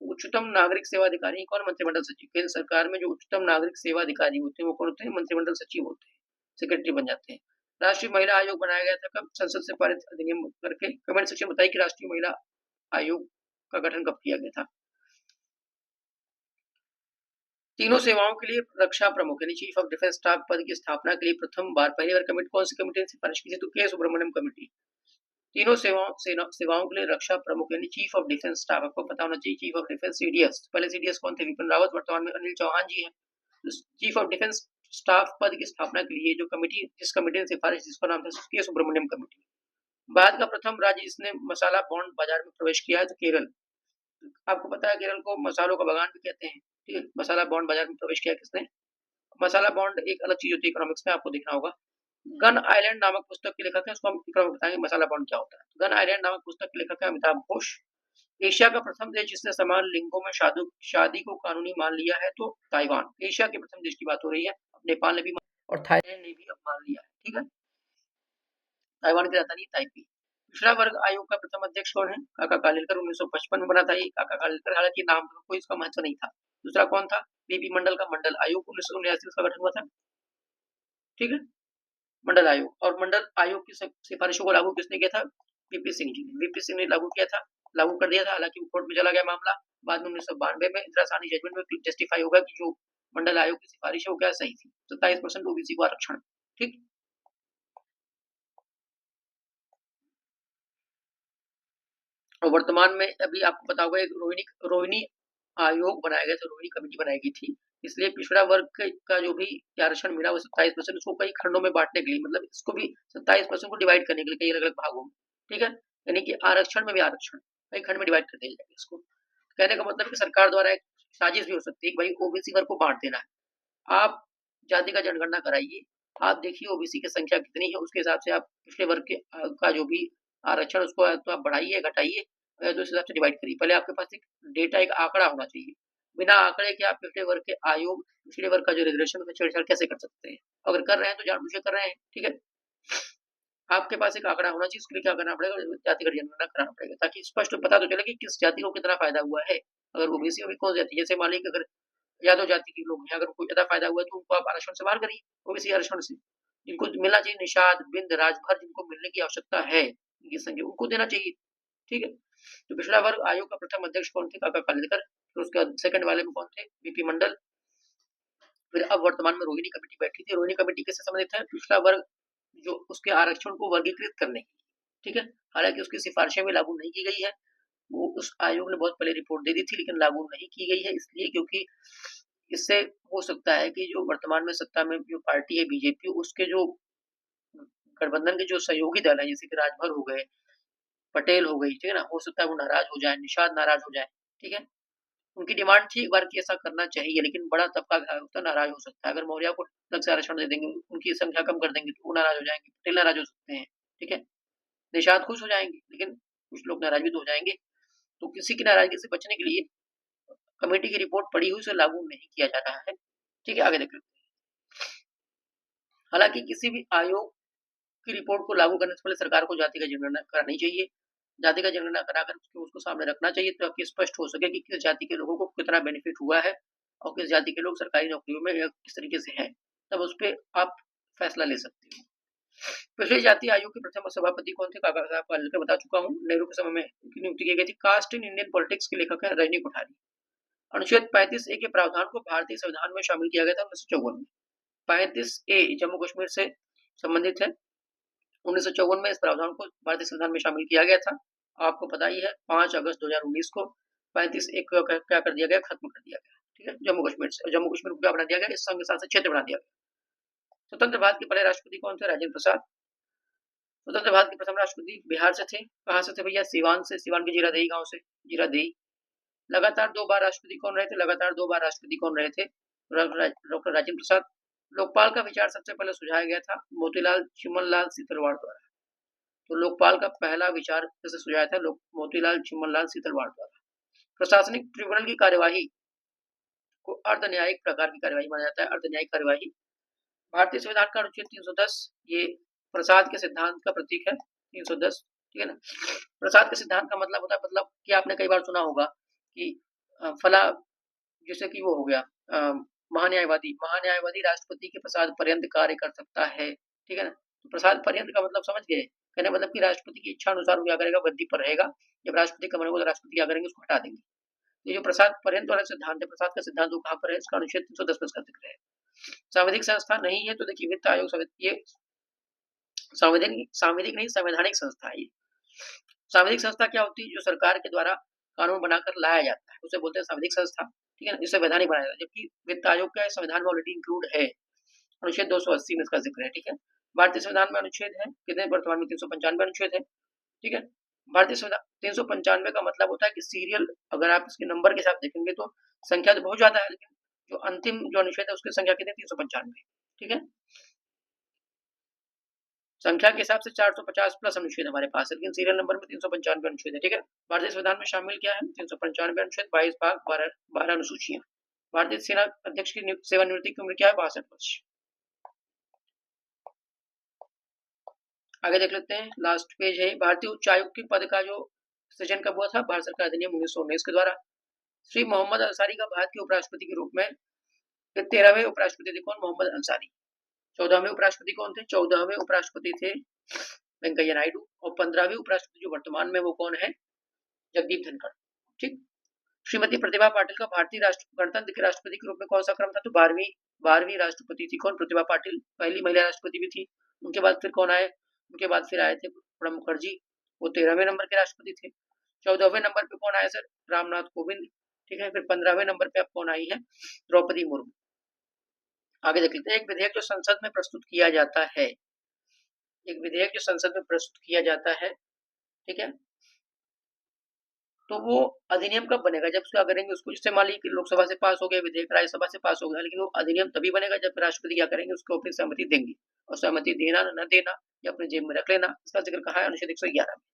उच्चतम नागरिक सेवा अधिकारी कौन? मंत्रिमंडल सचिव। केंद्र सरकार में जो उच्चतम नागरिक सेवा अधिकारी होते हैं वो कौन होते हैं? मंत्रिमंडल सचिव होते हैं, सेक्रेटरी बन जाते हैं। राष्ट्रीय महिला आयोग बनाया गया था कब? संसद से पारित अधिनियम करके। कमेंट सेक्शन बताइए कि राष्ट्रीय महिला आयोग का गठन कब किया गया था। तीनों सेवाओं के लिए रक्षा प्रमुख यानी चीफ ऑफ डिफेंस स्टाफ पद की स्थापना के लिए पहली बार कमेटी कौन सी कमेटी ने सिफारिश की थी? तो के सुब्रमण्यम कमेटी। तीनों सेवाओं के लिए रक्षा प्रमुख यानी चीफ ऑफ डिफेंस स्टाफ, आपको पता होना चाहिए चीफ ऑफ डिफेंस सीडीएस। पहले सीडीएस कौन थे? विपिन रावत, वर्तमान में अनिल चौहान जी है। चीफ ऑफ डिफेंस स्टाफ पद की स्थापना के लिए जो कमेटी, जिस कमेटी ने सिफारिश, जिसका नाम था के सुब्रमण्यम कमेटी। भारत का प्रथम राज्य जिसने मसाला बॉन्ड बाजार में प्रवेश किया है तो केरल। आपको पता है केरल को मसालों का बागान भी कहते हैं, ठीक है। मसाला बॉन्ड बाजार में प्रवेश किया किसने? मसाला बॉन्ड एक अलग चीज होती है इकोनॉमिक्स में, आपको देखना होगा। गन आइलैंड नामक पुस्तक के लेखक है, उसको हम इकोनॉमिक्स बताएंगे मसाला बॉन्ड क्या होता है। गन आइलैंड नामक पुस्तक के लेखक है अमिताभ घोष। एशिया का प्रथम देश जिसने समान लिंगों में शादी को कानूनी मान लिया है तो ताइवान। एशिया के प्रथम देश की बात हो रही है। नेपाल ने भी और थाईलैंड ने भी अब मान लिया है, ठीक है। ताइवान की राजधानी ताइपी। पिछड़ा वर्ग आयोग का प्रथम अध्यक्ष कौन है? काका कालेलकर, 1955 में बना था ये काका कालेलकर, हालांकि नाम का कोई इसका महत्व नहीं था। दूसरा कौन था? बीपी मंडल का मंडल आयोग, 1979 का गठन हुआ था, ठीक है। मंडल आयोग, और मंडल आयोग की सिफारिशों को लागू किसने किया था? वीपी सिंह जी ने। वीपी सिंह ने लागू किया था, लागू कर दिया था। हालांकि कोर्ट में चला गया मामला। बाद में 1992 में इंदिरा साहनी जजमेंट में जस्टिफाई होगा कि जो मंडल आयोग की सिफारिश है वो क्या सही थी। 27% ओबीसी को आरक्षण, ठीक। और वर्तमान में अभी आपको पता होगा एक रोहिणी आयोग बनाया गया था, रोहिणी कमेटी बनाई गई थी। इसलिए पिछड़ा वर्ग का जो भी आरक्षण मिला वो 27%, उसको कई खंडों में बांटने के लिए, मतलब इसको भी 27% को डिवाइड करने के लिए कई अलग अलग भागों में, ठीक है। यानी कि आरक्षण में भी आरक्षण कई खंड में डिवाइड कर दिया जाएगा इसको। कहने का मतलब कि सरकार द्वारा एक साजिश भी हो सकती है कि भाई ओबीसी वर्ग को बांट देना है। आप जाति का जनगणना कराइए, आप देखिए ओबीसी की संख्या कितनी है, उसके हिसाब से आप पिछड़े वर्ग का जो भी आरक्षण उसको तो आप बढ़ाइए घटाइए, तो उस हिसाब से डिवाइड करिए। पहले आपके पास एक डेटा, एक आंकड़ा होना चाहिए। बिना आंकड़े के आप पिछड़े वर्ग के आयोग, पिछड़े वर्ग का जो रिजर्वेशन में छेड़छाड़ कैसे कर सकते हैं? अगर कर रहे हैं तो जानबूझ के कर रहे हैं, ठीक है। आपके पास एक आंकड़ा होना चाहिए, उसके लिए क्या करना पड़ेगा, जातिगत जनगणना कराना पड़ेगा, ताकि स्पष्ट पता तो चले कि किस जाति को कितना फायदा हुआ है। अगर ओबीसी में भी कौन सी जाति, जैसे मान लीजिए अगर यादव जाति के लोग हैं, अगर उनको ज्यादा फायदा हुआ है तो उनको आप आरक्षण से बाहर करिए, ओबीसी आरक्षण से। जिनको मिलना चाहिए, निषाद, बिंद, राजभर, जिनको मिलने की आवश्यकता है इनकी संख्या, उनको देना चाहिए, ठीक है। तो पिछड़ा वर्ग आयोग का प्रथम अध्यक्ष कौन थे? काका कालेलकर। फिर उसके सेकंड वाले में कौन थे? बीपी मंडल। फिर अब वर्तमान में रोहिणी कमेटी बैठी थी। रोहिणी कमेटी किससे संबंधित है? पिछड़ा वर्ग जो उसके आरक्षण को वर्गीकृत करने की, ठीक है। हालांकि उसकी सिफारिशें भी लागू नहीं की गई है, वो उस आयोग ने बहुत पहले रिपोर्ट दे दी थी, लेकिन लागू नहीं की गई है इसलिए क्योंकि इससे हो सकता है कि जो वर्तमान में सत्ता में जो पार्टी है बीजेपी, उसके जो गठबंधन के जो सहयोगी दल है, जैसे कि राजभर हो गए, पटेल हो गई, ठीक है ना, हो सकता है वो नाराज हो जाए, निषाद नाराज हो जाए, ठीक है। उनकी डिमांड थी एक बार कि ऐसा करना चाहिए, लेकिन बड़ा तबका होता नाराज हो सकता है। अगर मौर्य को अलग से आरक्षण दे देंगे, उनकी संख्या कम कर देंगे, तो वो नाराज हो जाएंगे, पटेल नाराज हो सकते हैं, ठीक है। निषाद खुश हो जाएंगे, लेकिन कुछ लोग नाराज भी तो हो जाएंगे। तो किसी की नाराजगी से बचने के लिए कमेटी की रिपोर्ट पड़ी हुई, उसे लागू नहीं किया जा रहा है, ठीक है। आगे देखते हैं। हालांकि किसी भी आयोग की रिपोर्ट को लागू करने से पहले सरकार को जाति का जनगणना करानी चाहिए। जाति का जनगणना कराकर उसको सामने रखना चाहिए, ताकि स्पष्ट हो सके कि किस जाति के लोगों को कितना बेनिफिट हुआ है और किस जाति के लोग सरकारी नौकरियों में किस तरीके से हैं। तब उस पर आप फैसला ले सकते हो। पिछले जाति आयोग के प्रथम सभापति कौन थे? काका साहब का बता चुका हूँ। नेहरू के समय में उनकी नियुक्ति की गई थी। कास्ट इन इंडियन पॉलिटिक्स के लेखक है रजनी कोठारी। अनुच्छेद 35A के प्रावधान को भारतीय संविधान में शामिल किया गया था 1954 में। 35A जम्मू कश्मीर से संबंधित है। 1954 में इस प्रावधान को भारतीय संविधान में शामिल किया गया था। आपको पता ही है 5 अगस्त 2019 को 35A क्या कर दिया गया, खत्म कर दिया गया, ठीक है। जम्मू कश्मीर से, जम्मू कश्मीर को क्या बना दिया गया, इस संघ के साथ क्षेत्र बना दिया गया। स्वतंत्र भारत के पहले राष्ट्रपति कौन थे? राजेंद्र प्रसाद। स्वतंत्र भारत के प्रथम राष्ट्रपति बिहार से थे। कहाँ से थे भैया? सिवान से, सिवान के जीरादेई गांव से, जीरादेई। लगातार 2 बार राष्ट्रपति कौन रहे थे? लगातार 2 बार राष्ट्रपति कौन रहे थे? डॉक्टर राजेंद्र प्रसाद। लोकपाल का विचार सबसे पहले सुझाया गया था मोतीलाल चिमनलाल सीतलवाड़ द्वारा। तो लोकपाल का पहला विचार जैसे सुझाया था मोतीलाल चिमनलाल सीतलवाड़ द्वारा। प्रशासनिक ट्रिब्यूनल की कार्यवाही को अर्ध न्यायिक प्रकार की कार्यवाही माना जाता है। अर्ध न्यायिक कार्यवाही भारतीय संविधान का अनुच्छेद 310 ये प्रसाद के सिद्धांत का प्रतीक है। 310, ठीक है ना। प्रसाद के सिद्धांत का मतलब होता है, मतलब कि आपने कई बार सुना होगा कि फला, जैसे कि वो हो गया महान्यायवादी, महान्यायवादी राष्ट्रपति के प्रसाद पर्यंत कार्य कर सकता है, ठीक है ना। तो प्रसाद पर्यंत का मतलब समझ गए? कहने मतलब कि राष्ट्रपति की इच्छा अनुसार वो क्या करेगा, गद्दी पर रहेगा। जब राष्ट्रपति का मन होगा तो राष्ट्रपति क्या करेंगे, उसको हटा देंगे। ये जो प्रसाद पर्यंत वाला सिद्धांत है, प्रसाद का सिद्धांत वो कहाँ पर है? इसका अनुच्छेद 310 में इसका जिक्र है। सांविधिक संस्था नहीं है तो देखिए वित्त आयोग, ये सांविधिक नहीं, संवैधानिक संस्था है। ये सांविधिक संस्था क्या होती है? जो सरकार के द्वारा कानून बनाकर लाया जाता है, उसे बोलते हैं सांविधिक संस्था, ठीक है ना, जिसे वैधानिक बनाया जाता है। जबकि वित्त आयोग का संविधान में ऑलरेडी इंक्लूड है, अनुच्छेद 280 में इसका जिक्र है, ठीक है। भारतीय संविधान में अनुच्छेद है कितने? वर्तमान में 395 अनुच्छेद है, ठीक है। भारतीय संविधान 395 का मतलब होता है कि सीरियल, अगर आप इसके नंबर के साथ देखेंगे तो संख्या तो बहुत ज्यादा है, लेकिन जो अंतिम जो अनुच्छेद है उसकी संख्या कितनी? 395, ठीक है। संख्या के हिसाब से 450 प्लस अनुच्छेद हमारे पास है, लेकिन सीरियल नंबर में 395 अनुच्छेद है, ठीक है। भारतीय संविधान में शामिल क्या है? 395 अनुच्छेद, 22 भाग, 12 अनुसूचियां। भारतीय सेना अध्यक्ष की सेवानिवृत्ति की उम्र क्या है? 62 वर्ष। आगे देख लेते हैं, लास्ट पेज है। भारतीय उच्चायोग के पद का जो सृजन कब हुआ था? भारत सरकार अधिनियम 1919 के द्वारा। श्री मोहम्मद अंसारी का भारत के उपराष्ट्रपति के रूप में 13वें उपराष्ट्रपति थे कौन? मोहम्मद अंसारी। 14वें उपराष्ट्रपति कौन थे? 14वें उपराष्ट्रपति थे वेंकैया नायडू। और 15वें उपराष्ट्रपति जो वर्तमान में वो कौन है? जगदीप धनखड़, ठीक। श्रीमती प्रतिभा पाटिल का भारतीय गणतंत्र के राष्ट्रपति के रूप में कौन सा क्रम था? तो 12वीं राष्ट्रपति थी कौन? प्रतिभा पाटिल, पहली महिला राष्ट्रपति भी थी। उनके बाद फिर कौन आए? उनके बाद फिर आए थे प्रणब मुखर्जी, वो 13वें नंबर के राष्ट्रपति थे। 14वें नंबर पे कौन आया सर? रामनाथ कोविंद, ठीक है। फिर 15वें नंबर पे अब कौन आई है? द्रौपदी मुर्मू। आगे देख लेते हैं। एक विधेयक जो संसद में प्रस्तुत किया जाता है, एक विधेयक जो संसद में प्रस्तुत किया जाता है, ठीक है, तो वो अधिनियम कब बनेगा? जब उसका करेंगे उसको, जैसे मान लीजिए लोकसभा से पास हो गया विधेयक, राज्यसभा से पास हो गया, लेकिन वो अधिनियम तभी बनेगा जब राष्ट्रपति क्या करेंगे, उसको अपनी सहमति देंगे। और सहमति देना न देना या अपने जेब में रख लेना, इसका जिक्र कहा है अनुच्छेद 111 में।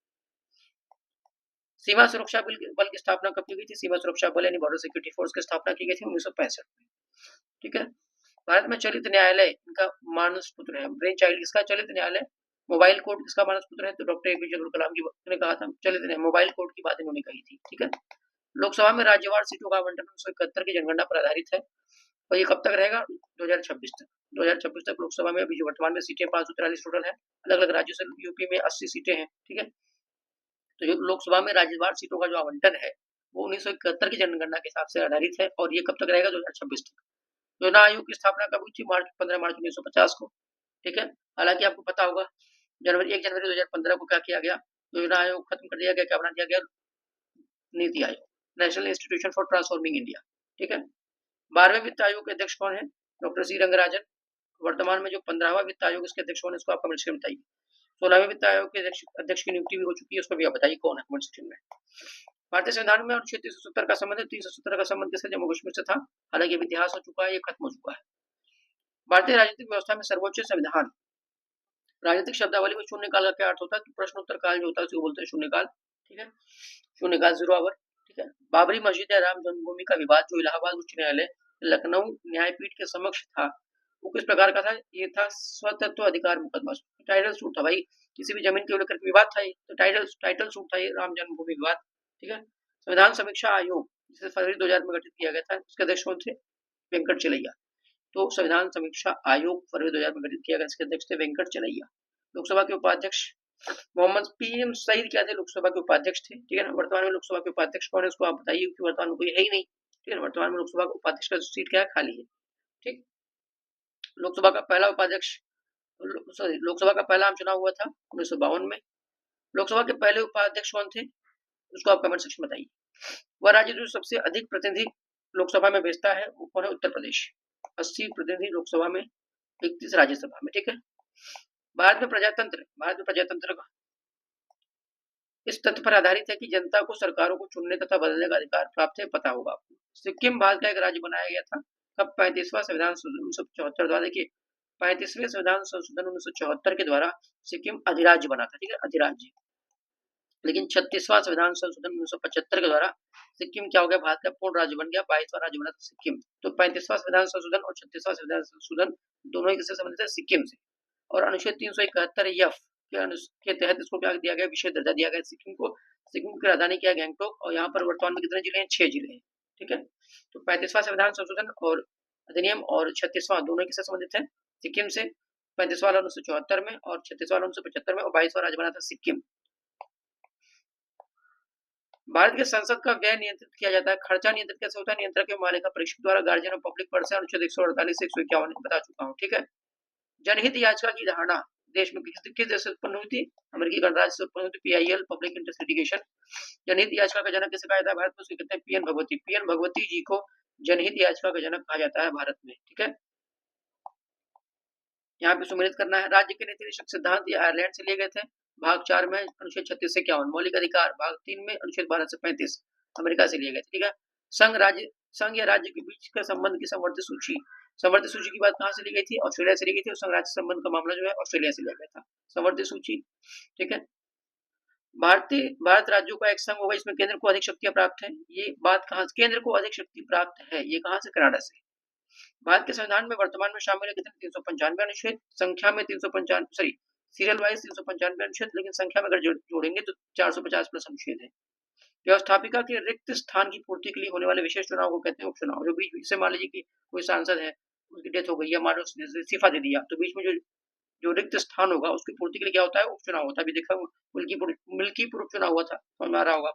सीमा सुरक्षा बल की स्थापना कब की गई थी? सीमा सुरक्षा बल यानी बॉर्डर सिक्योरिटी फोर्स की स्थापना की गई थी 1965 में। ठीक है। भारत में चलित न्यायालय इनका मानस पुत्र है। ब्रेन चाइल्ड किसका चलित न्यायालय? मोबाइल कोड किसका मानस पुत्र है? तो डॉक्टर एपीजे अब्दुल कलाम की ने कहा था चलित मोबाइल कोड की बात इन्होंने कही थी। ठीक है। लोकसभा में राज्यवार सीटों का आवंटन 1971 की जनगणना पर आधारित है और ये कब तक रहेगा? 2026 तक। 2026 तक लोकसभा में अभी जो वर्तमान में सीटें 543 टोटल है, अलग अलग राज्यों से यूपी में 80 सीटें हैं। ठीक है। तो जो लोकसभा में राज्यवार सीटों का जो आवंटन है वो 1971 की जनगणना के हिसाब से आधारित है और ये कब तक रहेगा? 2026 तक। योजना आयोग की स्थापना कब हुई थी? 15 मार्च 1950 को। ठीक है। हालांकि आपको पता होगा 1 जनवरी 2015 को क्या किया गया? योजना आयोग खत्म कर दिया गया। क्या बना दिया गया? NITI Aayog, national institution for transforming India. ठीक है। 12वें वित्त आयोग के अध्यक्ष कौन है? Doctor C Rangarajan. वर्तमान में जो 15वां वित्त आयोग इसके अध्यक्ष कौन है? इसको आप कमेंट सेक्शन में बताइए। 16वें वित्त आयोग के अध्यक्ष की नियुक्ति भी हो चुकी है, उसको भी आप बताइए कौन है कमेंट सेक्शन में। भारतीय संविधान में अनुच्छेद 370 का संबंध 370 का संबंध किससे? जम्मू कश्मीर से था। हालांकि इतिहास हो चुका है, ये खत्म हो चुका है। भारतीय राजनीतिक व्यवस्था में सर्वोच्च संविधान। राजनीतिक शब्दावली में शून्यकाल का क्या अर्थ होता है? प्रश्न उत्तर काल जो होता है उसको बोलते हैं शून्यकाल। ठीक है। शून्यकाल 0 आवर। ठीक है। बाबरी मस्जिद या राम जन्मभूमि का विवाद जो इलाहाबाद उच्च न्यायालय लखनऊ न्यायपीठ के समक्ष था वो किस प्रकार का था? ये था स्वतंत्र अधिकार मुकदमा, टाइटल सूट था भाई। किसी भी जमीन के लेकर विवाद था, तो टाइटल सूट था ये राम जन्मभूमि विवाद। ठीक है। संविधान समीक्षा आयोग जिसे फरवरी 2000 में गठित किया गया था, इसके अध्यक्ष कौन थे? वेंकट चलैया। तो संविधान समीक्षा आयोग फरवरी 2000 में गठित किया गया, इसके अध्यक्ष थे वेंकट चलैया। लोकसभा के उपाध्यक्ष मोहम्मद पीएम सईद क्या थे? लोकसभा के उपाध्यक्ष थे। ठीक है ना। वर्तमान में लोकसभा के उपाध्यक्ष कौन है उसको आप बताइए, क्योंकि वर्तमान में कोई है ही नहीं। ठीक है। वर्तमान में लोकसभा के उपाध्यक्ष का सीट क्या है? खाली है। ठीक। लोकसभा का पहला उपाध्यक्ष लोकसभा का पहला आम चुनाव हुआ था 1952 में। लोकसभा के पहले उपाध्यक्ष कौन थे? उसको आप कमेंट सेक्शन में बताइए। वह राज्य जो सबसे अधिक प्रतिनिधि लोकसभा में भेजता है वो कौन है? उत्तर प्रदेश। 80 प्रतिनिधि लोकसभा में, 31 राज्यसभा में। ठीक है। भारत में प्रजातंत्र इस तथ्य पर आधारित है कि जनता को सरकारों को चुनने तथा बदलने का अधिकार प्राप्त है। पता होगा आपको। सिक्किम भारत का एक राज्य बनाया गया था कब? 35वां संविधान संशोधन 1974 द्वारा। देखिए 35वें संविधान संशोधन 1974 के द्वारा सिक्किम अधिराज्य बना था। ठीक है, अधिराज्य। लेकिन 36वां संविधान संशोधन 1975 के द्वारा सिक्किम क्या हो गया? भारत का पूर्ण राज्य बन गया। 22वां राज्य बना था सिक्किम। तो 35वां संविधान संशोधन और 36वां संविधान संशोधन दोनों ही किससे संबंधित है? सिक्किम से। और अनुच्छेद 371 एफ के तहत इसको क्या दिया गया? विशेष दर्जा दिया गया सिक्किम को। सिक्किम की राजधानी क्या है? गैंगटोक। और यहाँ पर वर्तमान में कितने जिले हैं? 6 जिले हैं। ठीक है। तो 35वां संविधान संशोधन और अधिनियम और 36वां दोनों किससे संबंधित है? सिक्किम से। 35वां 1974 में और 36वां 1975 में और 22वां राज्य बना था सिक्किम। भारत के संसद का व्यय नियंत्रित किया जाता है। खर्चा नियंत्रित कैसे होता है? नियंत्रक एवं मालिका परीक्षक द्वारा गार्जियन ऑफ पब्लिक पर्स से अनुच्छेद 148 से 151 बता चुका हूँ। ठीक है। जनहित याचिका की धारणा देश में किस देश से उत्पन्न हुई थी? अमेरिकी गणराज्य से उत्पन्न हुई थी। PIL, public interest litigation. जनहित याचिका का जनक किसे कहा जाता है भारत में? उसको कहते हैं पीएन भगवती। पीएन भगवती जी को जनहित याचिका का जनक कहा जाता है भारत में। ठीक है। यहाँ पे सुमेलित करना है। राज्य के नीति निषेध सिद्धांत ये आयरलैंड से लिए गए थे। भाग 4 में अनुच्छेद 36 से 51। मौलिक अधिकार भाग 3 में अनुच्छेद 12 से 35 अमेरिका से लिए गए थे। ठीक है। संघ या राज्य के बीच के संबंध की संवर्धित सूची की बात कहाँ से ली गई थी? ऑस्ट्रेलिया से ली गई थी। और संघ राज्य संबंध का मामला जो है ऑस्ट्रेलिया से लिया गया था। संवर्धित सूची। ठीक है। भारत राज्यों का एक संघ होगा इसमें केंद्र को अधिक शक्तियां प्राप्त है। ये बात कहाँ से? केंद्र को अधिक शक्ति प्राप्त है, ये कहाँ से? कनाडा से। भारत के संविधान में वर्तमान में शामिल है कितने? 395 अनुच्छेद। संख्या में 395 सीरियल वाइज 395 अनुच्छेद, लेकिन संख्या में अगर जोड़ेंगे तो 450 प्लस अनुच्छेद है। व्यवस्थापिका के रिक्त स्थान की पूर्ति के लिए होने वाले विशेष चुनाव को कहते हैं उपचुनाव। जो बीच से मान लीजिए कि कोई सांसद है, उसकी डेथ हो गई या मान लो इस्तीफा दे दिया, तो बीच में जो रिक्त स्थान होगा उसकी पूर्ति के लिए क्या होता है? उपचुनाव होता है। अभी देखा मिल्कीपुर उपचुनाव हुआ था, समझ में आ रहा होगा।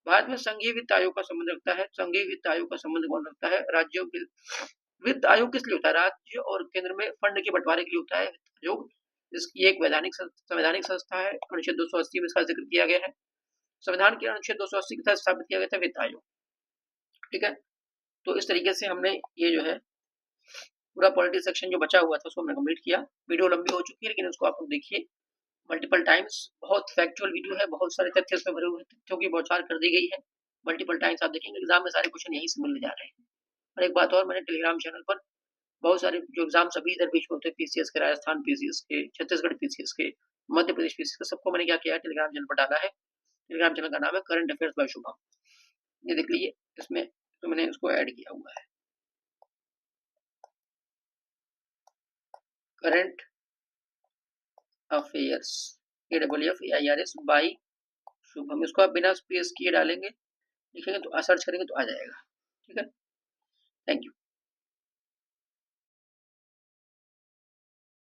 भारत में संघीय वित्त आयोग का संबंध रखता है। संघीय वित्त आयोग का संबंध कौन रखता है? राज्यों के वित्त आयोग किस लिए होता है? राज्य और केंद्र में फंड के बंटवारे के लिए होता है वित्त आयोग। इसकी एक संवैधानिक संस्था है। अनुच्छेद 280 में इसका जिक्र किया गया है। संविधान के अनुच्छेद 280 के तहत स्थापित किया गया था वित्त आयोग। ठीक है। तो इस तरीके से हमने ये जो है पूरा पॉलिटी सेक्शन जो बचा हुआ था उसको हमने कंप्लीट किया। वीडियो लंबी हो चुकी है लेकिन उसको आप लोग देखिए मल्टीपल टाइम्स। बहुत फैक्चुअल वीडियो है, बहुत सारे तथ्य इसमें भरे हुए हैं, तथ्यों की बौछार कर दी गई है। मल्टीपल टाइम्स आप देखेंगे एग्जाम में सारे क्वेश्चन यहीं से मिलने जा रहे हैं। और एक बात और, मैंने टेलीग्राम चैनल पर बहुत सारे जो एग्जाम सभी इधर बीच में होते हैं, पीसीएस के, राजस्थान पीसीएस के, छत्तीसगढ़ पीसीएस के, मध्य प्रदेश पीसीएस के, सबको मैंने क्या किया है? टेलीग्राम चैनल पर डाला है। टेलीग्राम चैनल का नाम है करंट अफेयर्स बाय शुभम। ये देख लीजिए, इसमें तो मैंने इसको ऐड किया हुआ है, current affairs AFFAIRS by Shubham. इसको आप बिना स्पेस किए डालेंगे, लिखेंगे तो सर्च करेंगे तो आ जाएगा। ठीक है, थैंक यू।